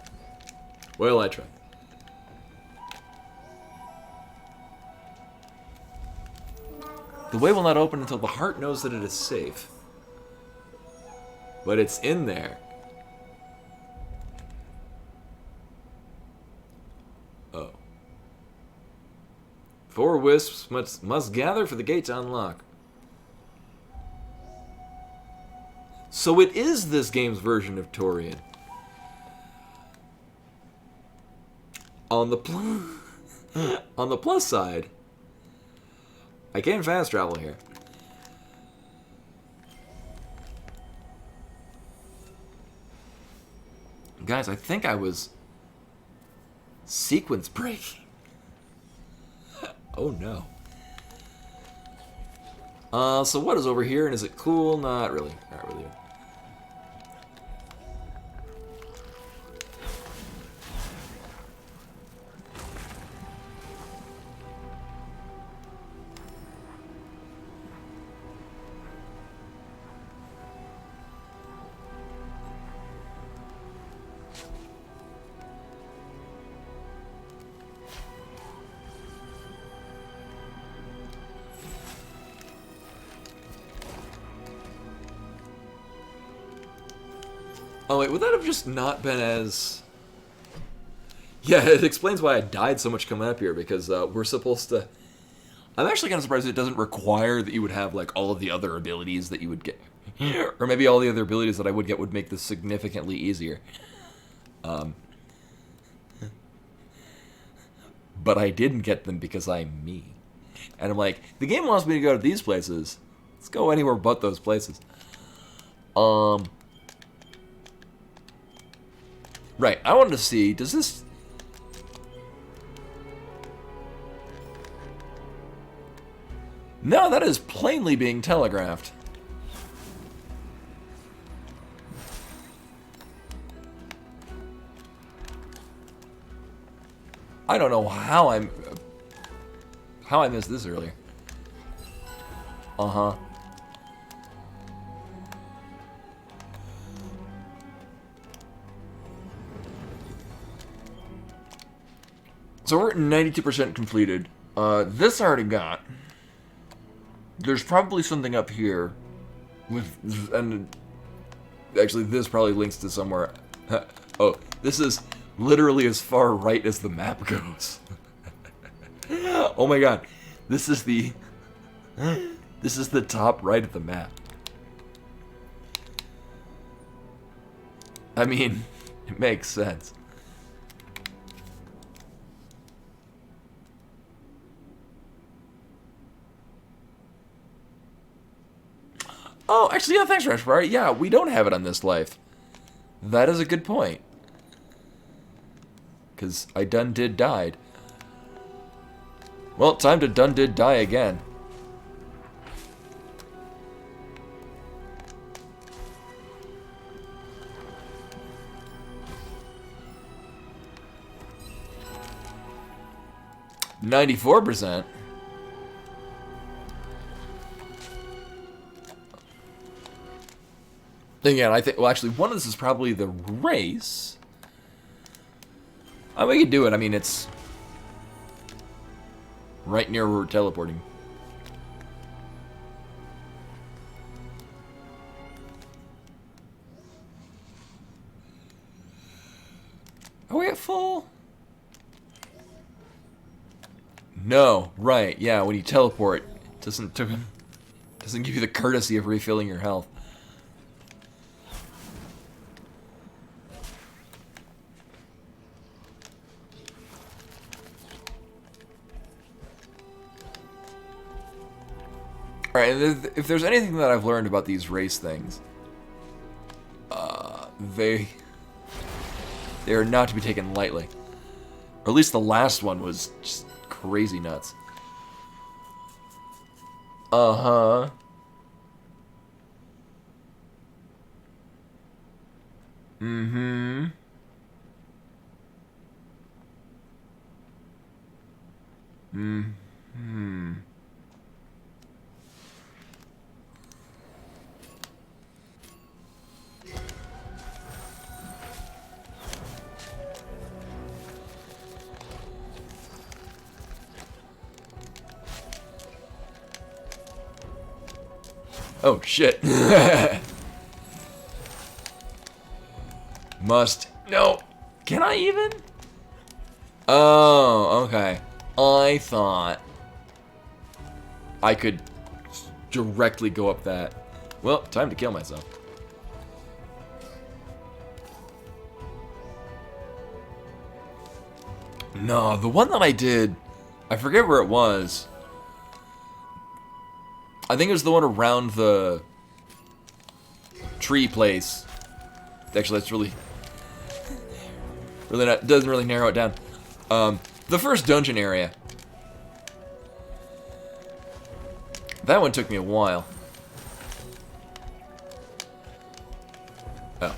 [SPEAKER 1] Well, I tried. The way will not open until the heart knows that it is safe. But it's in there. Oh. 4 wisps must gather for the gate to unlock. So it is this game's version of Torian. On the plus side, I can fast travel here. Guys, I think I was sequence breaking. Oh no. So what is over here, and is it cool? Not really. Not really. Oh wait, would that have just not been as... Yeah, it explains why I died so much coming up here, because we're supposed to... I'm actually kind of surprised it doesn't require that you would have, like, all of the other abilities that you would get. Or maybe all the other abilities that I would get would make this significantly easier. But I didn't get them because I'm me. And I'm like, the game wants me to go to these places. Let's go anywhere but those places. Right, I wanted to see, does this... No, that is plainly being telegraphed. I don't know how I missed this earlier. Uh-huh. So we're at 92% completed. This I already got. There's probably something up here with, and actually this probably links to somewhere. Oh, this is literally as far right as the map goes. Oh my god. This is the top right of the map. I mean, it makes sense. Oh, actually, yeah, thanks, Rashbar. Yeah, we don't have it on this life. That is a good point. Because I done did died. Well, time to done did die again. $94%. Again, I think, well, actually, one of this is probably the race. We could do it. I mean, it's right near where we're teleporting. Are we at full? No, right, yeah, when you teleport, it doesn't give you the courtesy of refilling your health. Alright, if there's anything that I've learned about these race things, they are not to be taken lightly. Or at least the last one was just crazy nuts. Uh-huh. Mm-hmm. Mm-hmm. Oh, shit. Must. No. Can I even? Oh, okay. I thought I could directly go up that. Well, time to kill myself. No, the one that I did, I forget where it was. I think it was the one around the tree place. Actually, that's really not, doesn't really narrow it down. The first dungeon area. That one took me a while. Oh.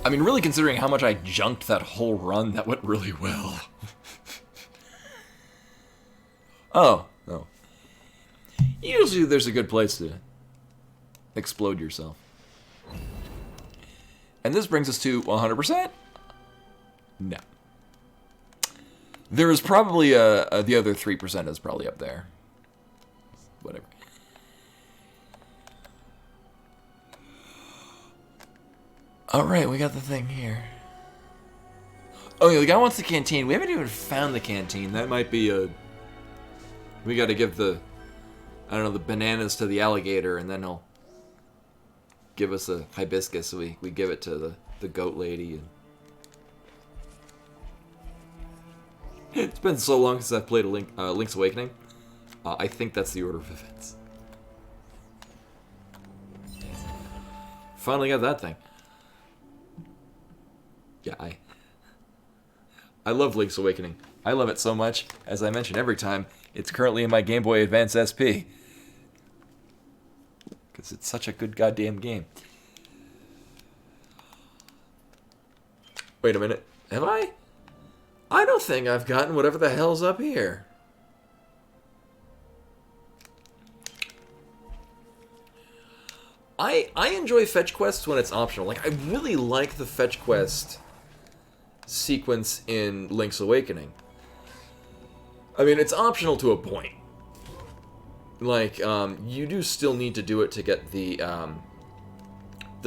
[SPEAKER 1] I mean, really considering how much I junked that whole run, that went really well. Oh, no. Usually there's a good place to explode yourself. And this brings us to 100%? No. There is probably the other 3% is probably up there. Whatever. Alright, we got the thing here. Oh yeah, the guy wants the canteen. We haven't even found the canteen. That might be a... We gotta give the... I don't know, the bananas to the alligator, and then he'll... give us a hibiscus, so we give it to the goat lady. And it's been so long since I've played a Link's Awakening. I think that's the order of events. Finally got that thing. Yeah, I love Link's Awakening. I love it so much, as I mention every time, it's currently in my Game Boy Advance SP. Because it's such a good goddamn game. Wait a minute. Have I? I don't think I've gotten whatever the hell's up here. I enjoy fetch quests when it's optional. Like, I really like the fetch quest sequence in Link's Awakening. I mean, it's optional to a point. Like, you do still need to do it to get the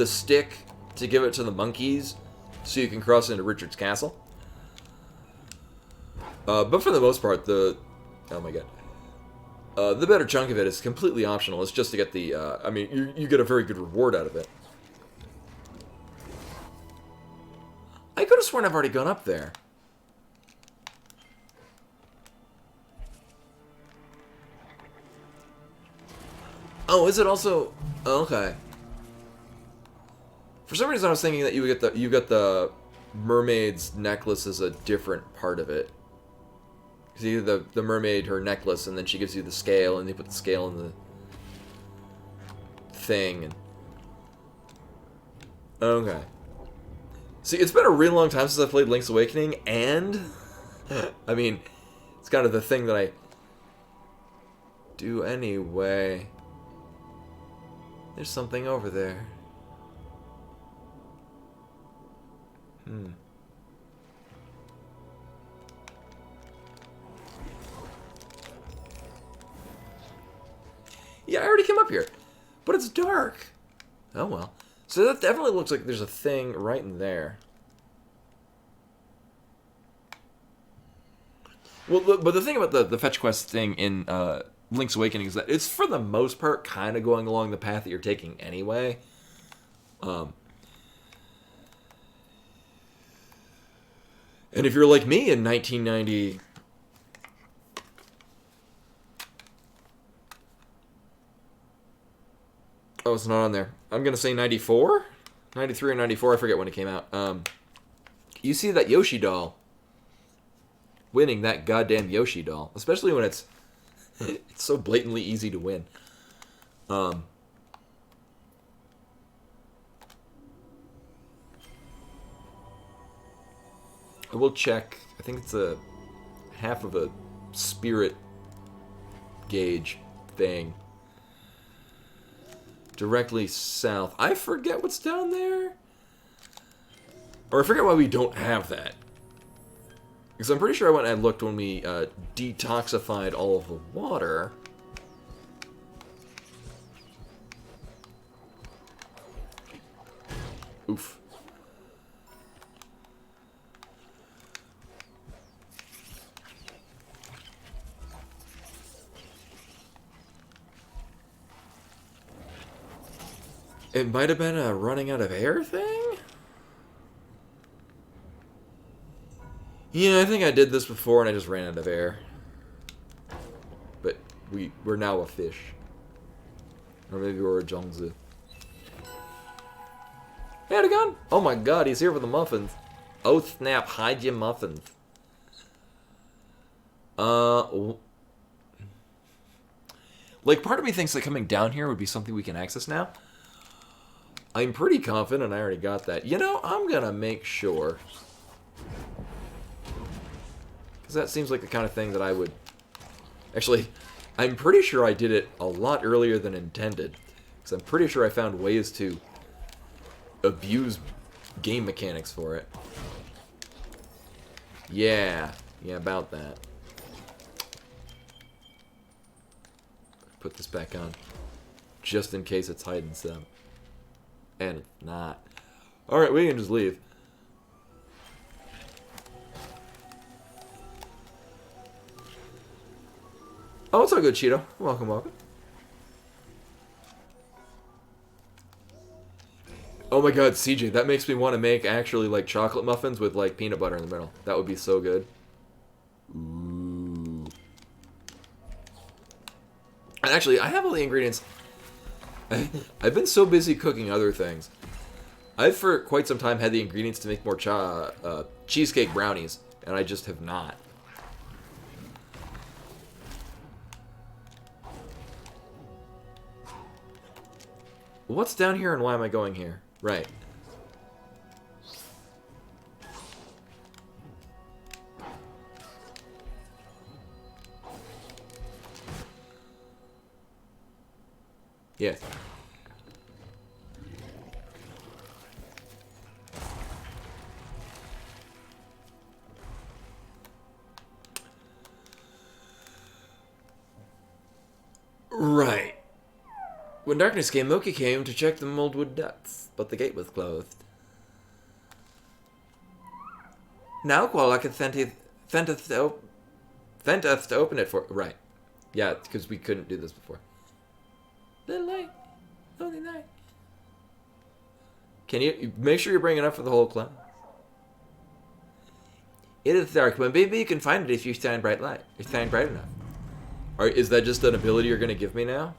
[SPEAKER 1] stick to give it to the monkeys so you can cross into Richard's castle. But for the most part, oh my god. The better chunk of it is completely optional. It's just to get the, I mean, you get a very good reward out of it. I could have sworn I've already gone up there. Oh, is it also... Oh, okay. For some reason I was thinking that you get the mermaid's necklace as a different part of it. Because you get the mermaid, her necklace, and then she gives you the scale, and you put the scale in the thing. And... Okay. See, it's been a really long time since I played Link's Awakening, and... I mean, it's kind of the thing that I do anyway. There's something over there. Yeah, I already came up here. But it's dark. Oh well. So that definitely looks like there's a thing right in there. Well, but the thing about the fetch quest thing in Link's Awakening is that it's, for the most part, kind of going along the path that you're taking anyway. And if you're like me in 1990... Oh, it's not on there. I'm going to say 94? 93 or 94, I forget when it came out. You see that Yoshi doll winning that goddamn Yoshi doll. Especially when it's so blatantly easy to win. I will check. I think it's a half of a spirit gauge thing. Directly south. I forget what's down there. Or I forget why we don't have that. Because I'm pretty sure I went and looked when we detoxified all of the water. Oof. It might have been a running out of air thing? Yeah, I think I did this before and I just ran out of air. But we're now a fish. Or maybe we're a Zhongzi. Hey, how'd it gone? Oh my god, he's here for the muffins. Oh snap, hide your muffins. Like, part of me thinks that coming down here would be something we can access now. I'm pretty confident I already got that. You know, I'm gonna make sure. Because that seems like the kind of thing that I would... Actually, I'm pretty sure I did it a lot earlier than intended. Because I'm pretty sure I found ways to abuse game mechanics for it. Yeah. Yeah, about that. Put this back on. Just in case it's hiding some. And it's not. Alright, we can just leave. Oh, it's all good, Cheeto. Welcome, welcome. Oh my god, CJ, that makes me want to make actually like chocolate muffins with like peanut butter in the middle. That would be so good. Ooh. And actually, I have all the ingredients. I've been so busy cooking other things. I've for quite some time had the ingredients to make more cheesecake brownies, and I just have not. What's down here and why am I going here? Right. Yeah. Right. When darkness came, Loki came to check the moldwood ducts, but the gate was closed. Now Qualak sent us to open it for... Right. Yeah, because we couldn't do this before. Little light. Only night. Can you make sure you're bringing enough for the whole class? It is dark, but maybe you can find it if you shine bright light. You shine bright enough. Is that just an ability you're going to give me now?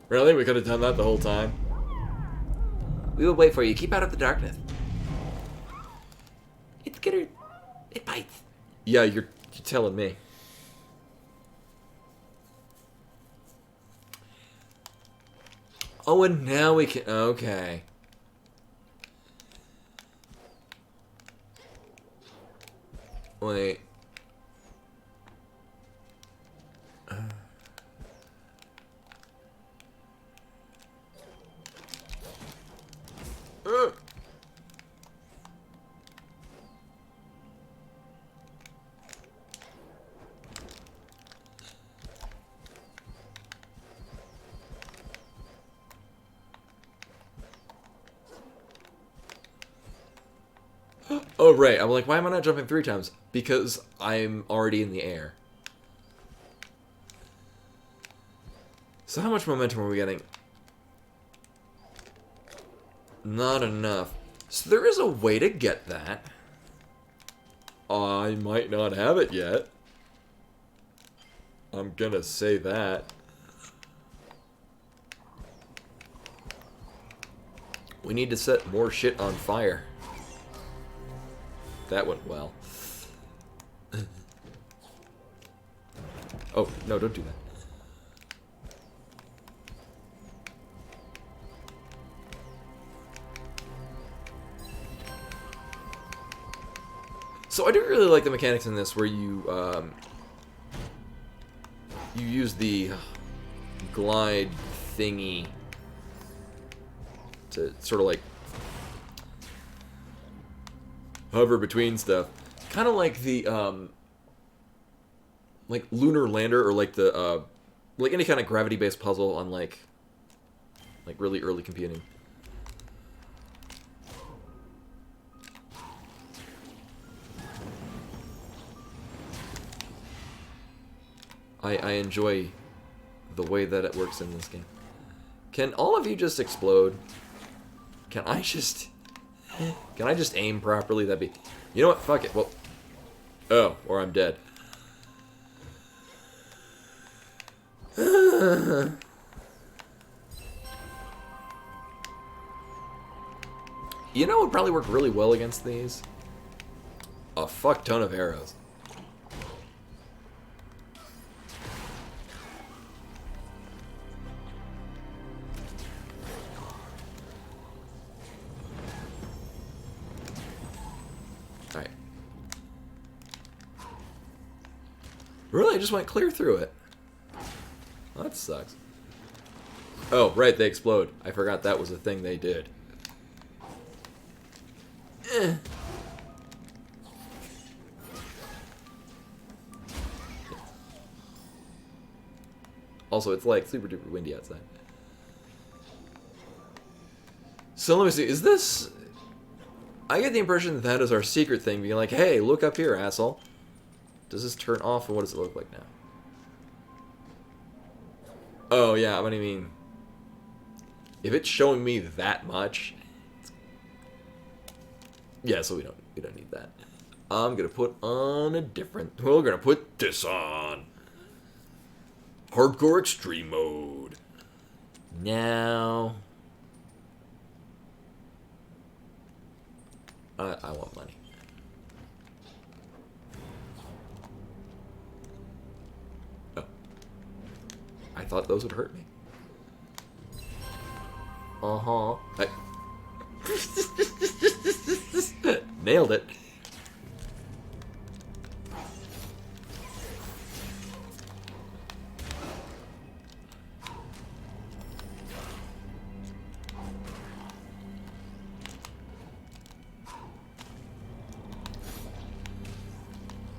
[SPEAKER 1] Really? We could have done that the whole time? We will wait for you. Keep out of the darkness. It's good. It bites. Yeah, you're telling me. Oh, and now we can... Okay. Wait. Oh, right. I'm like, why am I not jumping 3 times? Because I'm already in the air. So how much momentum are we getting? Not enough. So there is a way to get that. I might not have it yet. I'm gonna say that. We need to set more shit on fire. That went well. Oh, no, don't do that. So I do really like the mechanics in this where you you use the glide thingy to sort of like hover between stuff. Kind of like the like lunar lander, or like the like any kind of gravity-based puzzle on like really early computing. I enjoy the way that it works in this game. Can all of you just explode? Can I just aim properly? That'd be... You know what? Fuck it. Well... Oh, or I'm dead. You know what would probably work really well against these? A fuck ton of arrows. Alright. Really? I just went clear through it. Well, that sucks. Oh, right, they explode. I forgot that was a thing they did. Eh. Also, it's like super duper windy outside. So let me see, is this... I get the impression that that is our secret thing, being like, hey, look up here, asshole. Does this turn off, and what does it look like now? Oh yeah, but I mean, if it's showing me that much, yeah. So we don't need that. I'm gonna put on a different. We're gonna put this on. Hardcore extreme mode. Now, I want money. Oh, I thought those would hurt me. Uh-huh. Nailed it.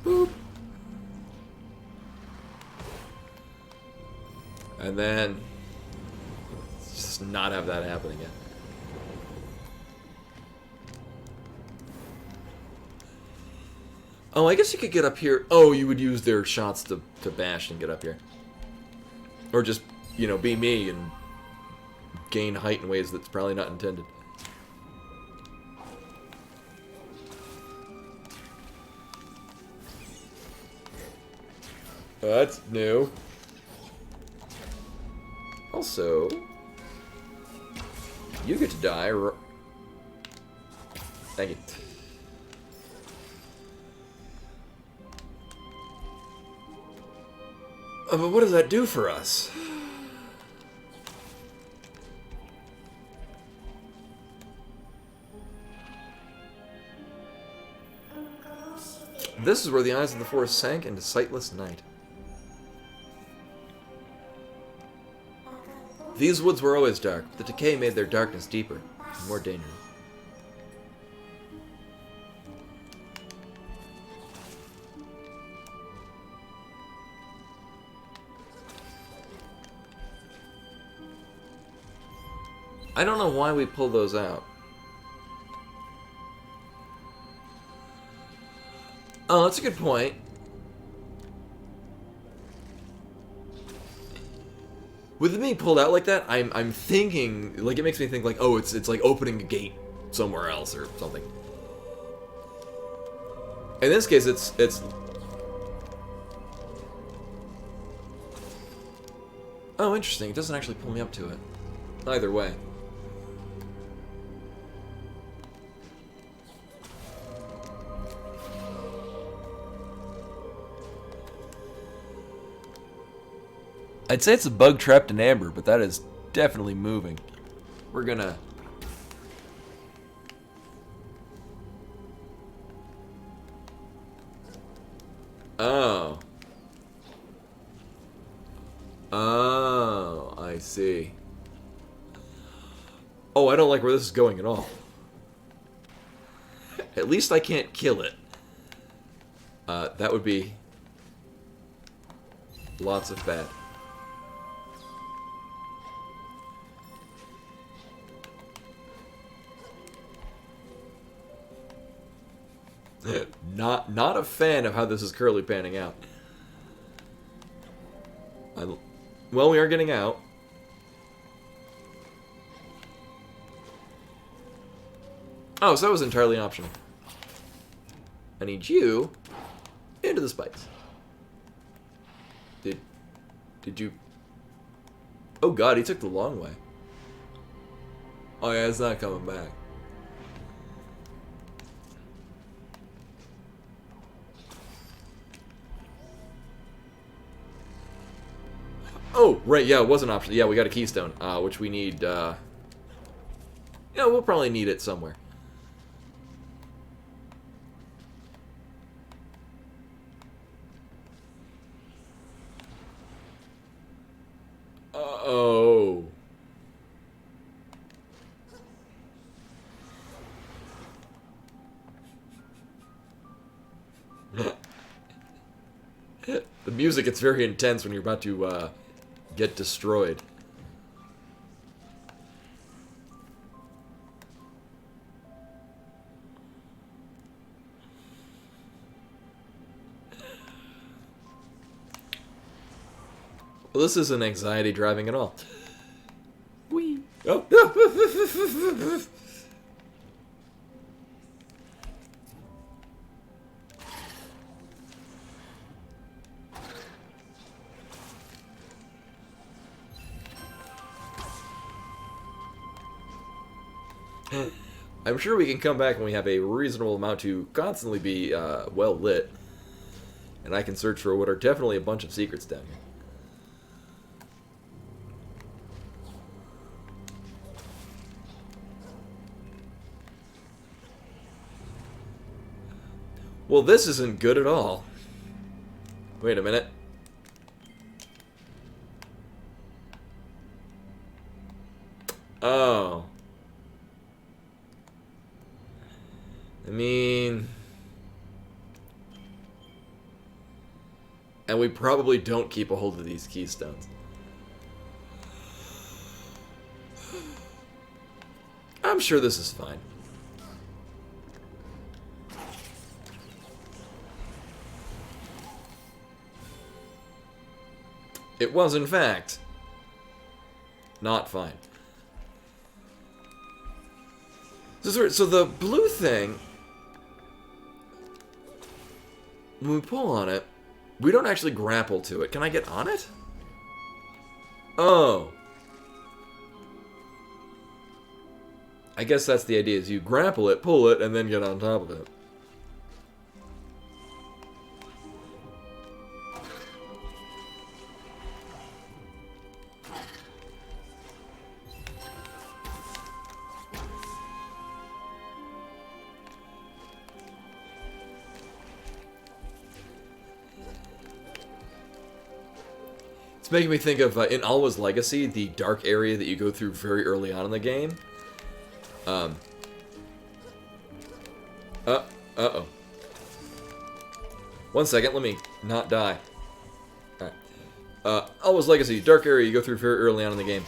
[SPEAKER 1] Boop. And then just not have that happen again. Oh, I guess you could get up here. Oh, you would use their shots to bash and get up here. Or just, you know, be me and gain height in ways that's probably not intended. That's new. Also, you get to die. Thank you. But what does that do for us? This is where the eyes of the forest sank into sightless night. These woods were always dark, but the decay made their darkness deeper and more dangerous. I don't know why we pull those out. Oh, that's a good point. With me pulled out like that, I'm thinking, like, it makes me think like, oh, it's like opening a gate somewhere else or something. In this case, it's oh, interesting. It doesn't actually pull me up to it. Either way. I'd say it's a bug trapped in amber, but that is definitely moving. We're gonna... Oh. Oh, I see. Oh, I don't like where this is going at all. At least I can't kill it. That would be... lots of bad. Not a fan of how this is currently panning out. Well, we are getting out. Oh, so that was entirely optional. I need you into the spikes. Did you... Oh god, he took the long way. Oh yeah, it's not coming back. Oh, right, yeah, it was an option. Yeah, we got a keystone, which we need, yeah, we'll probably need it somewhere. Uh-oh. The music gets very intense when you're about to, get destroyed. Well, this isn't anxiety driving at all. Whee! Oh! I'm sure we can come back when we have a reasonable amount to constantly be well lit. And I can search for what are definitely a bunch of secrets down here. Well, this isn't good at all. Wait a minute. Oh. I mean... And we probably don't keep a hold of these keystones. I'm sure this is fine. It was, in fact, not fine. So the blue thing, when we pull on it, we don't actually grapple to it. Can I get on it? Oh. I guess that's the idea, is you grapple it, pull it, and then get on top of it. It's making me think of, in Alwa's Legacy, the dark area that you go through very early on in the game. Uh-oh. One second, let me not die. Alright. Alwa's Legacy, dark area you go through very early on in the game.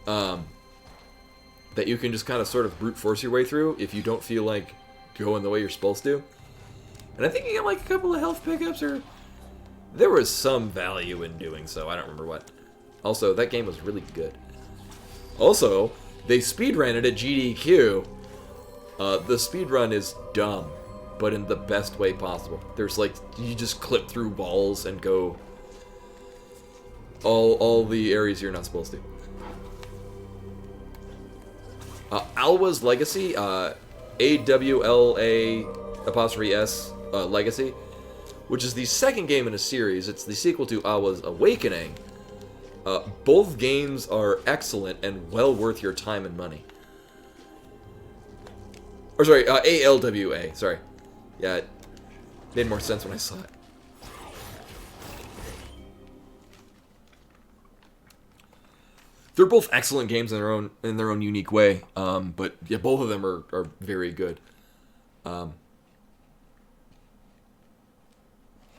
[SPEAKER 1] That you can just kind of sort of brute force your way through if you don't feel like going the way you're supposed to. And I think you get like a couple of health pickups, or... There was some value in doing so, I don't remember what. Also, that game was really good. Also, they speedran it at GDQ. The speedrun is dumb, but in the best way possible. There's like, you just clip through walls and go all the areas you're not supposed to. Alwa's Legacy, AWLA''S Legacy, which is the second game in a series. It's the sequel to Alwa's Awakening. Both games are excellent and well worth your time and money. Or sorry, ALWA, sorry. Yeah, it made more sense when I saw it. They're both excellent games in their own unique way. But yeah, both of them are very good.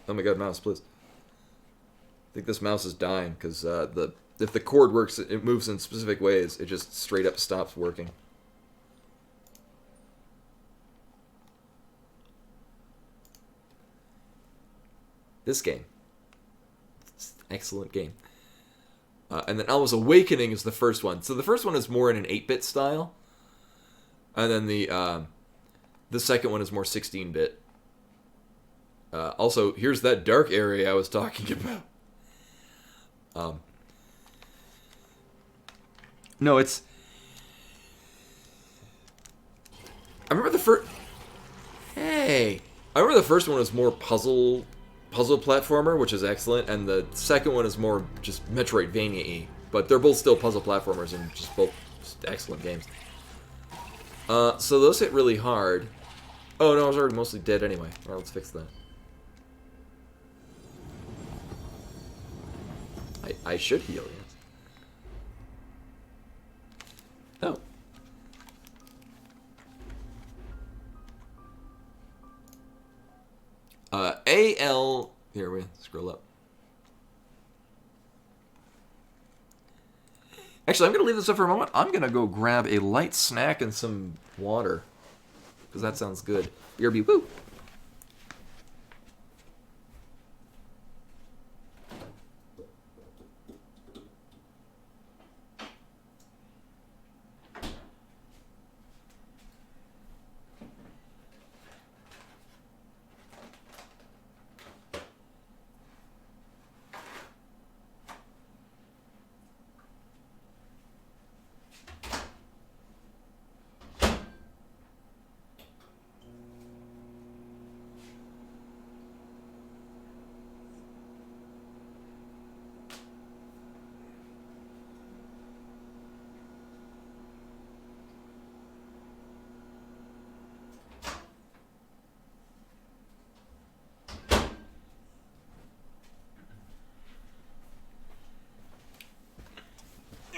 [SPEAKER 1] Oh my god, mouse, please. I think this mouse is dying, because if the cord works, it moves in specific ways, it just straight up stops working. This game. It's an excellent game. And then Alwa's Awakening is the first one. So the first one is more in an 8-bit style. And then the second one is more 16-bit. Also, here's that dark area I was talking about. No, it's... I remember the first... Hey! I remember the first one was more puzzle platformer, which is excellent, and the second one is more just Metroidvania-y. But they're both still puzzle platformers and just both excellent games. So those hit really hard. Oh, no, I was already mostly dead anyway. Alright, let's fix that. I should heal, yes. Oh. AL... Here, we scroll up. Actually, I'm going to leave this up for a moment. I'm going to go grab a light snack and some water. Because that sounds good. BRB, woo!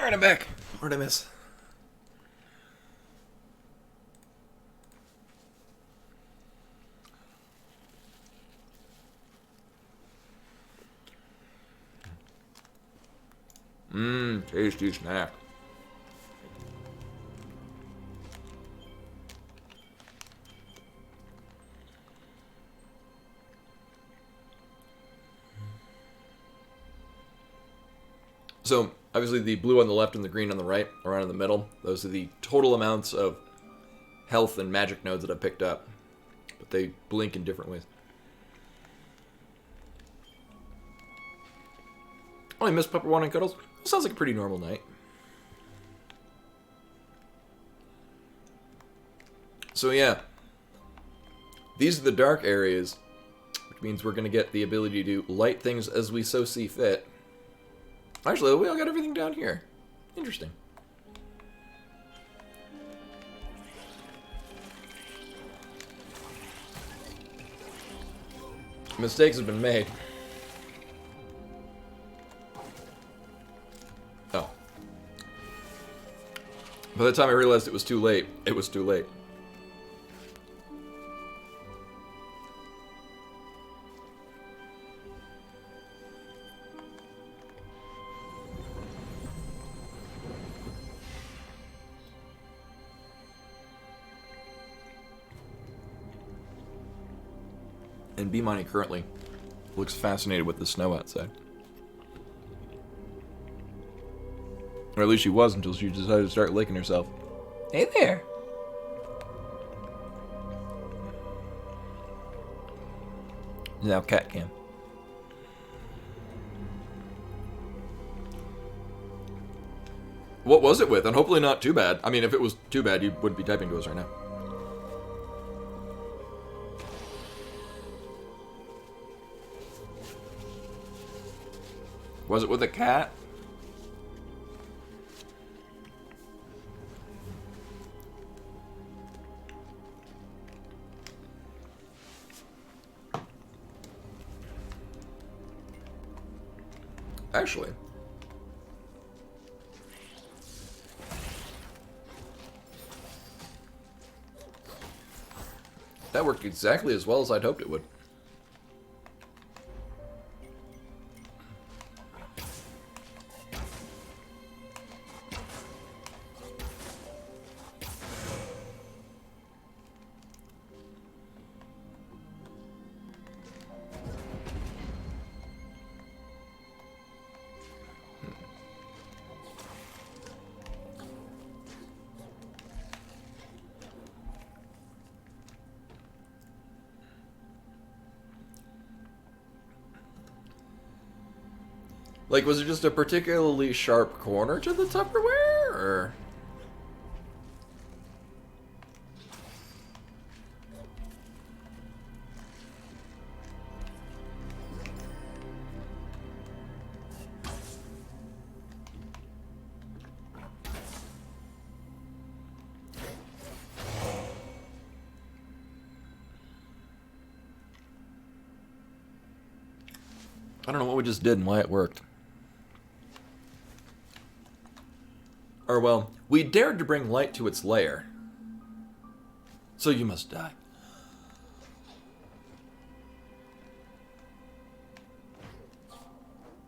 [SPEAKER 1] Alright, I'm back. What did I miss? Tasty snack. So, obviously the blue on the left and the green on the right, around in the middle, those are the total amounts of health and magic nodes that I've picked up. But they blink in different ways. Oh, I missed Pepper One and Cuddles. Sounds like a pretty normal night. So yeah, these are the dark areas, which means we're going to get the ability to light things as we so see fit. Actually, we all got everything down here. Interesting. Mistakes have been made. Oh. By the time I realized it was too late, it was too late. And B-Money currently looks fascinated with the snow outside. Or at least she was until she decided to start licking herself. Hey there! Now cat cam. What was it with? And hopefully not too bad. I mean, if it was too bad, you wouldn't be typing to us right now. Was it with a cat? Actually. That worked exactly as well as I'd hoped it would. Like, was it just a particularly sharp corner to the Tupperware, or...? I don't know what we just did and why it worked. Or, well, we dared to bring light to its lair. So you must die.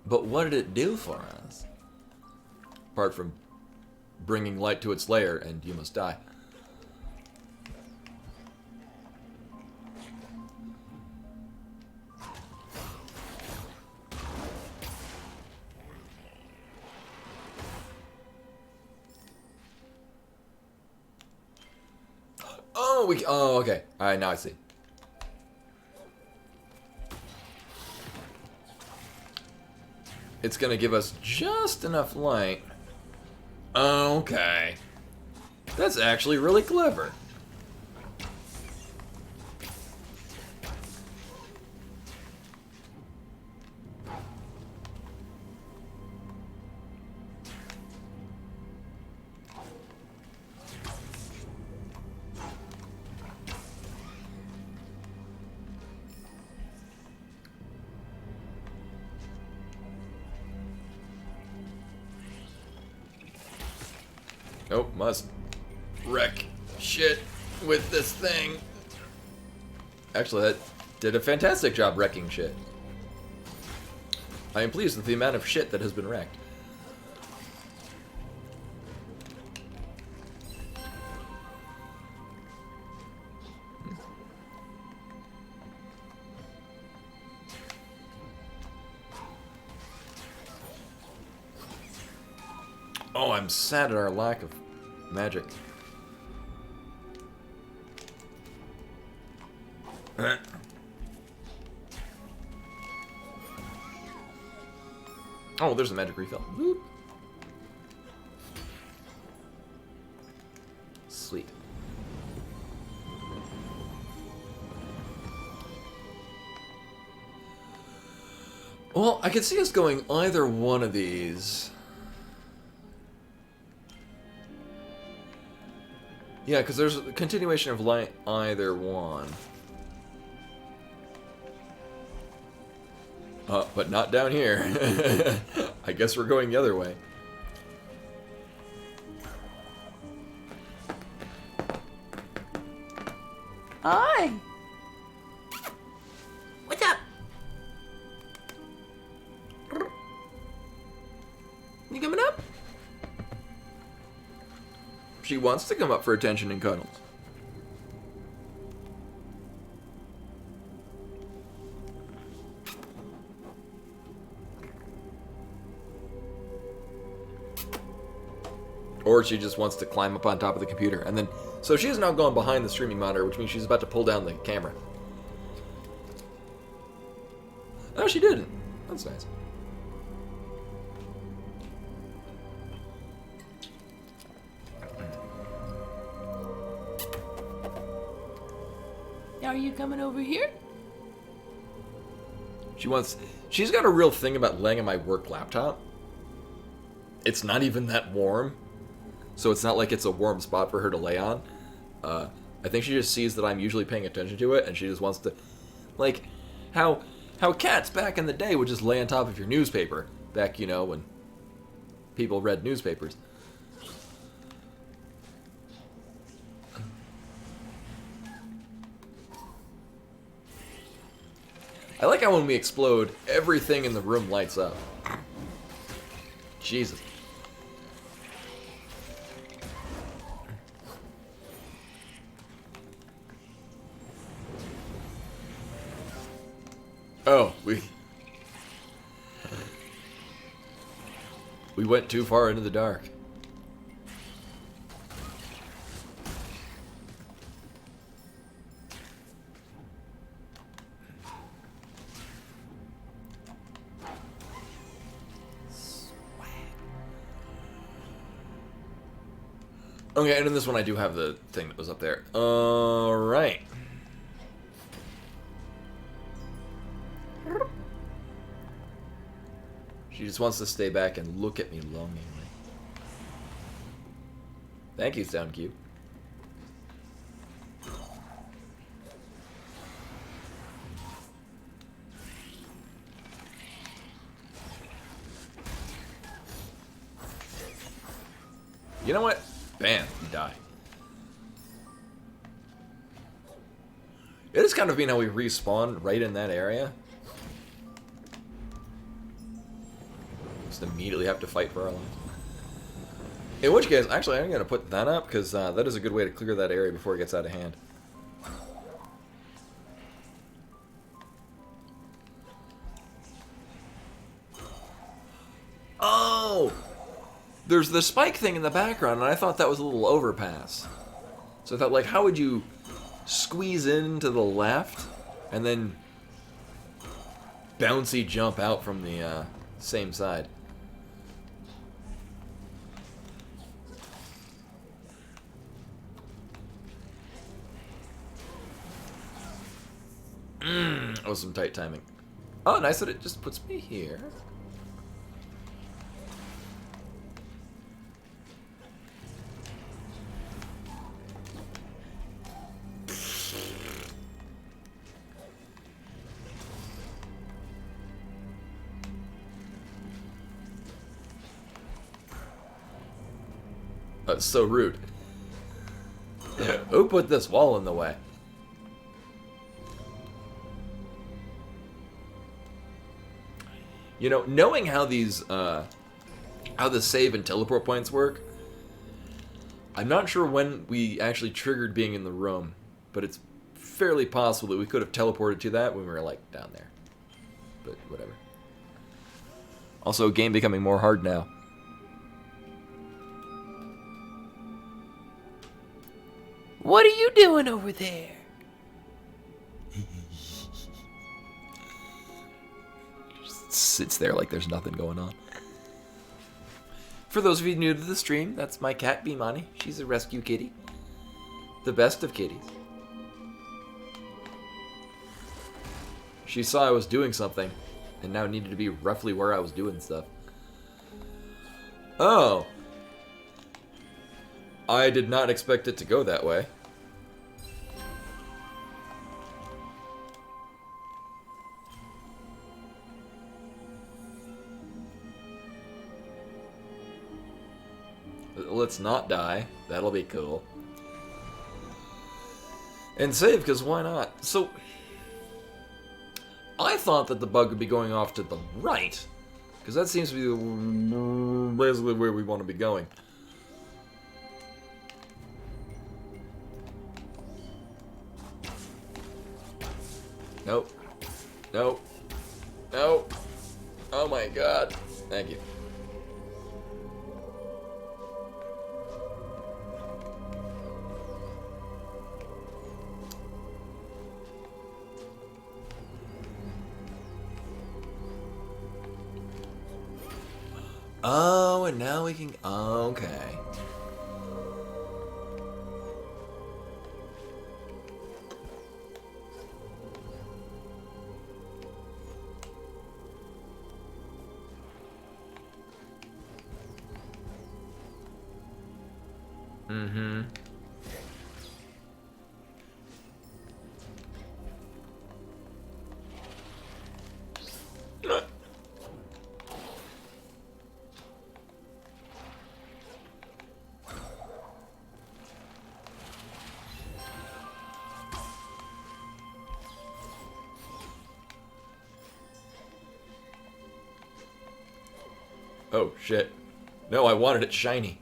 [SPEAKER 1] But what did it do for us? Apart from bringing light to its lair and you must die. Oh, okay. Alright, now I see. It's gonna give us just enough light. Okay. That's actually really clever. Oh, must wreck shit with this thing. Actually, that did a fantastic job wrecking shit. I am pleased with the amount of shit that has been wrecked. Oh, I'm sad at our lack of magic. Oh, there's a magic refill. Whoop. Sweet. Well, I could see us going either one of these. Yeah, because there's a continuation of light either one. But not down here. I guess we're going the other way.
[SPEAKER 2] Hi. What's up?
[SPEAKER 1] You coming up? She wants to come up for attention and cuddles. Or she just wants to climb up on top of the computer. And then, so she has now gone behind the streaming monitor, which means she's about to pull down the camera. Oh, she didn't. That's nice.
[SPEAKER 2] Are you coming over here?
[SPEAKER 1] She's got a real thing about laying on my work laptop. It's not even that warm. So it's not like it's a warm spot for her to lay on. I think she just sees that I'm usually paying attention to it, and she just wants to, like, how cats back in the day would just lay on top of your newspaper. Back, you know, when people read newspapers. I like how when we explode, everything in the room lights up. Jesus. Oh, we went too far into the dark. Okay, and in this one I do have the thing that was up there. Alright. She just wants to stay back and look at me longingly. Thank you, Sound Cube. You know what? Bam, you die. It is kind of mean how we respawn right in that area. Just immediately have to fight for our lives. In which case, actually, I'm going to put that up, because that is a good way to clear that area before it gets out of hand. Oh! There's the spike thing in the background, and I thought that was a little overpass. So I thought, like, how would you squeeze in to the left, and then bouncy jump out from the same side? That was some tight timing. Oh, nice that it just puts me here. That's so rude. Who put this wall in the way? You know, knowing how these, how the save and teleport points work, I'm not sure when we actually triggered being in the room, but it's fairly possible that we could have teleported to that when we were, like, down there. But whatever. Also, game becoming more hard now.
[SPEAKER 2] What are you doing over there?
[SPEAKER 1] Just sits there like there's nothing going on. For those of you new to the stream, that's my cat, Bimani. She's a rescue kitty. The best of kitties. She saw I was doing something, and now needed to be roughly where I was doing stuff. Oh. I did not expect it to go that way. Let's not die. That'll be cool. And save, because why not? So, I thought that the bug would be going off to the right, because that seems to be basically where we want to be going. Nope. Nope. Nope. Oh my god. Thank you. Oh, and now we can... Okay. Mm-hmm. Oh, shit. No, I wanted it shiny.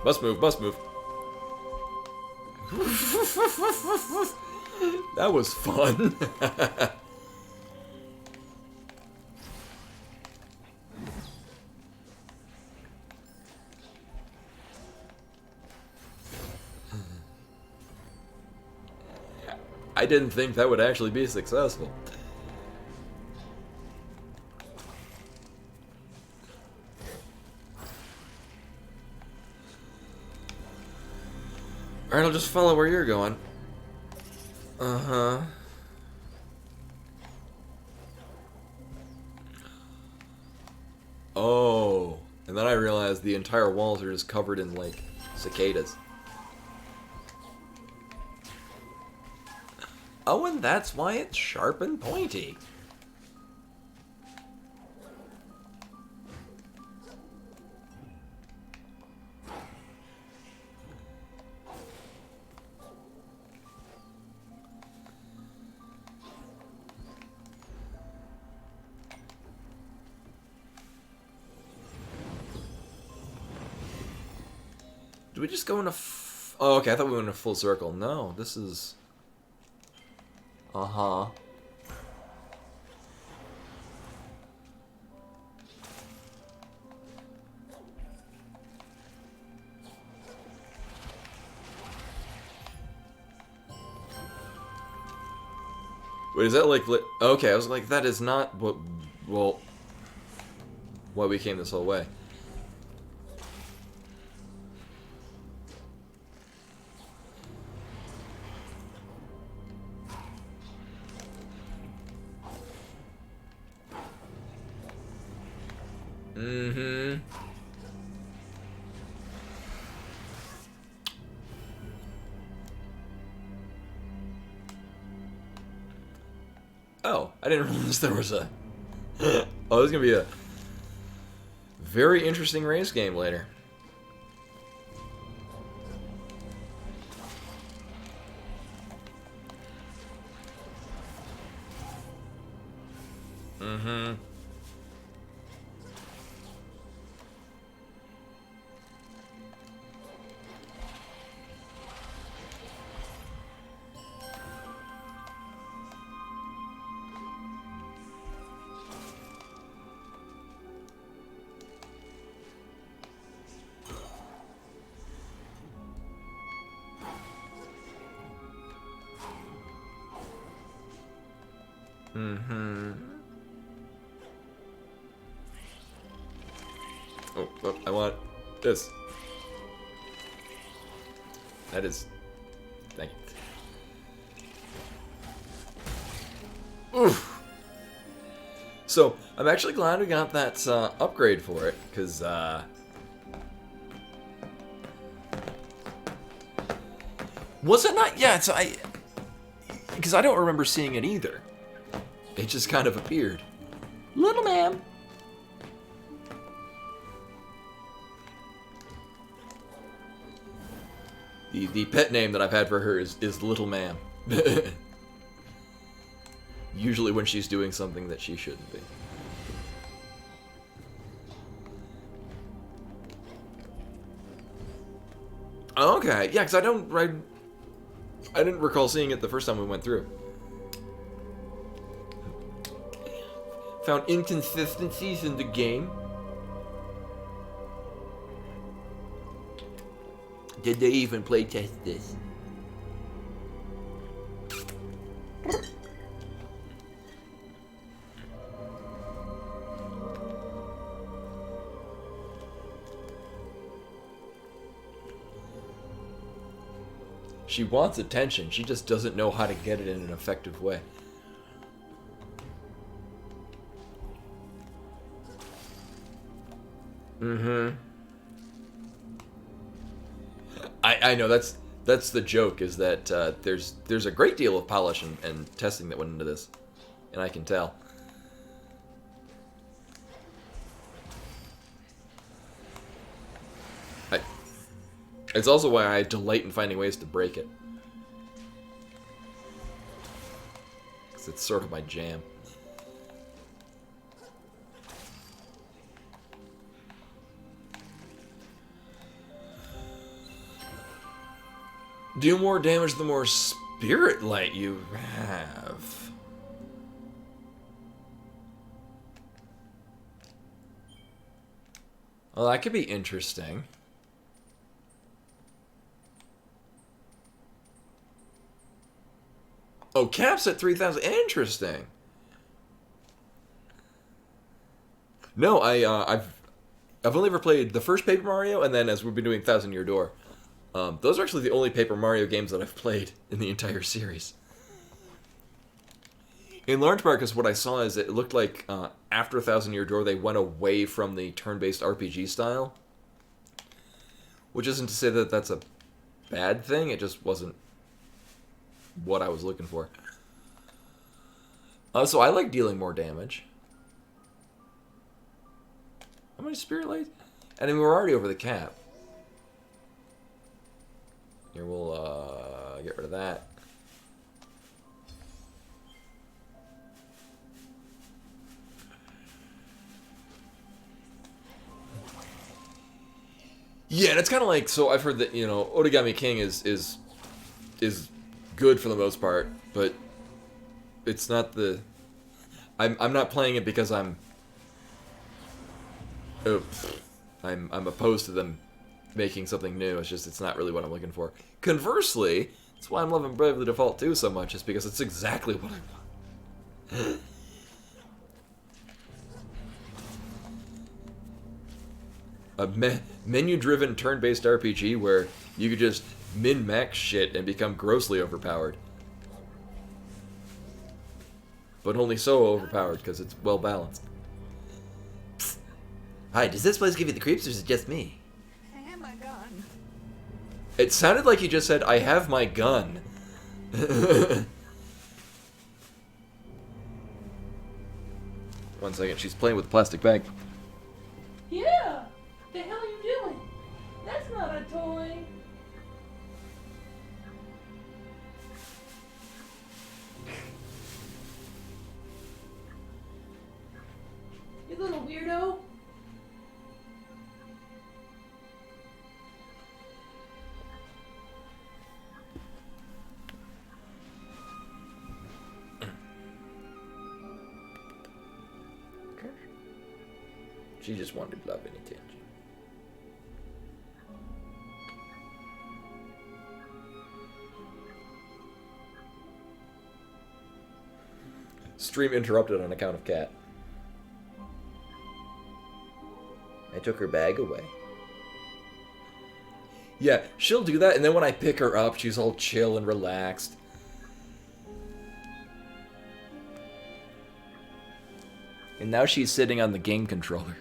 [SPEAKER 1] Must move, must move. That was fun. I didn't think that would actually be successful. Alright, I'll just follow where you're going. Uh-huh. Oh. And then I realized the entire walls are just covered in, like, cicadas. Oh, and that's why it's sharp and pointy. Did we just go in a oh, okay, I thought we went in a full circle. No, this is... Uh-huh. Wait, is that like... Okay, I was like, that is not what... Well... Why we came this whole way. Mm-hmm. Oh, I didn't realize there was a... Oh, there's gonna be a... very interesting race game later. Mm-hmm. Mm-hmm. Oh, I want this. That is... Thank you. Oof. So, I'm actually glad we got that upgrade for it, because, was it not? Yeah, so because I don't remember seeing it either. It just kind of appeared. Little ma'am. The pet name that I've had for her is Little Ma'am. Usually when she's doing something that she shouldn't be. Okay, yeah, because I didn't recall seeing it the first time we went through. Found inconsistencies in the game. Did they even play test this? She wants attention, she just doesn't know how to get it in an effective way. Mm-hmm. I know that's the joke, is that there's a great deal of polish and testing that went into this, and I can tell. It's also why I delight in finding ways to break it, because it's sort of my jam. Do more damage the more spirit light you have. Well, that could be interesting. Oh, caps at 3,000. Interesting. No, I've only ever played the first Paper Mario, and then as we've been doing Thousand Year Door. Those are actually the only Paper Mario games that I've played in the entire series. In large part because what I saw is it looked like after Thousand Year Door they went away from the turn-based RPG style. Which isn't to say that that's a bad thing, it just wasn't what I was looking for. So I like dealing more damage. How many spirit lights? And I mean, we're already over the cap. Here, we'll get rid of that. Yeah, and it's kind of like, so I've heard that, you know, Origami King is good for the most part, but it's not the... I'm not playing it because I'm opposed to them making something new. It's just, it's not really what I'm looking for. Conversely, that's why I'm loving Bravely Default 2 so much, is because it's exactly what I want. A menu-driven turn-based RPG where you could just min-max shit and become grossly overpowered. But only so overpowered, because it's well-balanced. Hi, does this place give you the creeps, or is it just me?
[SPEAKER 3] I have my gun.
[SPEAKER 1] It sounded like you just said, I have my gun. One second, she's playing with a plastic bag.
[SPEAKER 3] Yeah.
[SPEAKER 2] little weirdo.
[SPEAKER 1] She just wanted love and attention. Stream interrupted on account of cat. I took her bag away. Yeah, she'll do that, and then when I pick her up, she's all chill and relaxed. And now she's sitting on the game controller.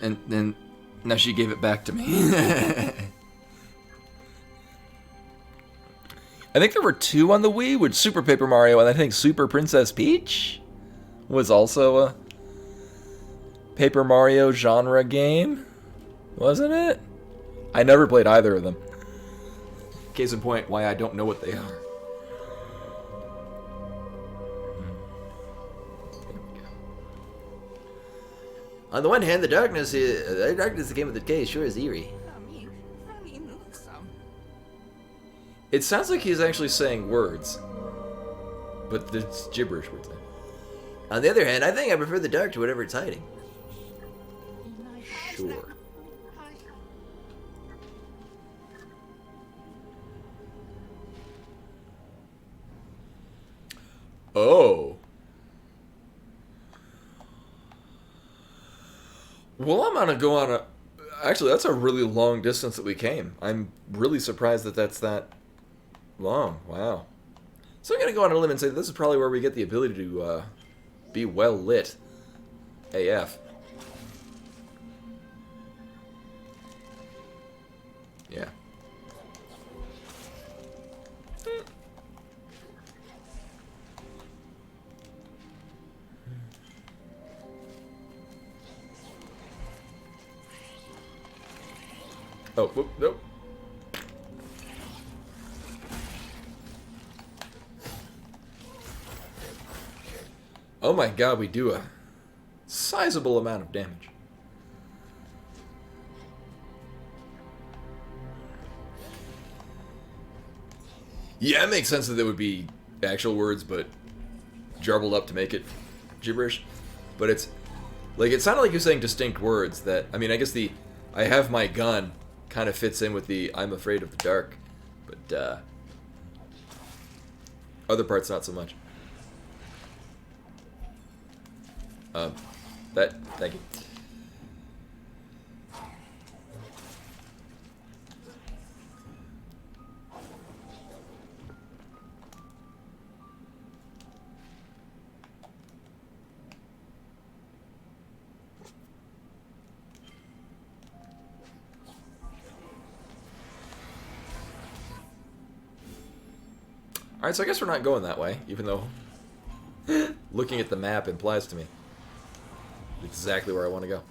[SPEAKER 1] And then now she gave it back to me. I think there were 2 on the Wii, which Super Paper Mario and I think Super Princess Peach was also a Paper Mario genre game, wasn't it? I never played either of them. Case in point, why I don't know what they are. On the one hand, the darkness the game of the case sure is eerie. It sounds like he's actually saying words, but it's gibberish words. On the other hand, I think I prefer the dark to whatever it's hiding. Sure. Oh. Well, I'm gonna go on a... Actually, that's a really long distance that we came. I'm really surprised that that's that long. Wow. So I'm gonna go on a limb and say this is probably where we get the ability to be well lit. AF. Yeah. Oh, whoop, nope. Oh my god, we do a sizable amount of damage. Yeah, it makes sense that there would be actual words, but jumbled up to make it gibberish. But it's, like, it sounded like you were saying distinct words that, I mean, I guess the, I have my gun kind of fits in with the I'm afraid of the dark, but other parts not so much. Thank you. Alright, so I guess we're not going that way, even though looking at the map implies to me exactly where I want to go.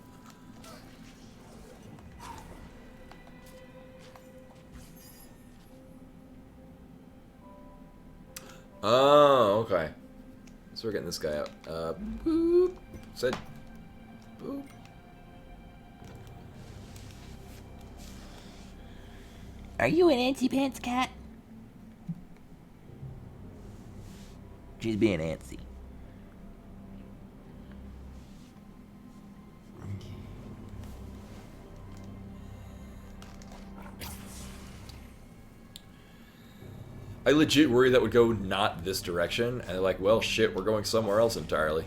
[SPEAKER 1] Oh, okay. So we're getting this guy out. Boop. Said boop.
[SPEAKER 2] Are you an anti-pants cat? She's being antsy.
[SPEAKER 1] I legit worry that would go not this direction, and they're like, well, shit, we're going somewhere else entirely.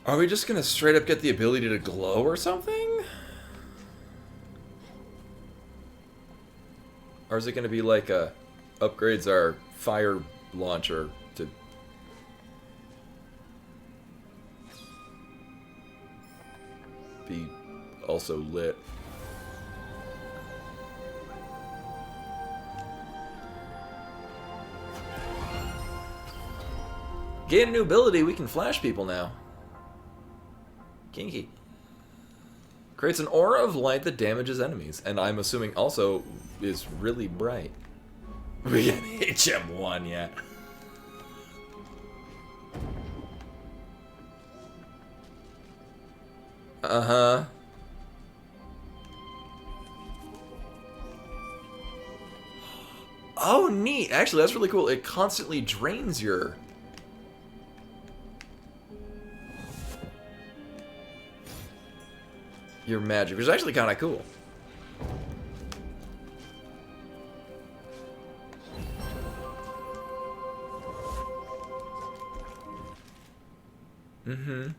[SPEAKER 1] Are we just gonna straight up get the ability to glow or something? Or is it going to be like upgrades our fire launcher to... be also lit? Gain a new ability, we can flash people now. Kinky. Creates an aura of light that damages enemies, and I'm assuming also is really bright. We get HM1, yeah. Uh-huh. Oh, neat. Actually, that's really cool. It constantly drains your... magic, which is actually kind of cool. Mm-hmm.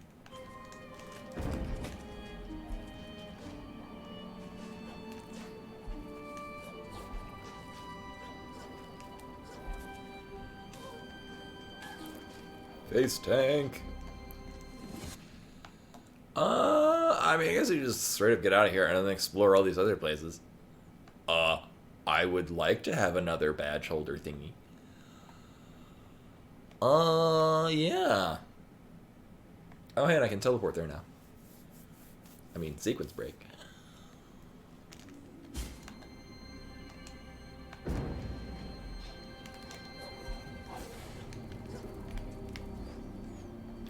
[SPEAKER 1] Face tank. I mean, I guess you just straight up get out of here and then explore all these other places. I would like to have another badge holder thingy. Yeah. Oh, hey, and I can teleport there now. I mean, sequence break.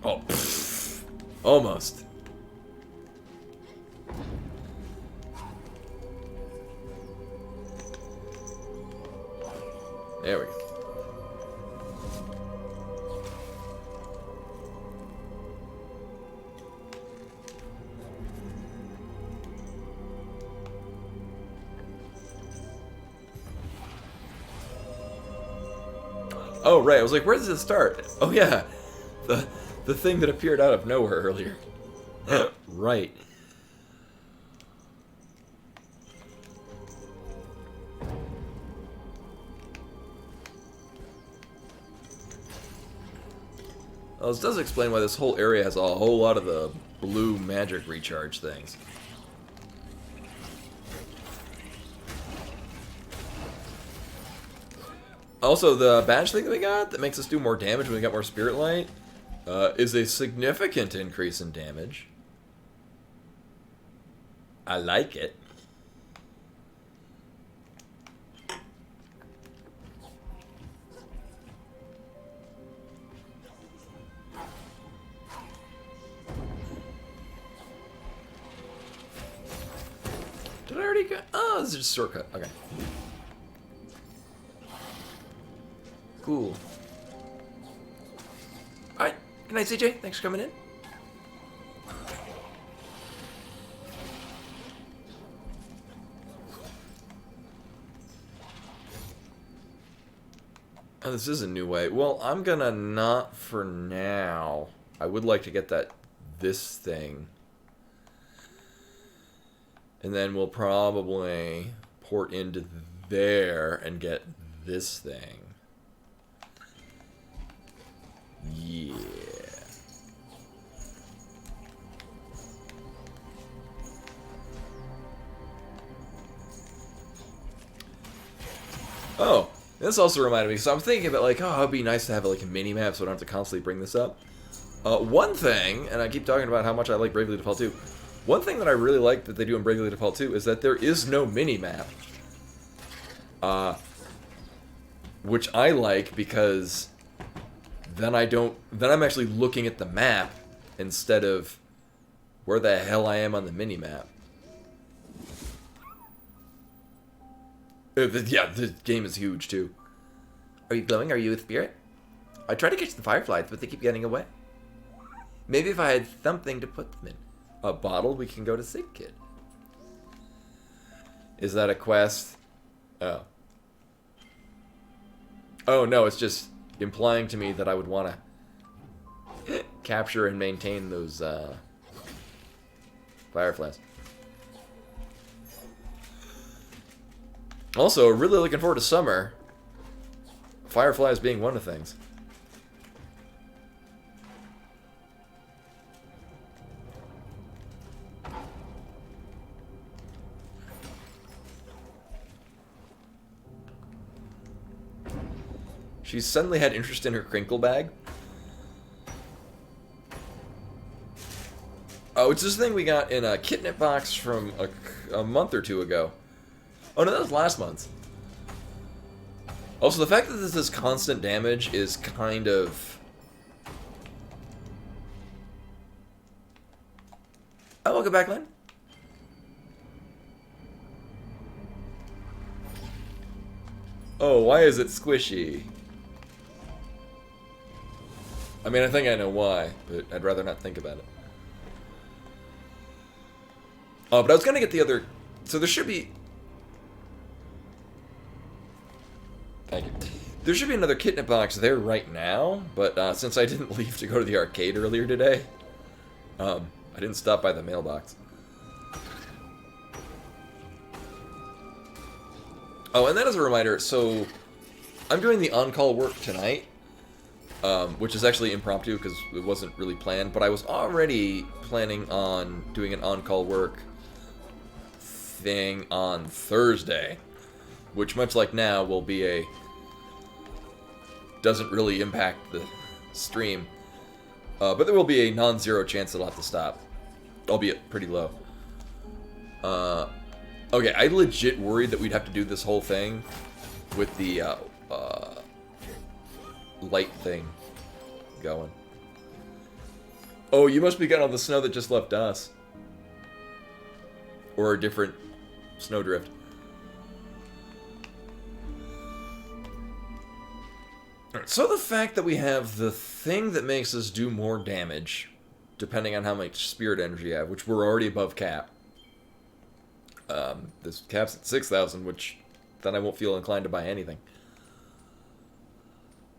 [SPEAKER 1] Oh, pfft. Almost. There we go. Oh, right. I was like, where does it start? Oh, yeah. The thing that appeared out of nowhere earlier. Right. Well, this does explain why this whole area has a whole lot of the blue magic recharge things. Also, the badge thing that we got that makes us do more damage when we got more Spirit Light is a significant increase in damage. I like it. Did I already go? Oh, this is just a shortcut. Okay. Cool. Alright. Good night, CJ. Thanks for coming in. Oh, this is a new way. Well, I'm gonna not for now. I would like to get this thing. And then we'll probably port into there and get this thing. Yeah. Oh, this also reminded me, so I'm thinking about like, oh, it'd be nice to have like a mini map so I don't have to constantly bring this up. One thing, and I keep talking about how much I like Bravely Default 2. One thing that I really like that they do in Bravely Default 2 is that there is no mini map. Which I like because then I'm actually looking at the map instead of where the hell I am on the mini map. Yeah, the game is huge too. Are you glowing? Are you a spirit? I try to catch the fireflies, but they keep getting away. Maybe if I had something to put them in. A bottle, we can go to Sick Kid. Is that a quest? Oh. Oh, no, it's just implying to me that I would want to capture and maintain those fireflies. Also, really looking forward to summer. Fireflies being one of the things. She's suddenly had interest in her crinkle bag. Oh, it's this thing we got in a Kitnet box from a month or two ago. Oh no, that was last month. Also, the fact that this is constant damage is kind of... Oh, welcome back, Lynn. Oh, why is it squishy? I mean, I think I know why, but I'd rather not think about it. Oh, but I was gonna get the other... So there should be... Thank you. There should be another Kitnet box there right now, but since I didn't leave to go to the arcade earlier today, I didn't stop by the mailbox. Oh, and that is a reminder, so I'm doing the on-call work tonight, which is actually impromptu because it wasn't really planned, but I was already planning on doing an on-call work thing on Thursday, which much like now will be a... doesn't really impact the stream, but there will be a non-zero chance that I'll have to stop, albeit pretty low. Okay, I legit worried that we'd have to do this whole thing with the light thing going. Oh, you must be getting all the snow that just left us. Or a different snowdrift. Alright, so the fact that we have the thing that makes us do more damage, depending on how much spirit energy I have, which we're already above cap. This cap's at 6,000, which then I won't feel inclined to buy anything.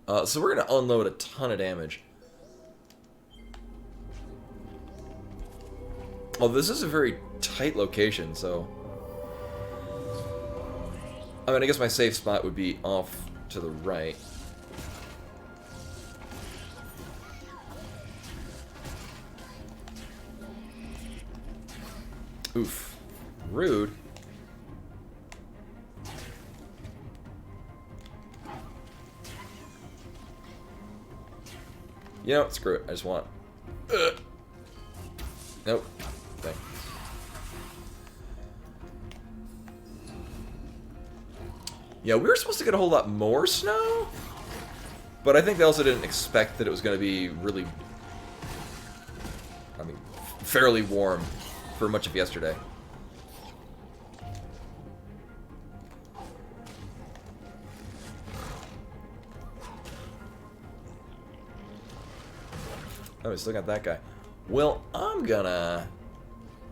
[SPEAKER 1] So we're going to unload a ton of damage. Well, this is a very tight location, so... I mean, I guess my safe spot would be off to the right. Oof. Rude. You know, screw it. I just want... Nope. Okay. Yeah, we were supposed to get a whole lot more snow, but I think they also didn't expect that it was going to be really... I mean, fairly warm for much of yesterday. Oh, we still got that guy. Well, I'm gonna,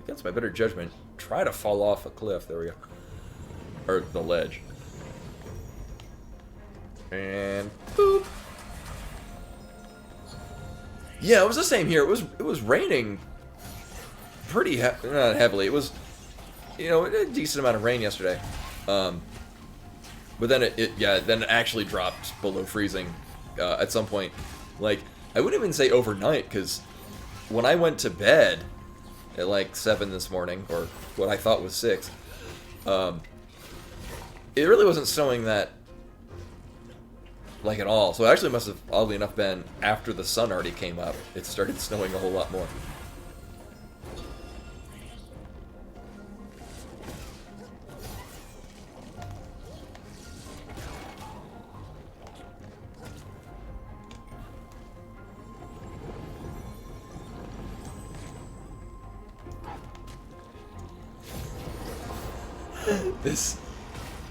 [SPEAKER 1] against my better judgment, try to fall off a cliff. There we go. Or the ledge. And boop. Yeah, it was the same here. It was raining pretty not heavily. It was, you know, a decent amount of rain yesterday. But then it actually dropped below freezing at some point. Like, I wouldn't even say overnight, because when I went to bed at like 7 this morning, or what I thought was 6, it really wasn't snowing that, like, at all. So it actually must have, oddly enough, been after the sun already came up. It started snowing a whole lot more.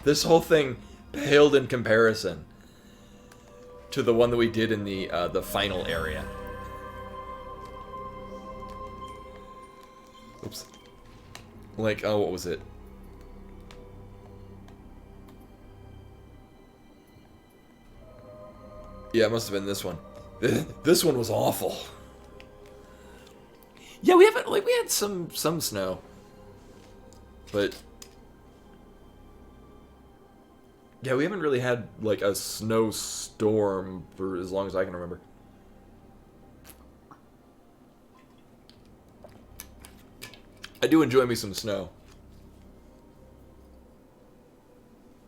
[SPEAKER 1] This whole thing paled in comparison to the one that we did in the final area. Oops. Like, oh, what was it? Yeah, it must have been this one. This one was awful. Yeah, we had some snow, but Yeah, we haven't really had, like, a snowstorm for as long as I can remember. I do enjoy me some snow.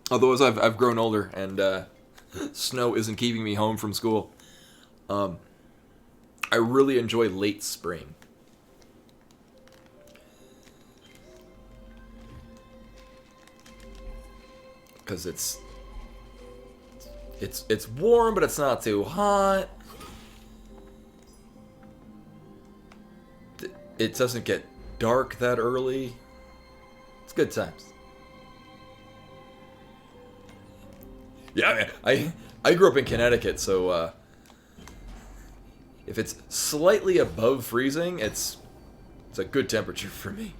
[SPEAKER 1] Although as I've grown older and snow isn't keeping me home from school, I really enjoy late spring. Because it's warm, but it's not too hot. It doesn't get dark that early. It's good times. Yeah, I grew up in Connecticut, so if it's slightly above freezing, it's a good temperature for me.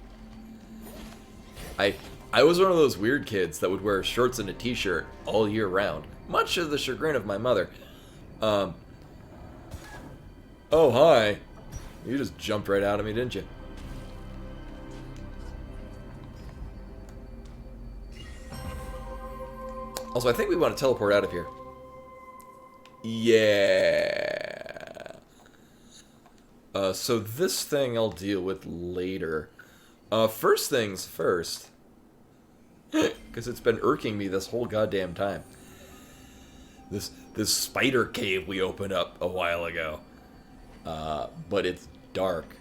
[SPEAKER 1] I was one of those weird kids that would wear shorts and a t-shirt all year round, much to the chagrin of my mother. Oh, hi. You just jumped right out of me, didn't you? Also, I think we want to teleport out of here. Yeah. So this thing I'll deal with later. First things first. Because it's been irking me this whole goddamn time. This spider cave we opened up a while ago. But it's dark.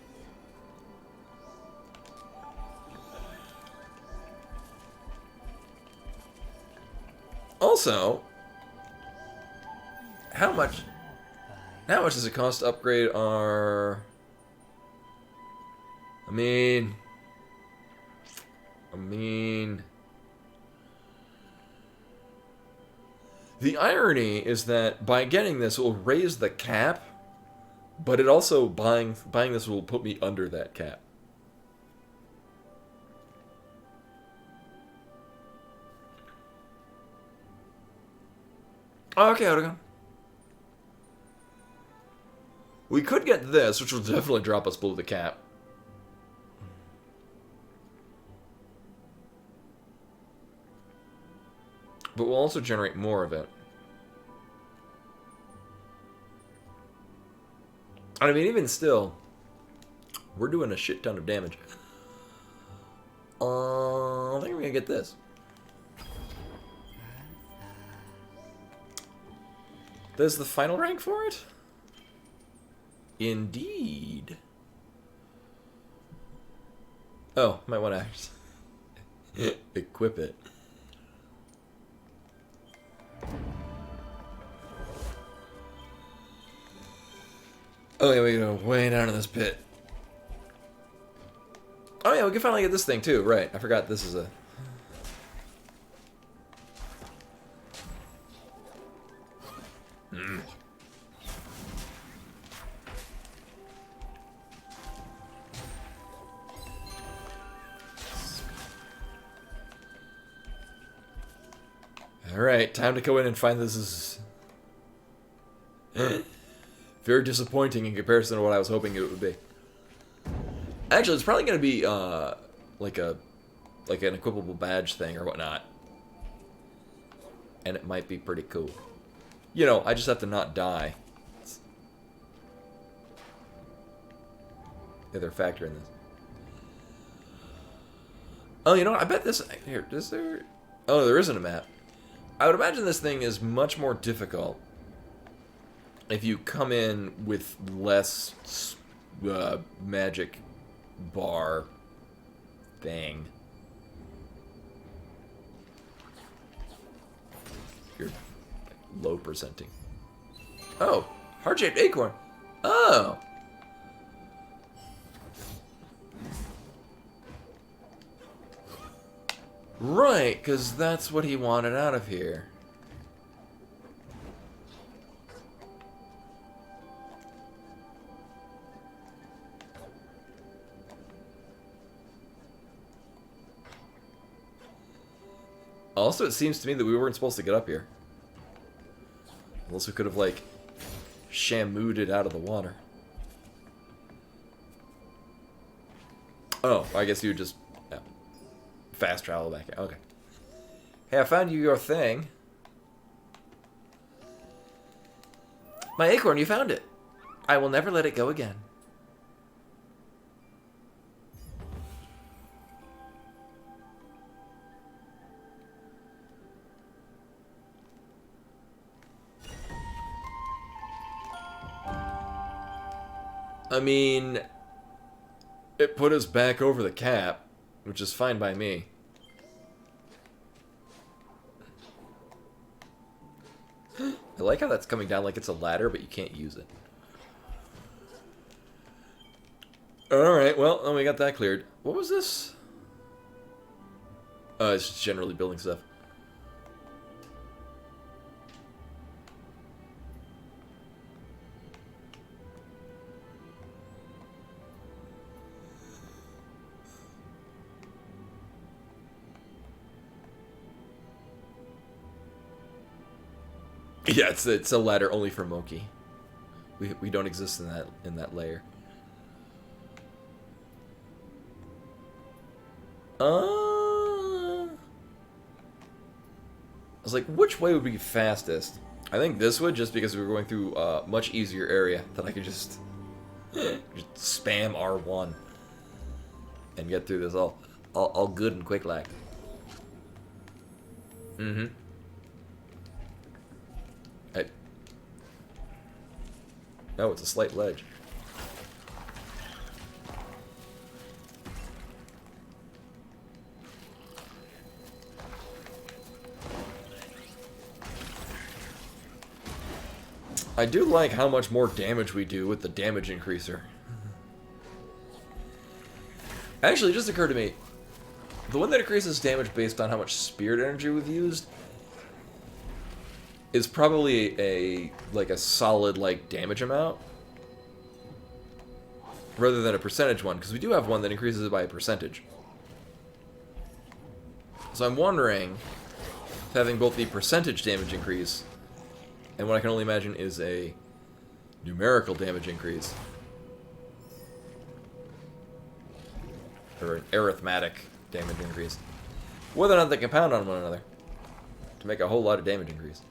[SPEAKER 1] Also, how much does it cost to upgrade our... I mean... The irony is that by getting this, it will raise the cap, but it also, buying this will put me under that cap. Okay, Otagon. We could get this, which will definitely drop us below the cap. But we'll also generate more of it. I mean, even still, we're doing a shit ton of damage. I think we're gonna get this. This is the final rank for it? Indeed. Oh, might want to equip it. Oh yeah, we go way down in this pit. Oh yeah, we can finally get this thing too, right. I forgot this is a... Alright, time to go in and find this is... very disappointing in comparison to what I was hoping it would be. Actually, it's probably going to be like an equipable badge thing or whatnot. And it might be pretty cool. You know, I just have to not die. It's the other factor in this. Oh, you know what? I bet this... Here, is there... Oh, there isn't a map. I would imagine this thing is much more difficult if you come in with less magic bar thing. You're low percenting. Oh, heart-shaped acorn. Oh. Right, because that's what he wanted out of here. Also, it seems to me that we weren't supposed to get up here. Unless we could have, like, shamued it out of the water. Oh, I guess you would just fast travel back here. Okay. Hey, I found you your thing. My acorn, you found it. I will never let it go again. I mean, it put us back over the cap, which is fine by me. I like how that's coming down like it's a ladder, but you can't use it. Alright, well, we got that cleared. What was this? It's just generally building stuff. Yeah, it's a ladder only for Moki. We don't exist in that layer. I was like, which way would be fastest? I think this would, just because we were going through a much easier area that I could just spam R1 and get through this all good and quick like. Mm-hmm. No, it's a slight ledge. I do like how much more damage we do with the damage increaser. Actually, it just occurred to me, the one that increases damage based on how much spirit energy we've used is probably a solid damage amount rather than a percentage one, because we do have one that increases it by a percentage. So I'm wondering if having both the percentage damage increase and what I can only imagine is a numerical damage increase, or an arithmetic damage increase, whether or not they compound on one another to make a whole lot of damage increase.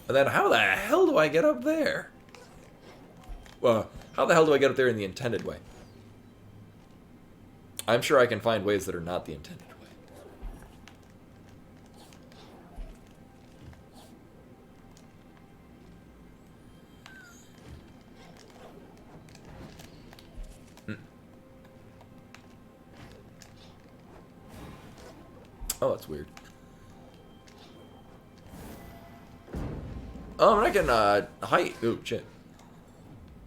[SPEAKER 1] And then how the hell do I get up there? Well, how the hell do I get up there in the intended way? I'm sure I can find ways that are not the intended way. Oh, that's weird. Oh, I'm not getting height. Ooh, shit.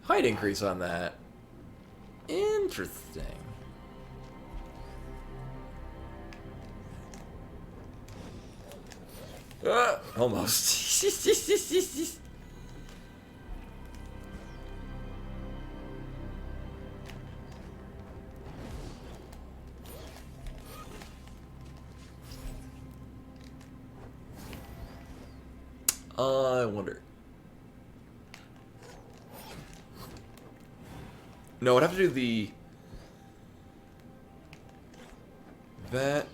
[SPEAKER 1] Height increase on that. Interesting. Almost. I wonder. No, I'd have to do that.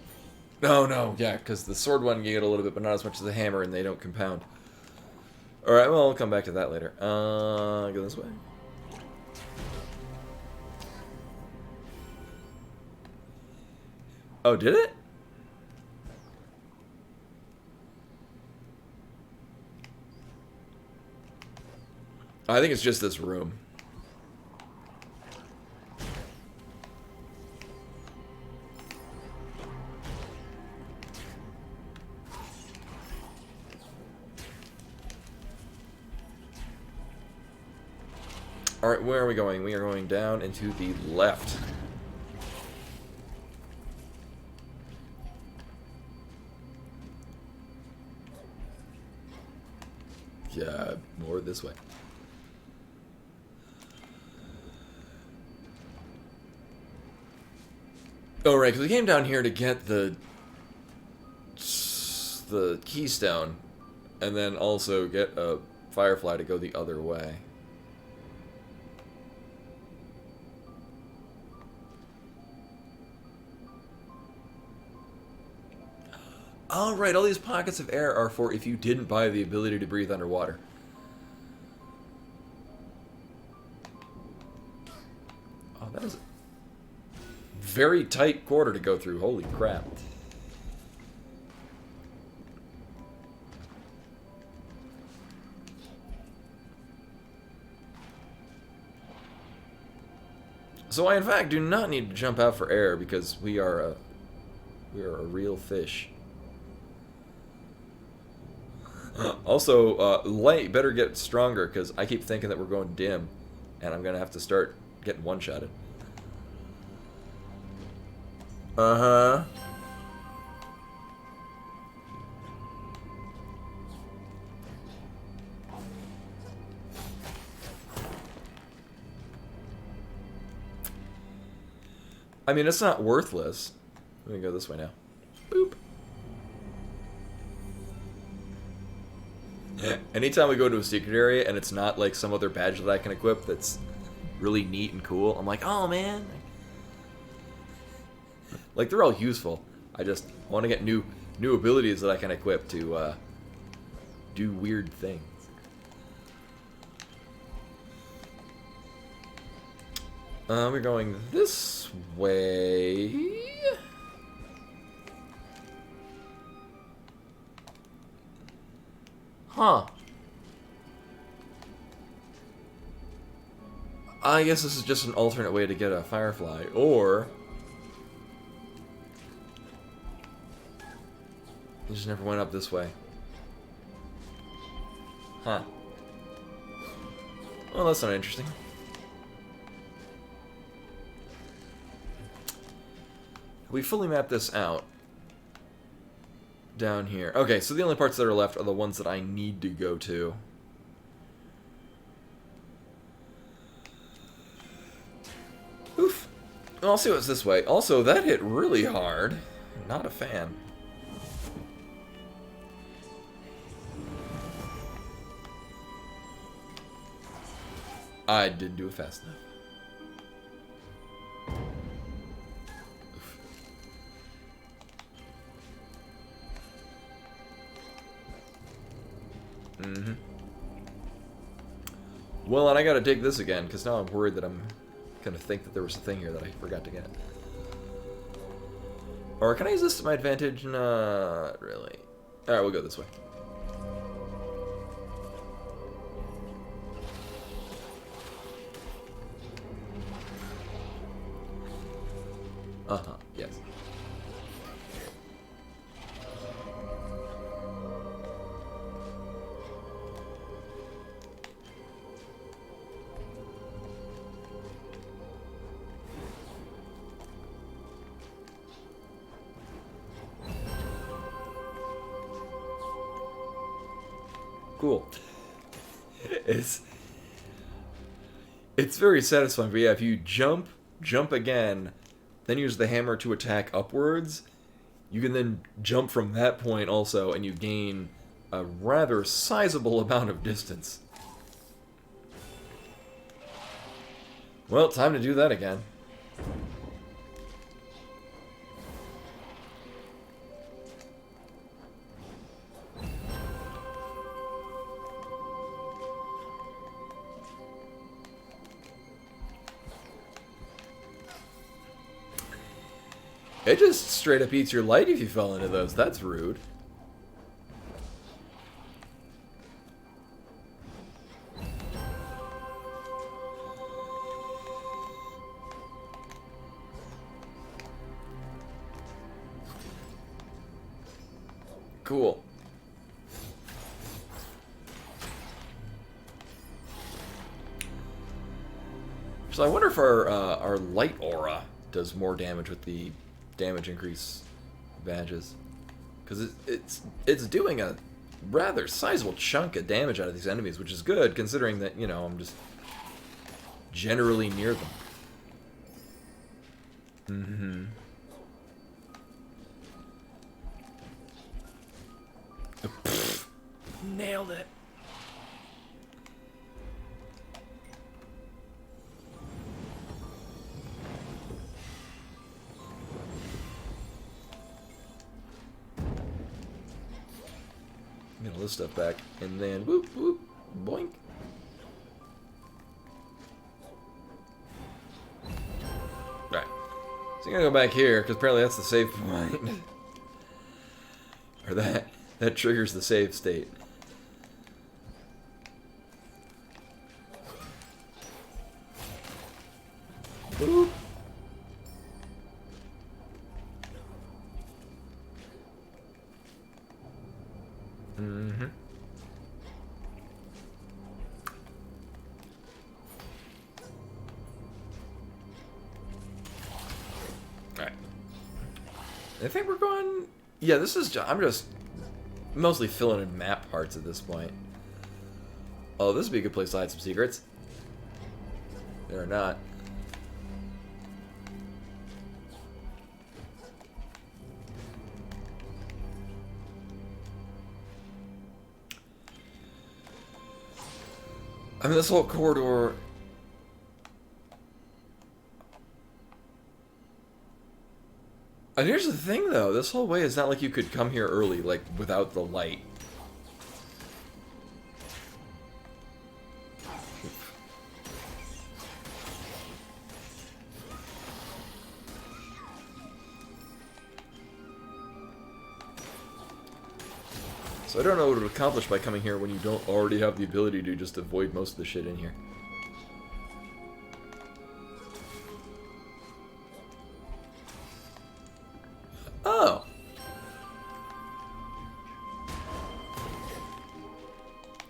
[SPEAKER 1] No, yeah, because the sword one you get a little bit, but not as much as the hammer, and they don't compound. Alright, well, I'll come back to that later. Go this way. Oh, did it? I think it's just this room. Alright, where are we going? We are going down and to the left. Yeah, more this way. Oh, right, because we came down here to get the keystone, and then also get a firefly to go the other way. Oh, right, all these pockets of air are for if you didn't buy the ability to breathe underwater. Oh, that is a very tight quarter to go through. Holy crap. So I, in fact, do not need to jump out for air because we are a real fish. Also, light better get stronger because I keep thinking that we're going dim, and I'm gonna have to start getting one-shotted. Uh-huh. I mean, it's not worthless. Let me go this way now. Boop. Anytime we go to a secret area and it's not like some other badge that I can equip that's really neat and cool, I'm like, oh man. Like, they're all useful. I just want to get new abilities that I can equip to do weird things. We're going this way. Huh. I guess this is just an alternate way to get a firefly, or I just never went up this way. Huh. Well, that's not interesting. We fully mapped this out. Down here. Okay, so the only parts that are left are the ones that I need to go to. Oof. I'll see what's this way. Also, that hit really hard. Not a fan. I didn't do it fast enough. Mm-hmm. Well, and I gotta dig this again, because now I'm worried that I'm gonna think that there was a thing here that I forgot to get. Or can I use this to my advantage? Not really. Alright, we'll go this way. Uh-huh, yes. Cool. It's very satisfying, but yeah, if you jump again, then use the hammer to attack upwards, you can then jump from that point also, and you gain a rather sizable amount of distance. Well, time to do that again. It just straight up eats your light if you fell into those. That's rude. Cool. So I wonder if our light aura does more damage with the damage increase badges, because it's doing a rather sizable chunk of damage out of these enemies, which is good considering that, you know, I'm just generally near them. Mm-hmm. Nailed it. Get all this stuff back, and then whoop whoop boink. Alright. So I'm gonna go back here, because apparently that's the save point. Or that triggers the save state. Boop. Mm-hmm. Alright. I think we're going... Yeah, this is... I'm just mostly filling in map parts at this point. Oh, this would be a good place to hide some secrets. They're not. I mean, this whole corridor... And here's the thing, though. This whole way is not like you could come here early, like, without the light. So I don't know what it would accomplish by coming here when you don't already have the ability to just avoid most of the shit in here. Oh!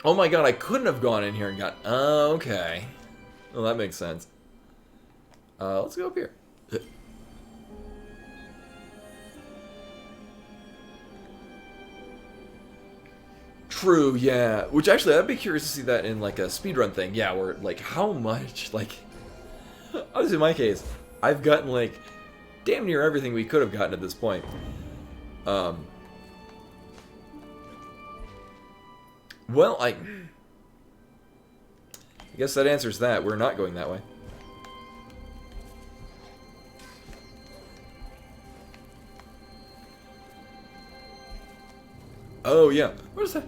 [SPEAKER 1] Oh my god, I couldn't have gone in here and got... Oh, okay. Well, that makes sense. Let's go up here. True, yeah. Which actually, I'd be curious to see that in like a speedrun thing. Yeah, where like how much, like... Obviously in my case, I've gotten like damn near everything we could have gotten at this point. Well, I guess that answers that. We're not going that way. Oh, yeah. What is that?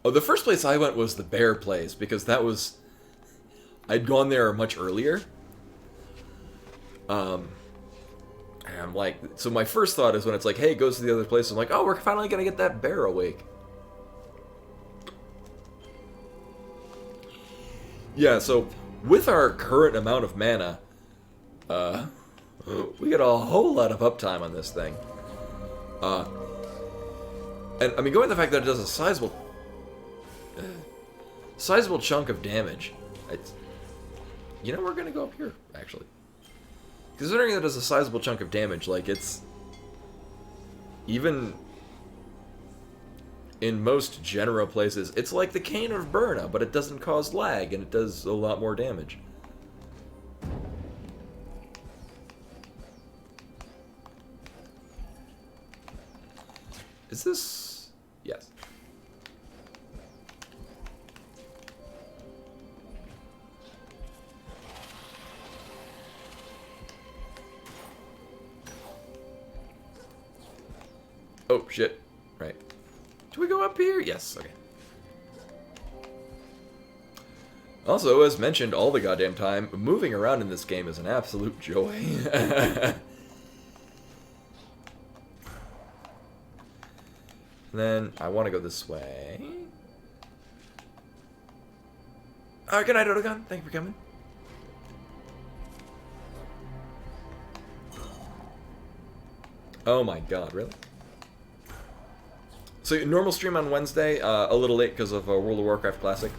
[SPEAKER 1] Oh, the first place I went was the bear place, because that was... I'd gone there much earlier. And I'm like... So my first thought is when it's like, hey, it goes to the other place, I'm like, oh, we're finally gonna get that bear awake. Yeah, so with our current amount of mana, we get a whole lot of uptime on this thing. And I mean, going with the fact that it does a sizable chunk of damage. You know, we're gonna go up here, actually. Considering that it does a sizable chunk of damage, like, it's... Even in most Genera places, it's like the Cane of Burna, but it doesn't cause lag, and it does a lot more damage. Is this... Yes. Oh, shit. Right. Do we go up here? Yes, okay. Also, as mentioned all the goddamn time, moving around in this game is an absolute joy. Then, I want to go this way. Good night, Odogon. Thank you for coming. Oh my god, really? So, normal stream on Wednesday, a little late because of World of Warcraft Classic.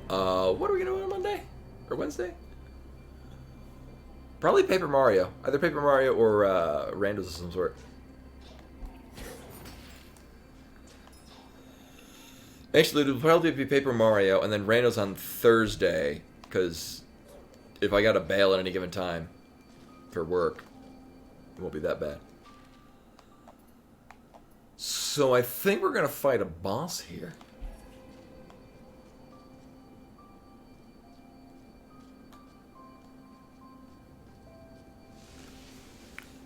[SPEAKER 1] What are we gonna do on Monday? Or Wednesday? Probably Paper Mario. Either Paper Mario or randos of some sort. Actually, it'll probably be Paper Mario, and then randos on Thursday, because if I gotta bail at any given time for work, it won't be that bad. So I think we're gonna fight a boss here.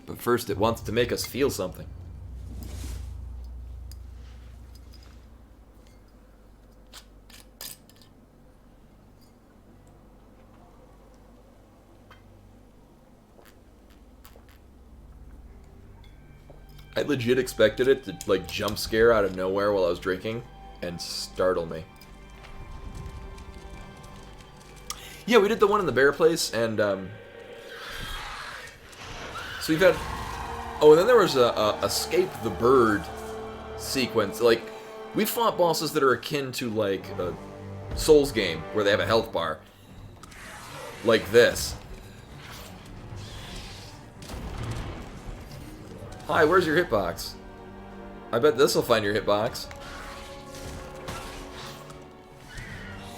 [SPEAKER 1] But first it wants to make us feel something. I legit expected it to, like, jump scare out of nowhere while I was drinking and startle me. Yeah, we did the one in the bear place, and, so you've had... Oh, and then there was a Escape the Bird sequence. Like, we fought bosses that are akin to, like, a Souls game, where they have a health bar. Like this. Hi, where's your hitbox? I bet this'll find your hitbox.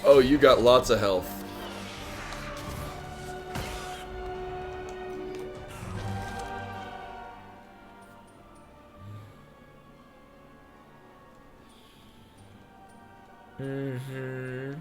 [SPEAKER 1] Oh, you got lots of health. Mm-hmm.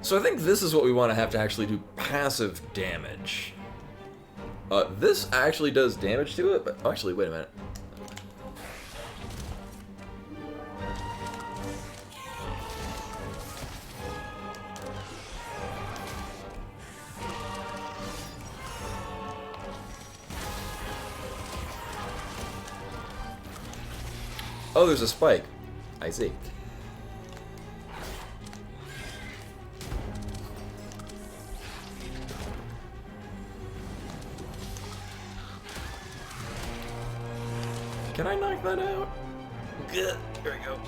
[SPEAKER 1] So I think this is what we want to have actually do passive damage. This actually does damage to it, but oh, actually, wait a minute. Oh, there's a spike. I see. Can I knock that out? Good. There we go.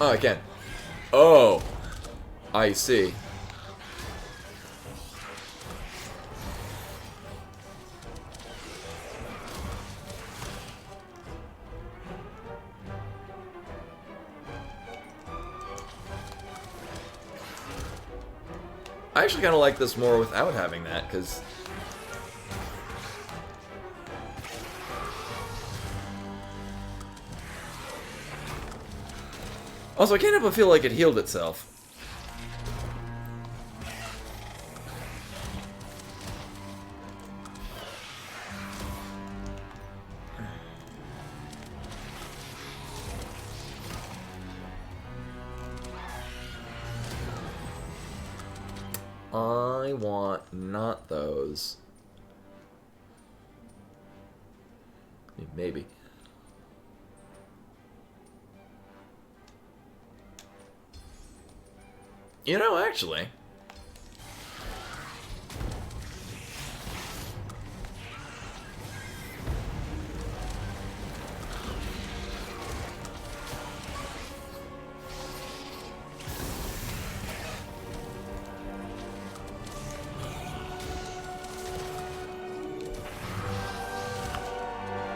[SPEAKER 1] Oh, I can. Oh, I see. I actually kind of like this more without having that, because... Also, I can't help but feel like it healed itself. I want not those. Maybe. You know, actually.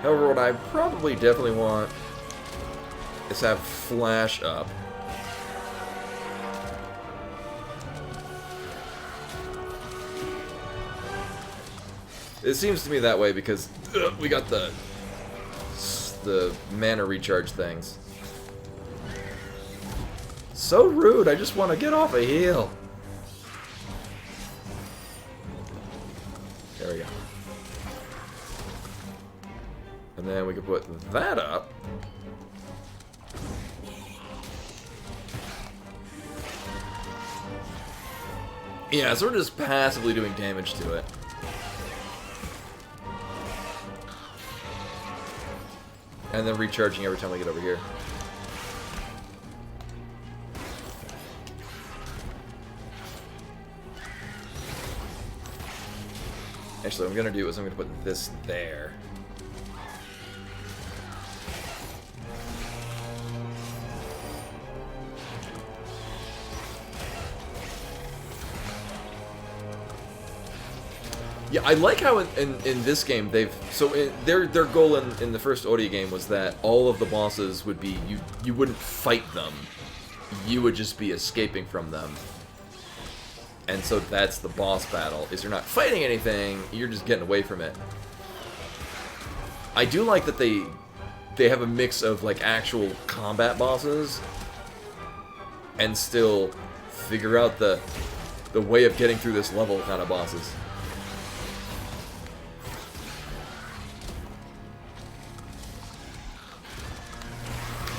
[SPEAKER 1] However, what I probably definitely want is have flash up. It seems to me that way because we got the mana recharge things. So rude, I just want to get off a heal. There we go. And then we can put that up. Yeah, so we're just passively doing damage to it. And then recharging every time we get over here. Actually, what I'm gonna do is I'm gonna put this there. Yeah, I like how in this game they've their goal in the first Odi game was that all of the bosses would be you wouldn't fight them, you would just be escaping from them, and so that's the boss battle. Is you're not fighting anything, you're just getting away from it. I do like that they have a mix of like actual combat bosses and still figure out the way of getting through this level kind of bosses.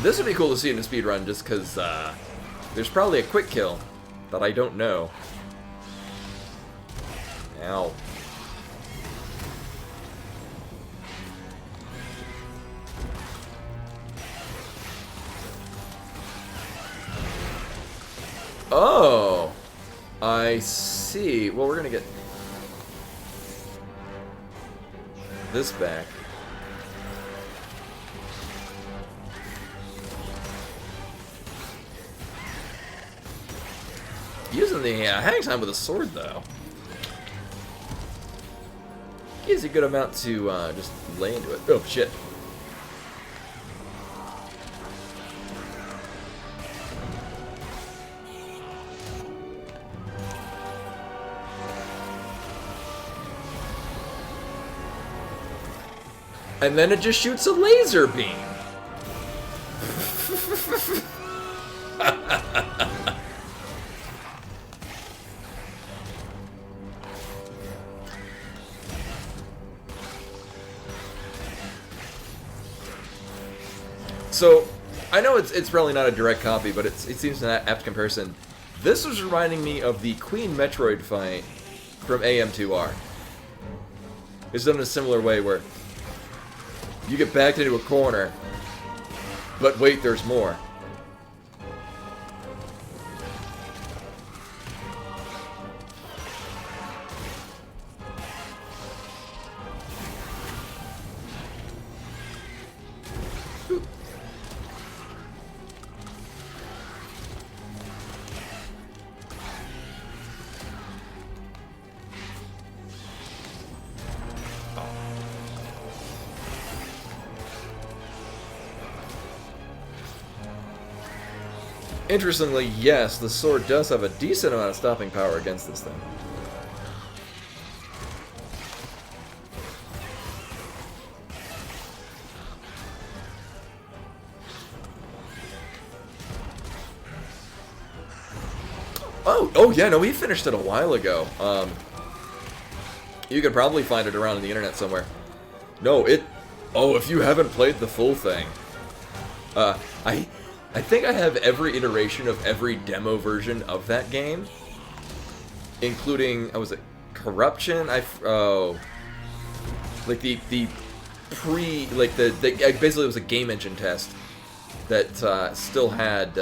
[SPEAKER 1] This would be cool to see in a speedrun, just because there's probably a quick kill that I don't know. Ow. Oh, I see. Well, we're gonna get this back. Using the hang time with a sword, though, gives you a good amount to just lay into it. Oh, shit. And then it just shoots a laser beam. So, I know it's probably not a direct copy, but it seems an apt comparison. This was reminding me of the Queen Metroid fight from AM2R. It's done in a similar way where you get backed into a corner, but wait, there's more. Interestingly, yes, the sword does have a decent amount of stopping power against this thing. Oh yeah, no, we finished it a while ago. You could probably find it around on the internet somewhere. No, if you haven't played the full thing, I think I have every iteration of every demo version of that game, including, was it Corruption? Like the pre, like basically it was a game engine test that still had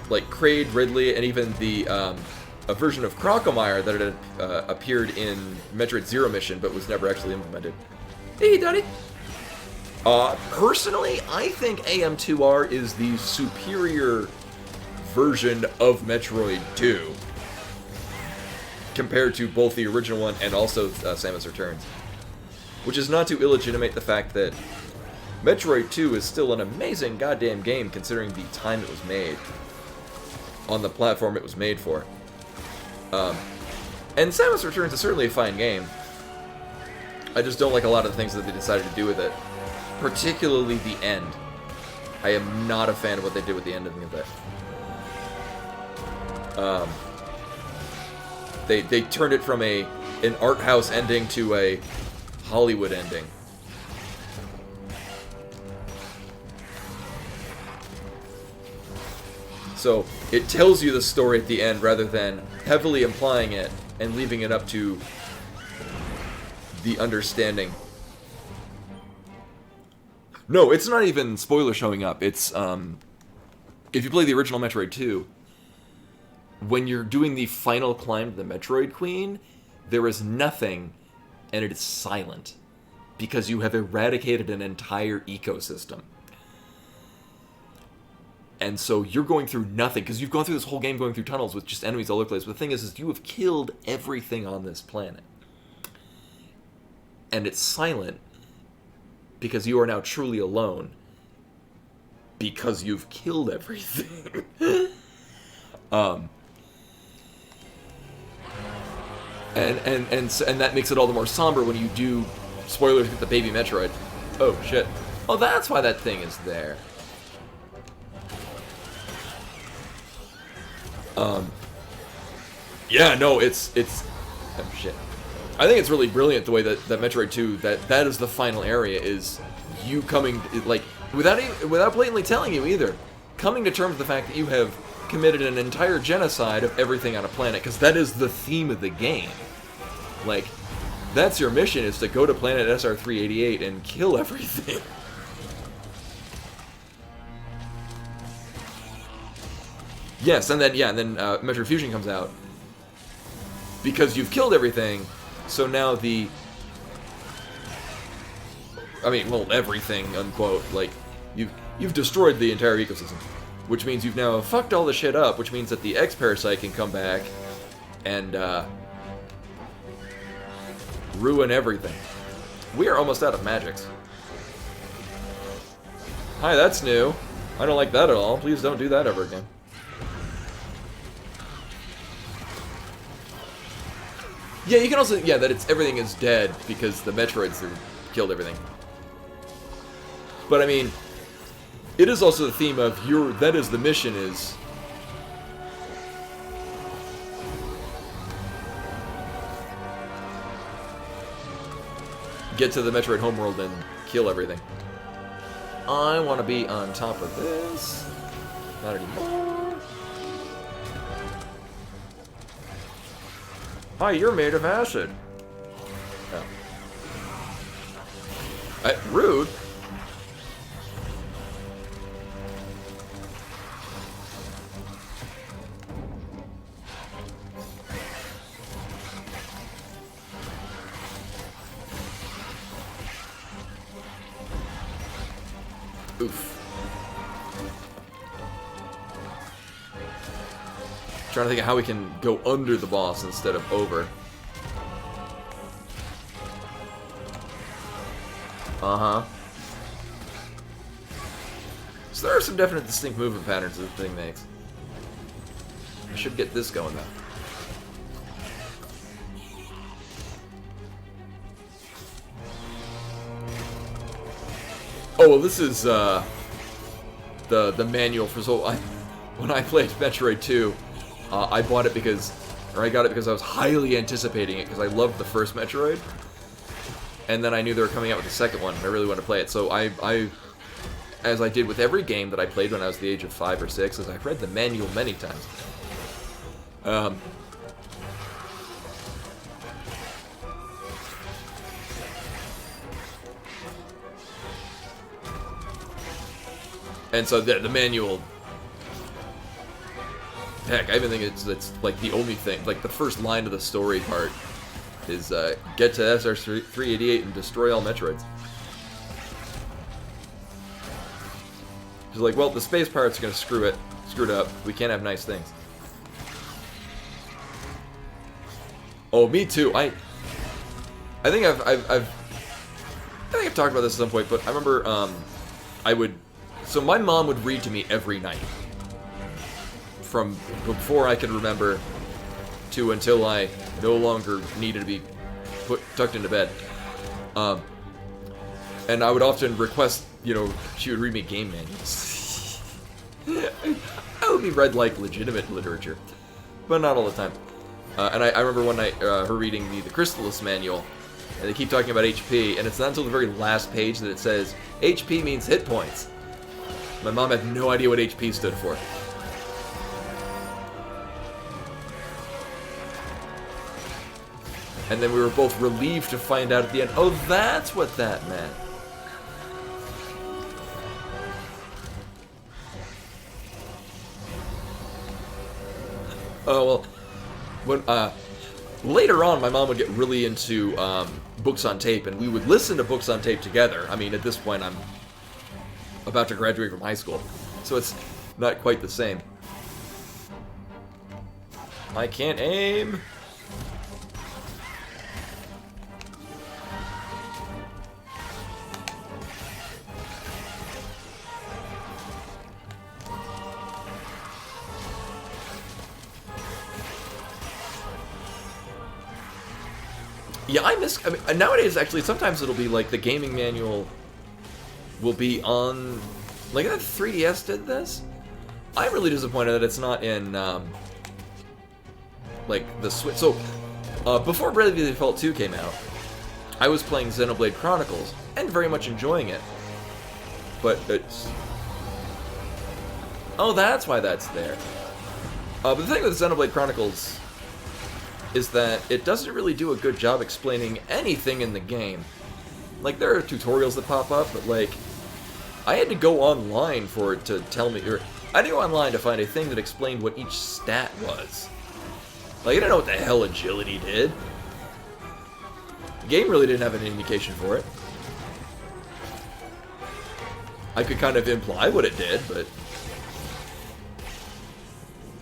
[SPEAKER 1] like Kraid, Ridley, and even the a version of Crocomire that had appeared in Metroid Zero Mission but was never actually implemented. Hey, Daddy! Personally, I think AM2R is the superior version of Metroid 2 compared to both the original one and also Samus Returns. Which is not to illegitimate the fact that Metroid 2 is still an amazing goddamn game considering the time it was made on the platform it was made for. And Samus Returns is certainly a fine game. I just don't like a lot of the things that they decided to do with it. Particularly the end. I am not a fan of what they did with the ending of that. They turned it from an art house ending to a Hollywood ending. So, it tells you the story at the end rather than heavily implying it and leaving it up to the understanding. No, it's not even spoiler showing up. It's, if you play the original Metroid 2, when you're doing the final climb to the Metroid Queen, there is nothing, and it is silent, because you have eradicated an entire ecosystem. And so you're going through nothing, because you've gone through this whole game going through tunnels with just enemies all over the place. But the thing is you have killed everything on this planet. And it's silent, because you are now truly alone, because you've killed everything. And that makes it all the more somber when you do, spoilers, get the baby Metroid. Oh, shit. Oh, that's why that thing is there. Yeah, no, it's oh shit. I think it's really brilliant the way that Metroid 2 that is the final area is you coming like without blatantly telling you either, coming to terms with the fact that you have committed an entire genocide of everything on a planet, because that is the theme of the game. Like, that's your mission, is to go to planet SR388 and kill everything. Yes, and then Metroid Fusion comes out because you've killed everything. So now everything, unquote. Like, you've destroyed the entire ecosystem, which means you've now fucked all the shit up. Which means that the X-Parasite can come back and ruin everything. We are almost out of magics. Hi, that's new. I don't like that at all. Please don't do that ever again. Yeah, you can also, that everything is dead because the Metroids have killed everything. But I mean, it is also the theme of that is the mission is... get to the Metroid homeworld and kill everything. I want to be on top of this. Not anymore. Hi, you're made of acid. Oh. Rude. Oof. Trying to think of how we can go under the boss instead of over. Uh-huh. So there are some definite distinct movement patterns that the thing makes. I should get this going though. Oh well, this is the manual for when I played Metroid 2. I bought it I got it because I was highly anticipating it because I loved the first Metroid. And then I knew they were coming out with the second one, and I really wanted to play it. So I as I did with every game that I played when I was the age of 5 or 6, is I've read the manual many times. And so the manual... Heck, I even think it's like the only thing, like the first line of the story part is get to SR388 and destroy all Metroids. It's like, well, the space pirates are gonna screw it up. We can't have nice things. Oh, me too. I think I've talked about this at some point, but I remember so my mom would read to me every night. From before I could remember to until I no longer needed to be tucked into bed. And I would often request, she would read me game manuals. I would be read like legitimate literature, but not all the time. And I remember one night her reading me the Crystallis manual, and they keep talking about HP, and it's not until the very last page that it says, HP means hit points. My mom had no idea what HP stood for. And then we were both relieved to find out at the end, oh, that's what that meant. Oh, well, when, later on, my mom would get really into books on tape, and we would listen to books on tape together. I mean, at this point, I'm about to graduate from high school, so it's not quite the same. I can't aim. Yeah, I mean, nowadays, actually, sometimes it'll be like the gaming manual will be on... Like, I thought 3DS did this? I'm really disappointed that it's not in, like, the Switch. So, before Bravely Default 2 came out, I was playing Xenoblade Chronicles, and very much enjoying it. But it's... Oh, that's why that's there. But the thing with Xenoblade Chronicles is that it doesn't really do a good job explaining anything in the game. Like, there are tutorials that pop up, but, like, I had to go online for it to tell me, or I had to go online to find a thing that explained what each stat was. Like, I didn't know what the hell agility did. The game really didn't have any indication for it. I could kind of imply what it did, but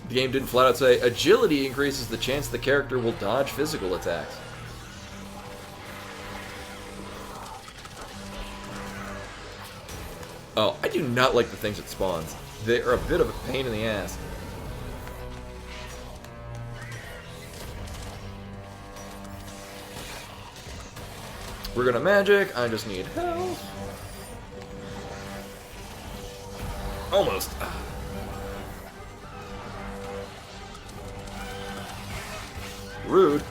[SPEAKER 1] the game didn't flat out say, agility increases the chance the character will dodge physical attacks. Oh, I do not like the things it spawns. They are a bit of a pain in the ass. We're gonna magic. I just need health. Almost. Rude.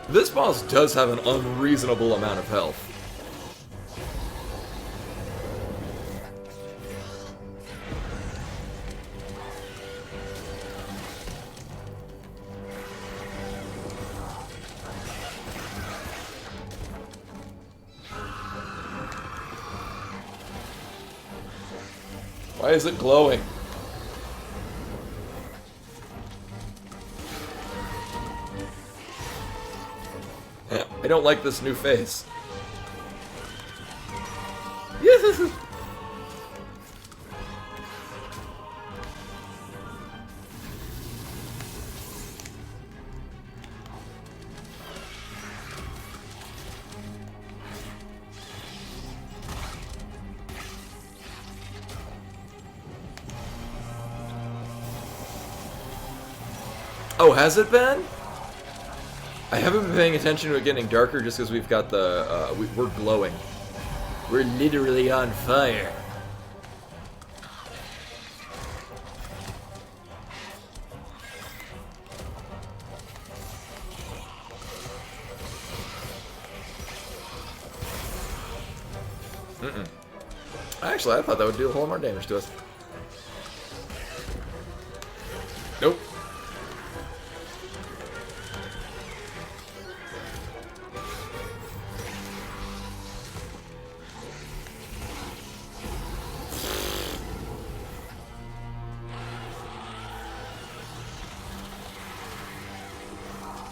[SPEAKER 1] This boss does have an unreasonable amount of health. Why is it glowing? I don't like this new face. Yes. Oh, has it been? I haven't been paying attention to it getting darker just because we've got the, we're glowing. We're literally on fire. Actually, I thought that would do a whole lot more damage to us. Nope.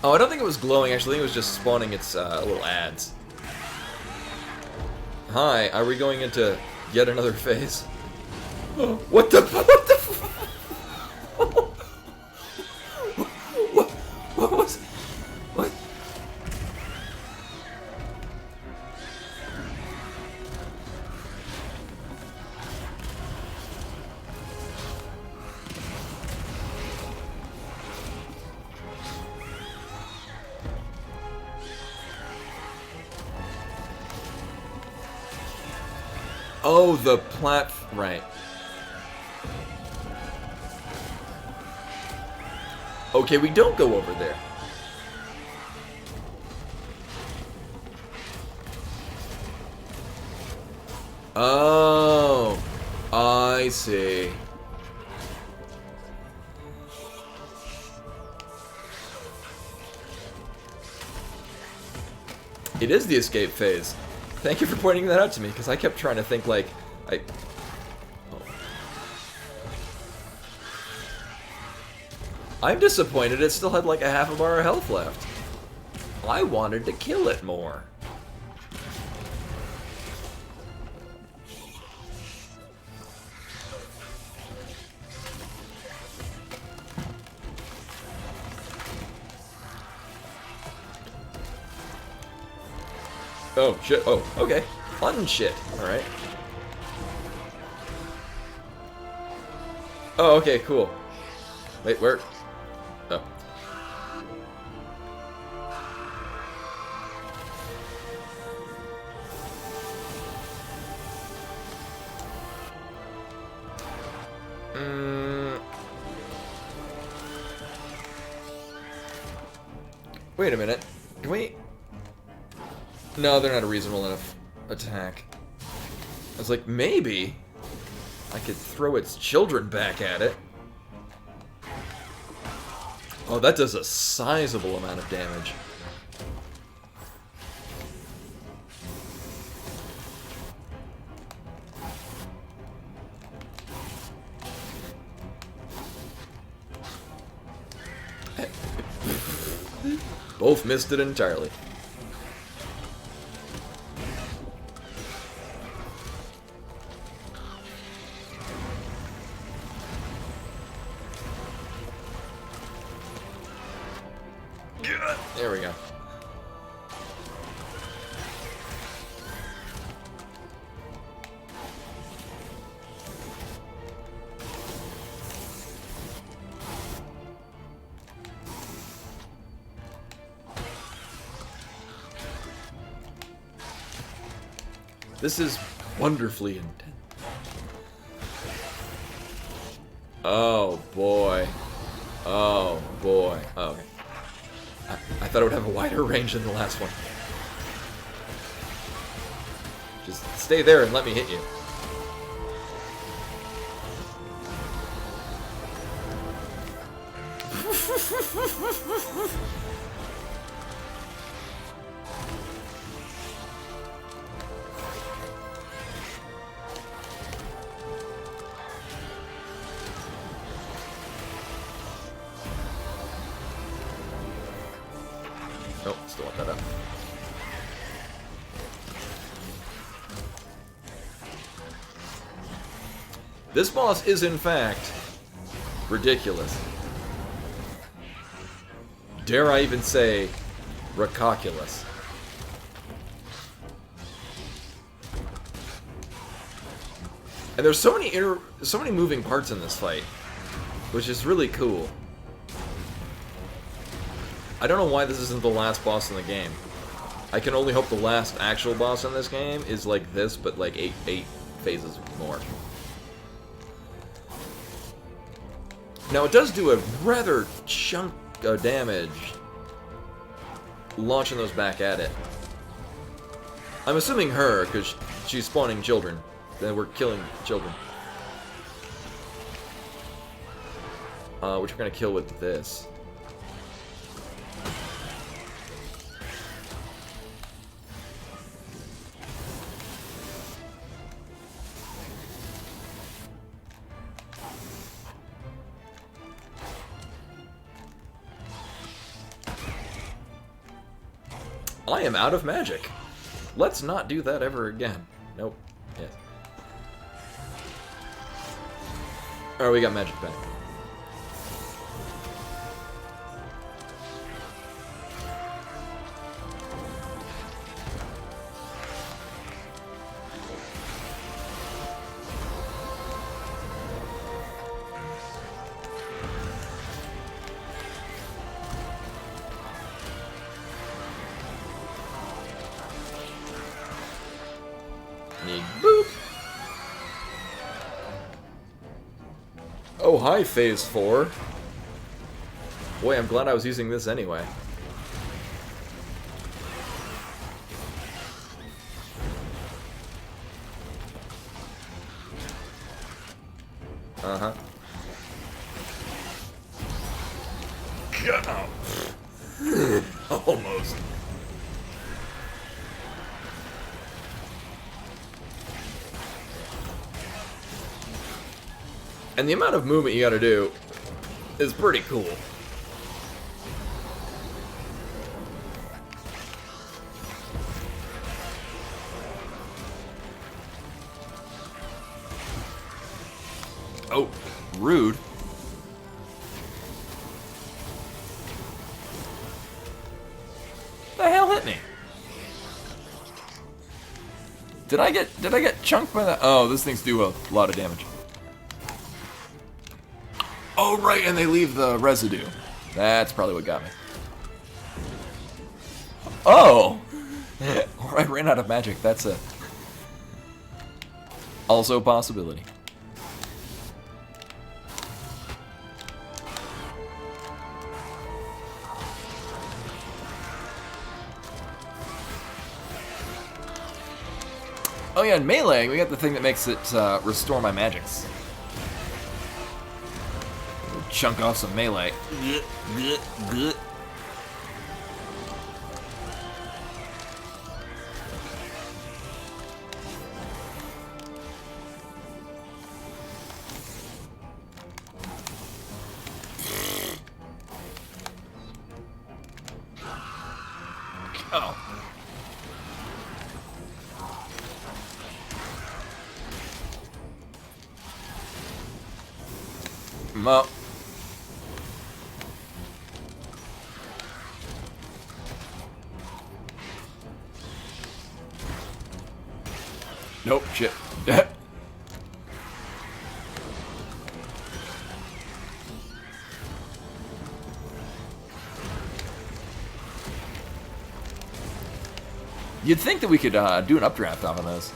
[SPEAKER 1] Oh, I don't think it was glowing, actually. I think it was just spawning its little ads. Hi, are we going into yet another phase? What the? What the? What was? What? Oh, the right. Okay, we don't go over there. Oh, I see. It is the escape phase. Thank you for pointing that out to me, because I kept trying to think, like, I'm disappointed it still had, like, a half a bar of health left. I wanted to kill it more. Oh, shit. Oh, okay. Fun shit. Alright. Oh, okay, cool. Wait, where? Oh. Wait a minute. Can we... No, they're not a reasonable enough attack. I was like, maybe I could throw its children back at it. Oh, that does a sizable amount of damage. Both missed it entirely. There we go. This is wonderfully intense. Oh boy. Oh boy. Oh, okay. I thought it would have a wider range than the last one. Just stay there and let me hit you. Nope, still want that up. This boss is, in fact, ridiculous. Dare I even say, ridiculous. And there's so many moving parts in this fight, which is really cool. I don't know why this isn't the last boss in the game. I can only hope the last actual boss in this game is like this, but like eight phases more. Now it does do a rather chunk of damage launching those back at it. I'm assuming her, because she's spawning children. Then we're killing children. Which we're gonna kill with this. I am out of magic. Let's not do that ever again. Nope. Yes. Alright, we got magic back. Boop. Oh, hi, Phase 4. Boy, I'm glad I was using this anyway. Uh-huh. Almost. And the amount of movement you gotta do is pretty cool. Oh, rude. The hell hit me? Did I get chunked by that? Oh, these things do a lot of damage. Oh, right, and they leave the residue. That's probably what got me. Oh! Or I ran out of magic. That's also a possibility. Oh yeah, in melee, we got the thing that makes it restore my magics. Chunk off some melee. Oh. Well. Nope, shit. You'd think that we could do an updraft off of those.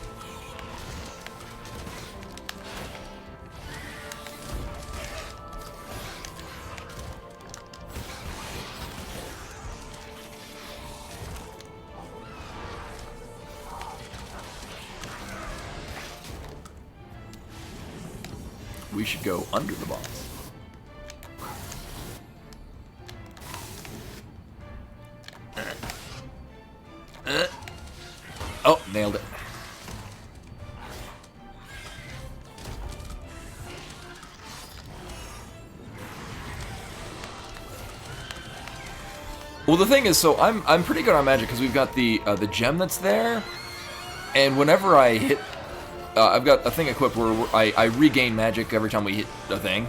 [SPEAKER 1] We should go under the boss. Oh, nailed it. Well, the thing is, so I'm pretty good on magic because we've got the gem that's there, and whenever I hit, I've got a thing equipped where I regain magic every time we hit a thing.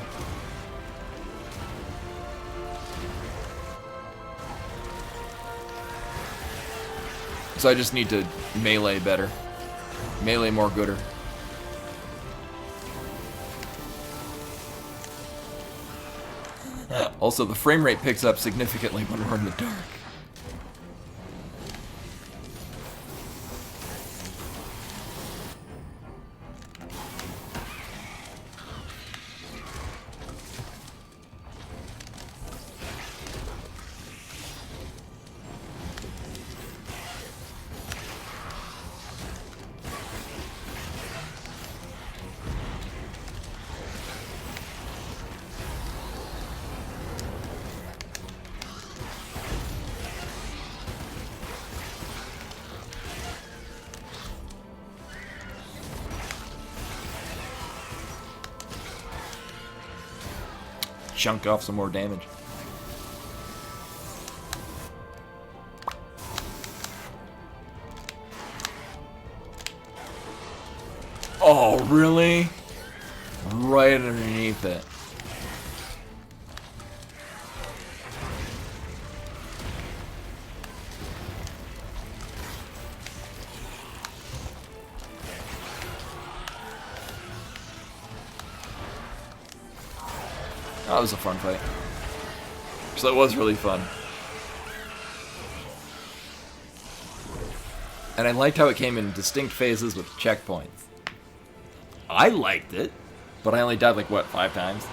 [SPEAKER 1] So I just need to melee better. Melee more gooder. Also, the frame rate picks up significantly when we're in the dark. Chunk off some more damage. Oh, really? Right underneath it. That was a fun fight. So that was really fun. And I liked how it came in distinct phases with checkpoints. I liked it, but I only died like, what, 5 times?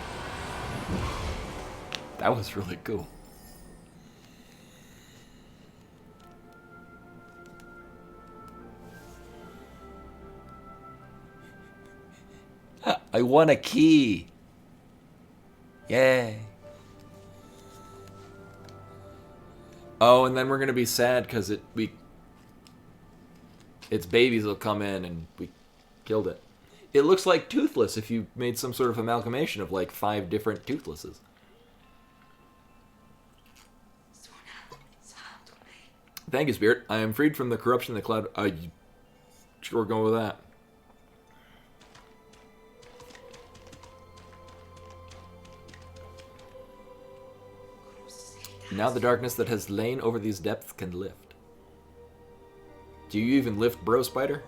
[SPEAKER 1] That was really cool. I won a key. Yay. Oh, and then we're gonna be sad because its babies will come in and we killed it. It looks like Toothless if you made some sort of amalgamation of like 5 different Toothlesses. Thank you, Spirit. I am freed from the corruption of the cloud. Sure, we're going with that. Now the darkness that has lain over these depths can lift. Do you even lift, bro, Spider?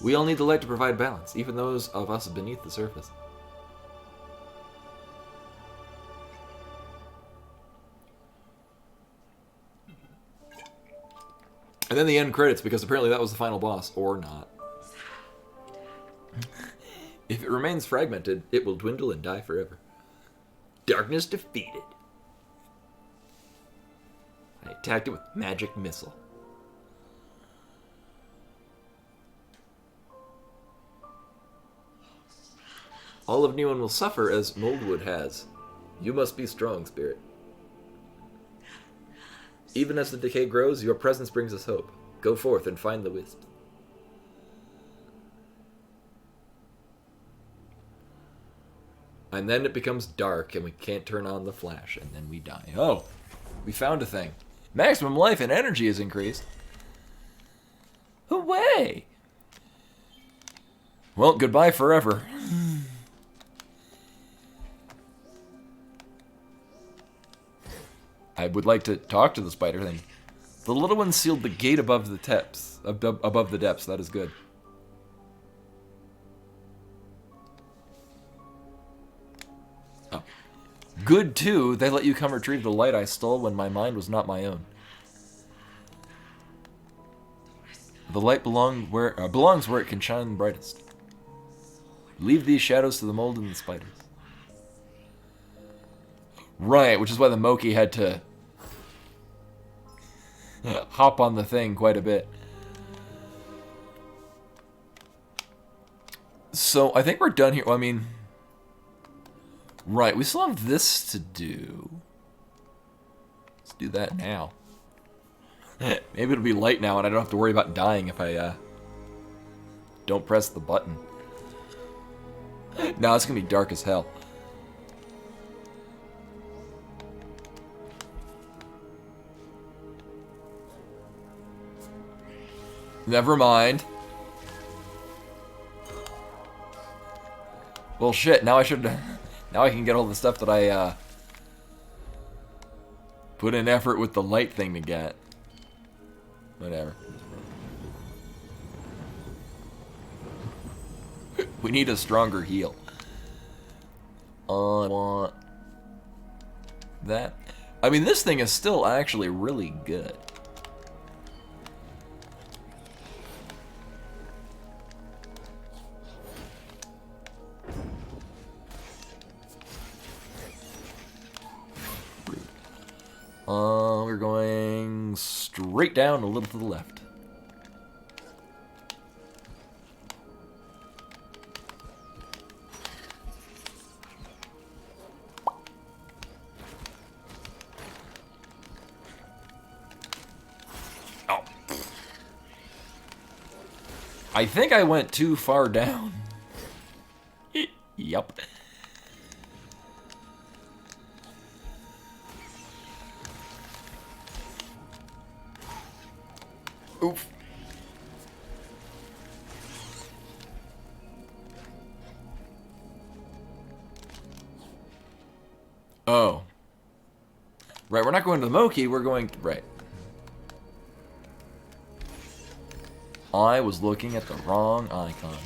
[SPEAKER 1] We all need the light to provide balance, even those of us beneath the surface. And then the end credits, because apparently that was the final boss, or not. If it remains fragmented, it will dwindle and die forever. Darkness defeated. I attacked it with magic missile. All of Neon will suffer as Moldwood has. You must be strong, spirit. Even as the decay grows, your presence brings us hope. Go forth and find the Wisps. And then it becomes dark and we can't turn on the flash, and then we die. Oh, we found a thing. Maximum life and energy is increased. Hooray! Well, goodbye forever. I would like to talk to the spider thing. The little one sealed the gate above the depths. Above the depths. That is good. Oh. Good too. They let you come retrieve the light I stole when my mind was not my own. The light belongs where it can shine brightest. Leave these shadows to the mold and the spiders. Right, which is why the Moki had to hop on the thing quite a bit. So, I think we're done here. Well, I mean... Right, we still have this to do. Let's do that now. Maybe it'll be light now and I don't have to worry about dying if I don't press the button. No, it's going to be dark as hell. Never mind. Well, shit, now I should... Now I can get all the stuff that I, put in effort with the light thing to get. Whatever. We need a stronger heal. I want... that. I mean, this thing is still actually really good. We're going straight down, a little to the left. Oh. I think I went too far down. Yup. Oof. Oh. Right, we're not going to the Moki, we're going... Right. I was looking at the wrong icon.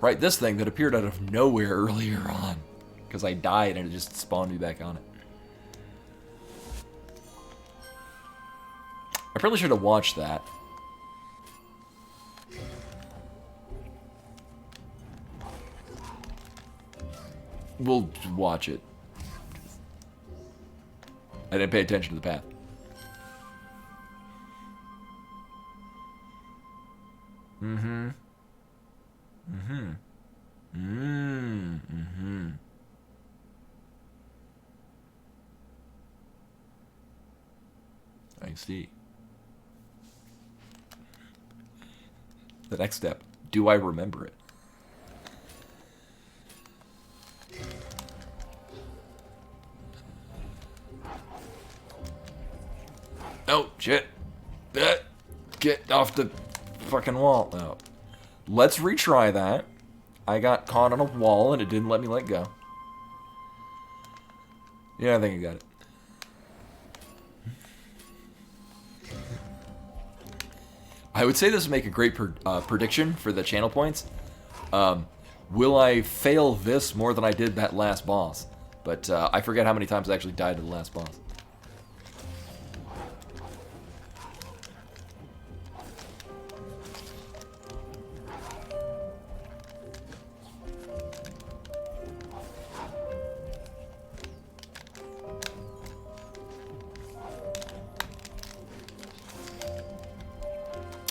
[SPEAKER 1] Right, this thing that appeared out of nowhere earlier on. Because I died and it just spawned me back on it. I probably should have watched that. We'll watch it. I didn't pay attention to the path. Mm-hmm. Mm-hmm. Mm-hmm. I see. The next step. Do I remember it? Oh, shit. Get off the fucking wall. Oh. Let's retry that. I got caught on a wall and it didn't let me let go. Yeah, I think I got it. I would say this would make a great prediction for the channel points. Will I fail this more than I did that last boss? But I forget how many times I actually died to the last boss.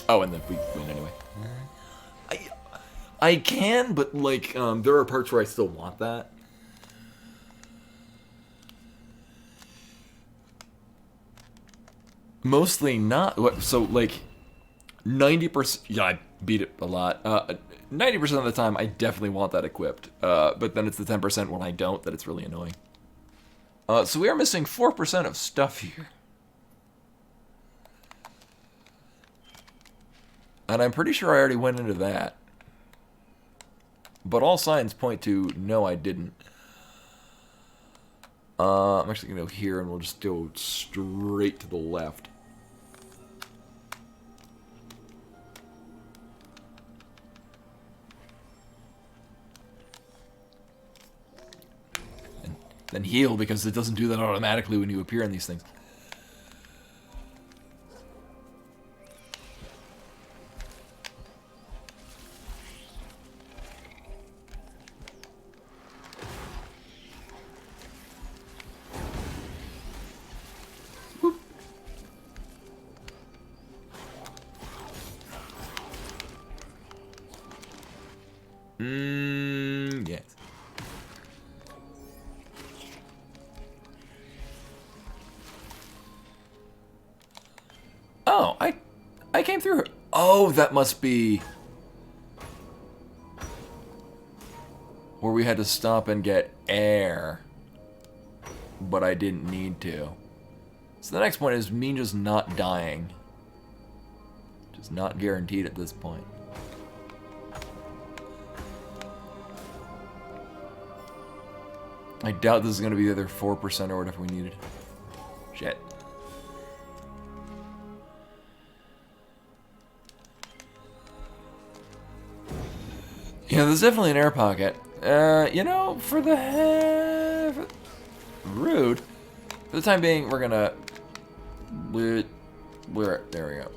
[SPEAKER 1] Oh, and then we win anyway. I can, but like, there are parts where I still want that. Mostly not. So like, 90%. Yeah, I beat it a lot. 90% of the time, I definitely want that equipped. But then it's the 10% when I don't that it's really annoying. So we are missing 4% of stuff here. And I'm pretty sure I already went into that. But all signs point to no, I didn't. I'm actually going to go here and we'll just go straight to the left. And then heal, because it doesn't do that automatically when you appear in these things. Yes. Oh, I came through her. Oh, that must be where we had to stop and get air, but I didn't need to. So the next point is me just not dying. Just not guaranteed at this point. I doubt this is going to be the other 4% or whatever we needed. Shit. Yeah, there's definitely an air pocket. You know, for the rude. For the time being, we're gonna... there we go.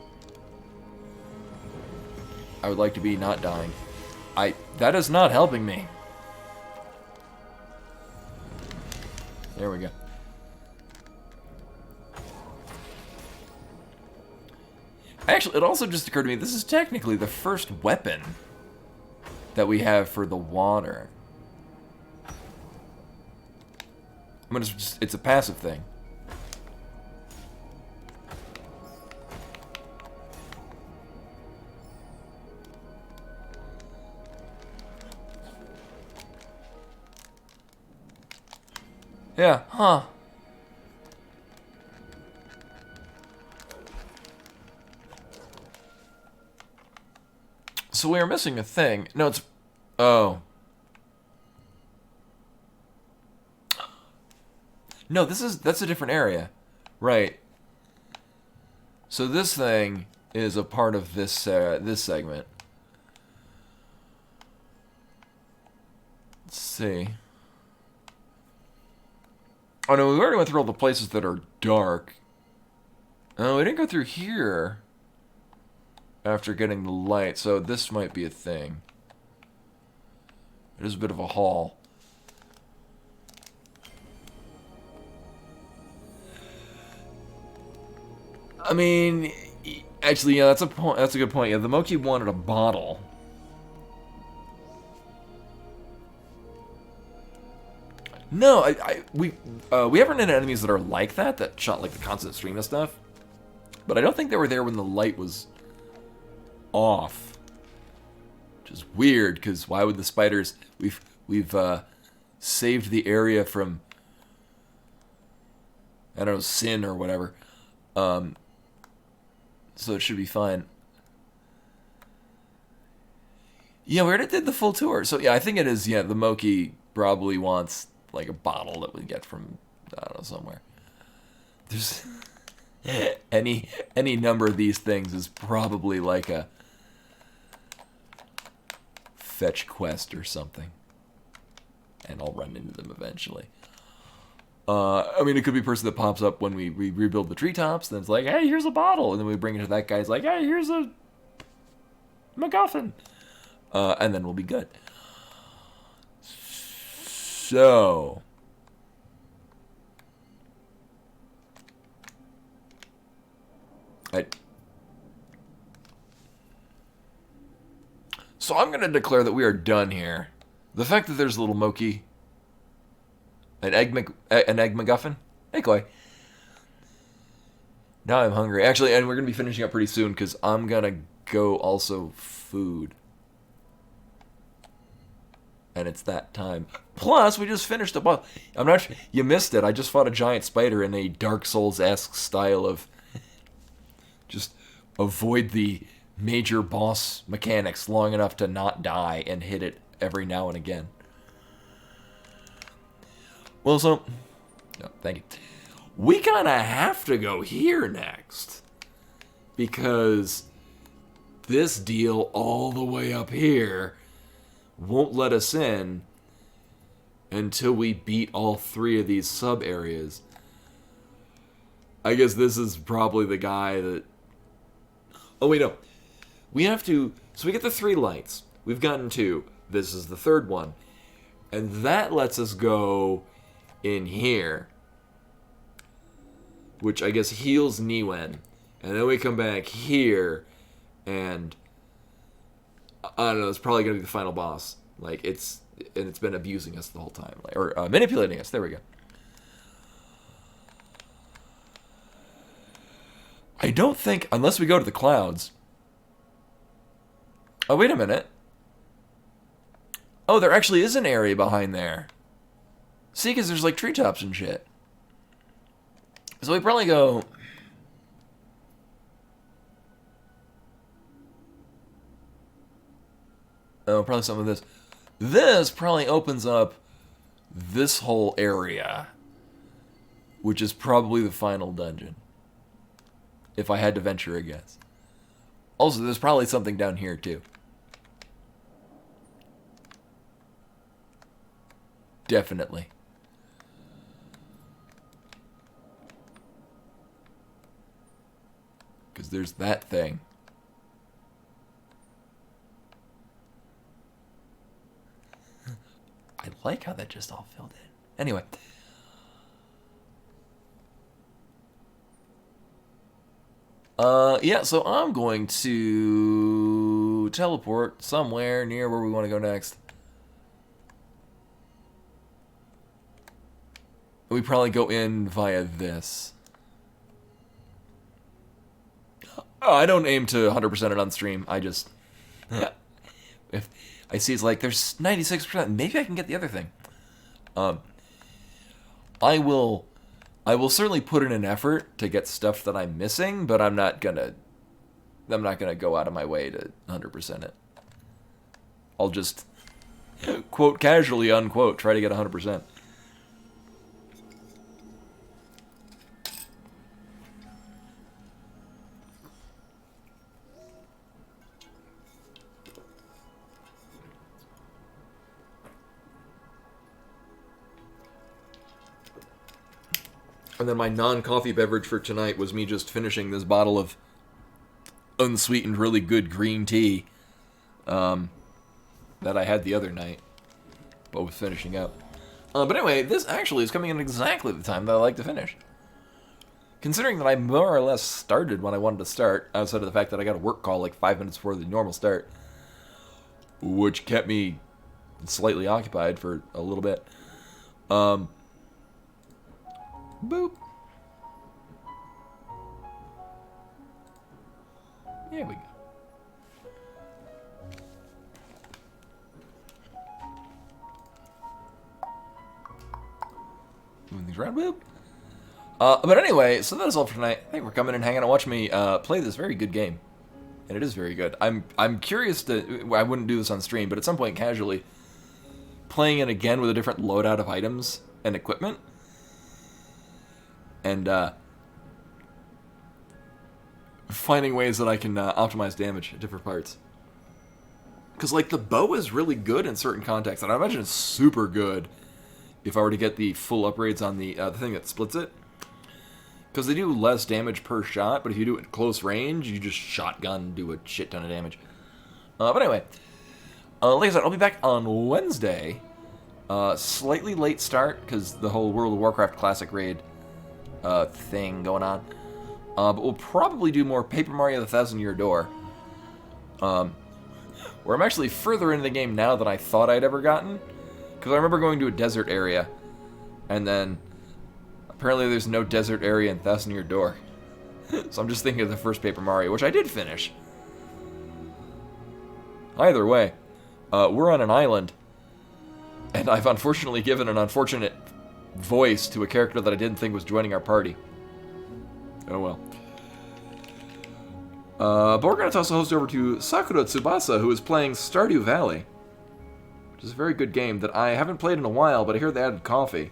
[SPEAKER 1] I would like to be not dying. That is not helping me. There we go. Actually, it also just occurred to me, this is technically the first weapon that we have for the water. I mean, it's a passive thing. Yeah, huh. So we are missing a thing. No, it's... Oh. No, that's a different area. Right. So this thing is a part of this this segment. Let's see. Oh no, we already went through all the places that are dark. Oh, we didn't go through here after getting the light, so this might be a thing. It is a bit of a haul. I mean, actually, yeah, that's a point. That's a good point. Yeah, the Moki wanted a bottle. No, we have run into enemies that are like that shot like the constant stream of stuff, but I don't think they were there when the light was off, which is weird. Because why would the spiders? We've saved the area from, I don't know, sin or whatever, so it should be fine. Yeah, we already did the full tour, so yeah, I think it is. Yeah, the Moki probably wants like a bottle that we get from, I don't know, somewhere. There's any number of these things is probably like a fetch quest or something. And I'll run into them eventually. I mean, it could be a person that pops up when we rebuild the treetops, and it's like, hey, here's a bottle. And then we bring it to that guy, he's like, hey, here's a MacGuffin. And then we'll be good. So... So I'm going to declare that we are done here. The fact that there's a little Moki, an egg MacGuffin. Hey, Koi. Now I'm hungry. Actually, and we're going to be finishing up pretty soon because I'm going to go also food. And it's that time. Plus, we just finished a boss. I'm not sure. You missed it. I just fought a giant spider in a Dark Souls-esque style of just avoid the major boss mechanics long enough to not die and hit it every now and again. Well, so... No, thank you. We kind of have to go here next. Because this deal all the way up here won't let us in until we beat all 3 of these sub-areas. I guess this is probably the guy that... Oh, wait, no. We have to... So we get the 3 lights. We've gotten 2. This is the 3rd one. And that lets us go in here. Which I guess heals Niwen. And then we come back here. And... I don't know, it's probably going to be the final boss. Like, it's... And it's been abusing us the whole time. Like, or manipulating us. There we go. I don't think... Unless we go to the clouds... Oh, wait a minute. Oh, there actually is an area behind there. See, because there's like treetops and shit. So we probably go... Oh, probably some of this. This probably opens up this whole area. Which is probably the final dungeon. If I had to venture a guess. Also, there's probably something down here, too. Definitely. Because there's that thing. I like how that just all filled in. Anyway. Yeah, so I'm going to teleport somewhere near where we want to go next. We probably go in via this. Oh, I don't aim to 100% it on stream. I just... if I see it's like, there's 96%, maybe I can get the other thing. I will certainly put in an effort to get stuff that I'm missing, but I'm not gonna go out of my way to 100% it. I'll just, quote, casually, unquote, try to get 100%. And then my non-coffee beverage for tonight was me just finishing this bottle of unsweetened, really good green tea that I had the other night, but was finishing up. But anyway, this actually is coming in exactly the time that I like to finish. Considering that I more or less started when I wanted to start, outside of the fact that I got a work call like 5 minutes before the normal start, which kept me slightly occupied for a little bit. Boop. There we go. Moving these around, boop. But anyway, so that is all for tonight. Thank you for coming and hanging out and watching me play this very good game. And it is very good. I'm curious to... I wouldn't do this on stream, but at some point casually playing it again with a different loadout of items and equipment. And finding ways that I can optimize damage at different parts. Because, like, the bow is really good in certain contexts, and I imagine it's super good if I were to get the full upgrades on the thing that splits it. Because they do less damage per shot, but if you do it at close range, you just shotgun and do a shit ton of damage. But anyway, like I said, I'll be back on Wednesday. Slightly late start, because the whole World of Warcraft Classic Raid thing going on. But we'll probably do more Paper Mario the Thousand Year Door. Where I'm actually further into the game now than I thought I'd ever gotten. Because I remember going to a desert area, and then apparently there's no desert area in Thousand Year Door. So I'm just thinking of the first Paper Mario, which I did finish. Either way, we're on an island, and I've unfortunately given an unfortunate voice to a character that I didn't think was joining our party. Oh well. But we're going to toss the host over to Sakura Tsubasa, who is playing Stardew Valley. Which is a very good game that I haven't played in a while, but I hear they added coffee.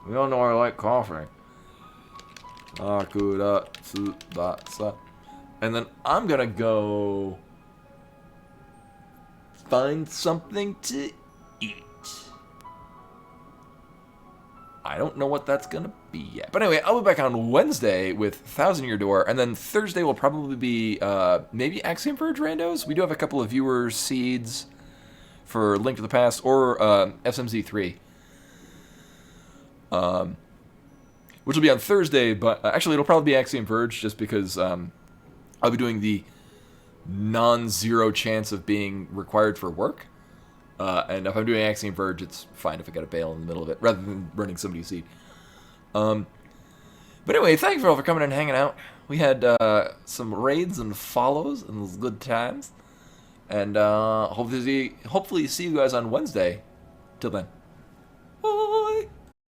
[SPEAKER 1] We all know I like coffee. Sakura Tsubasa. And then I'm going to go find something to eat. I don't know what that's going to be yet. But anyway, I'll be back on Wednesday with Thousand Year Door, and then Thursday will probably be maybe Axiom Verge randos. We do have a couple of viewer seeds for Link to the Past or SMZ3. Which will be on Thursday, but actually it'll probably be Axiom Verge just because I'll be doing the non-zero chance of being required for work. And if I'm doing Axiom Verge, it's fine if I got to bail in the middle of it, rather than running somebody's seed. But anyway, thank you all for coming and hanging out. We had some raids and follows, and it was good times. And hopefully see you guys on Wednesday. Till then.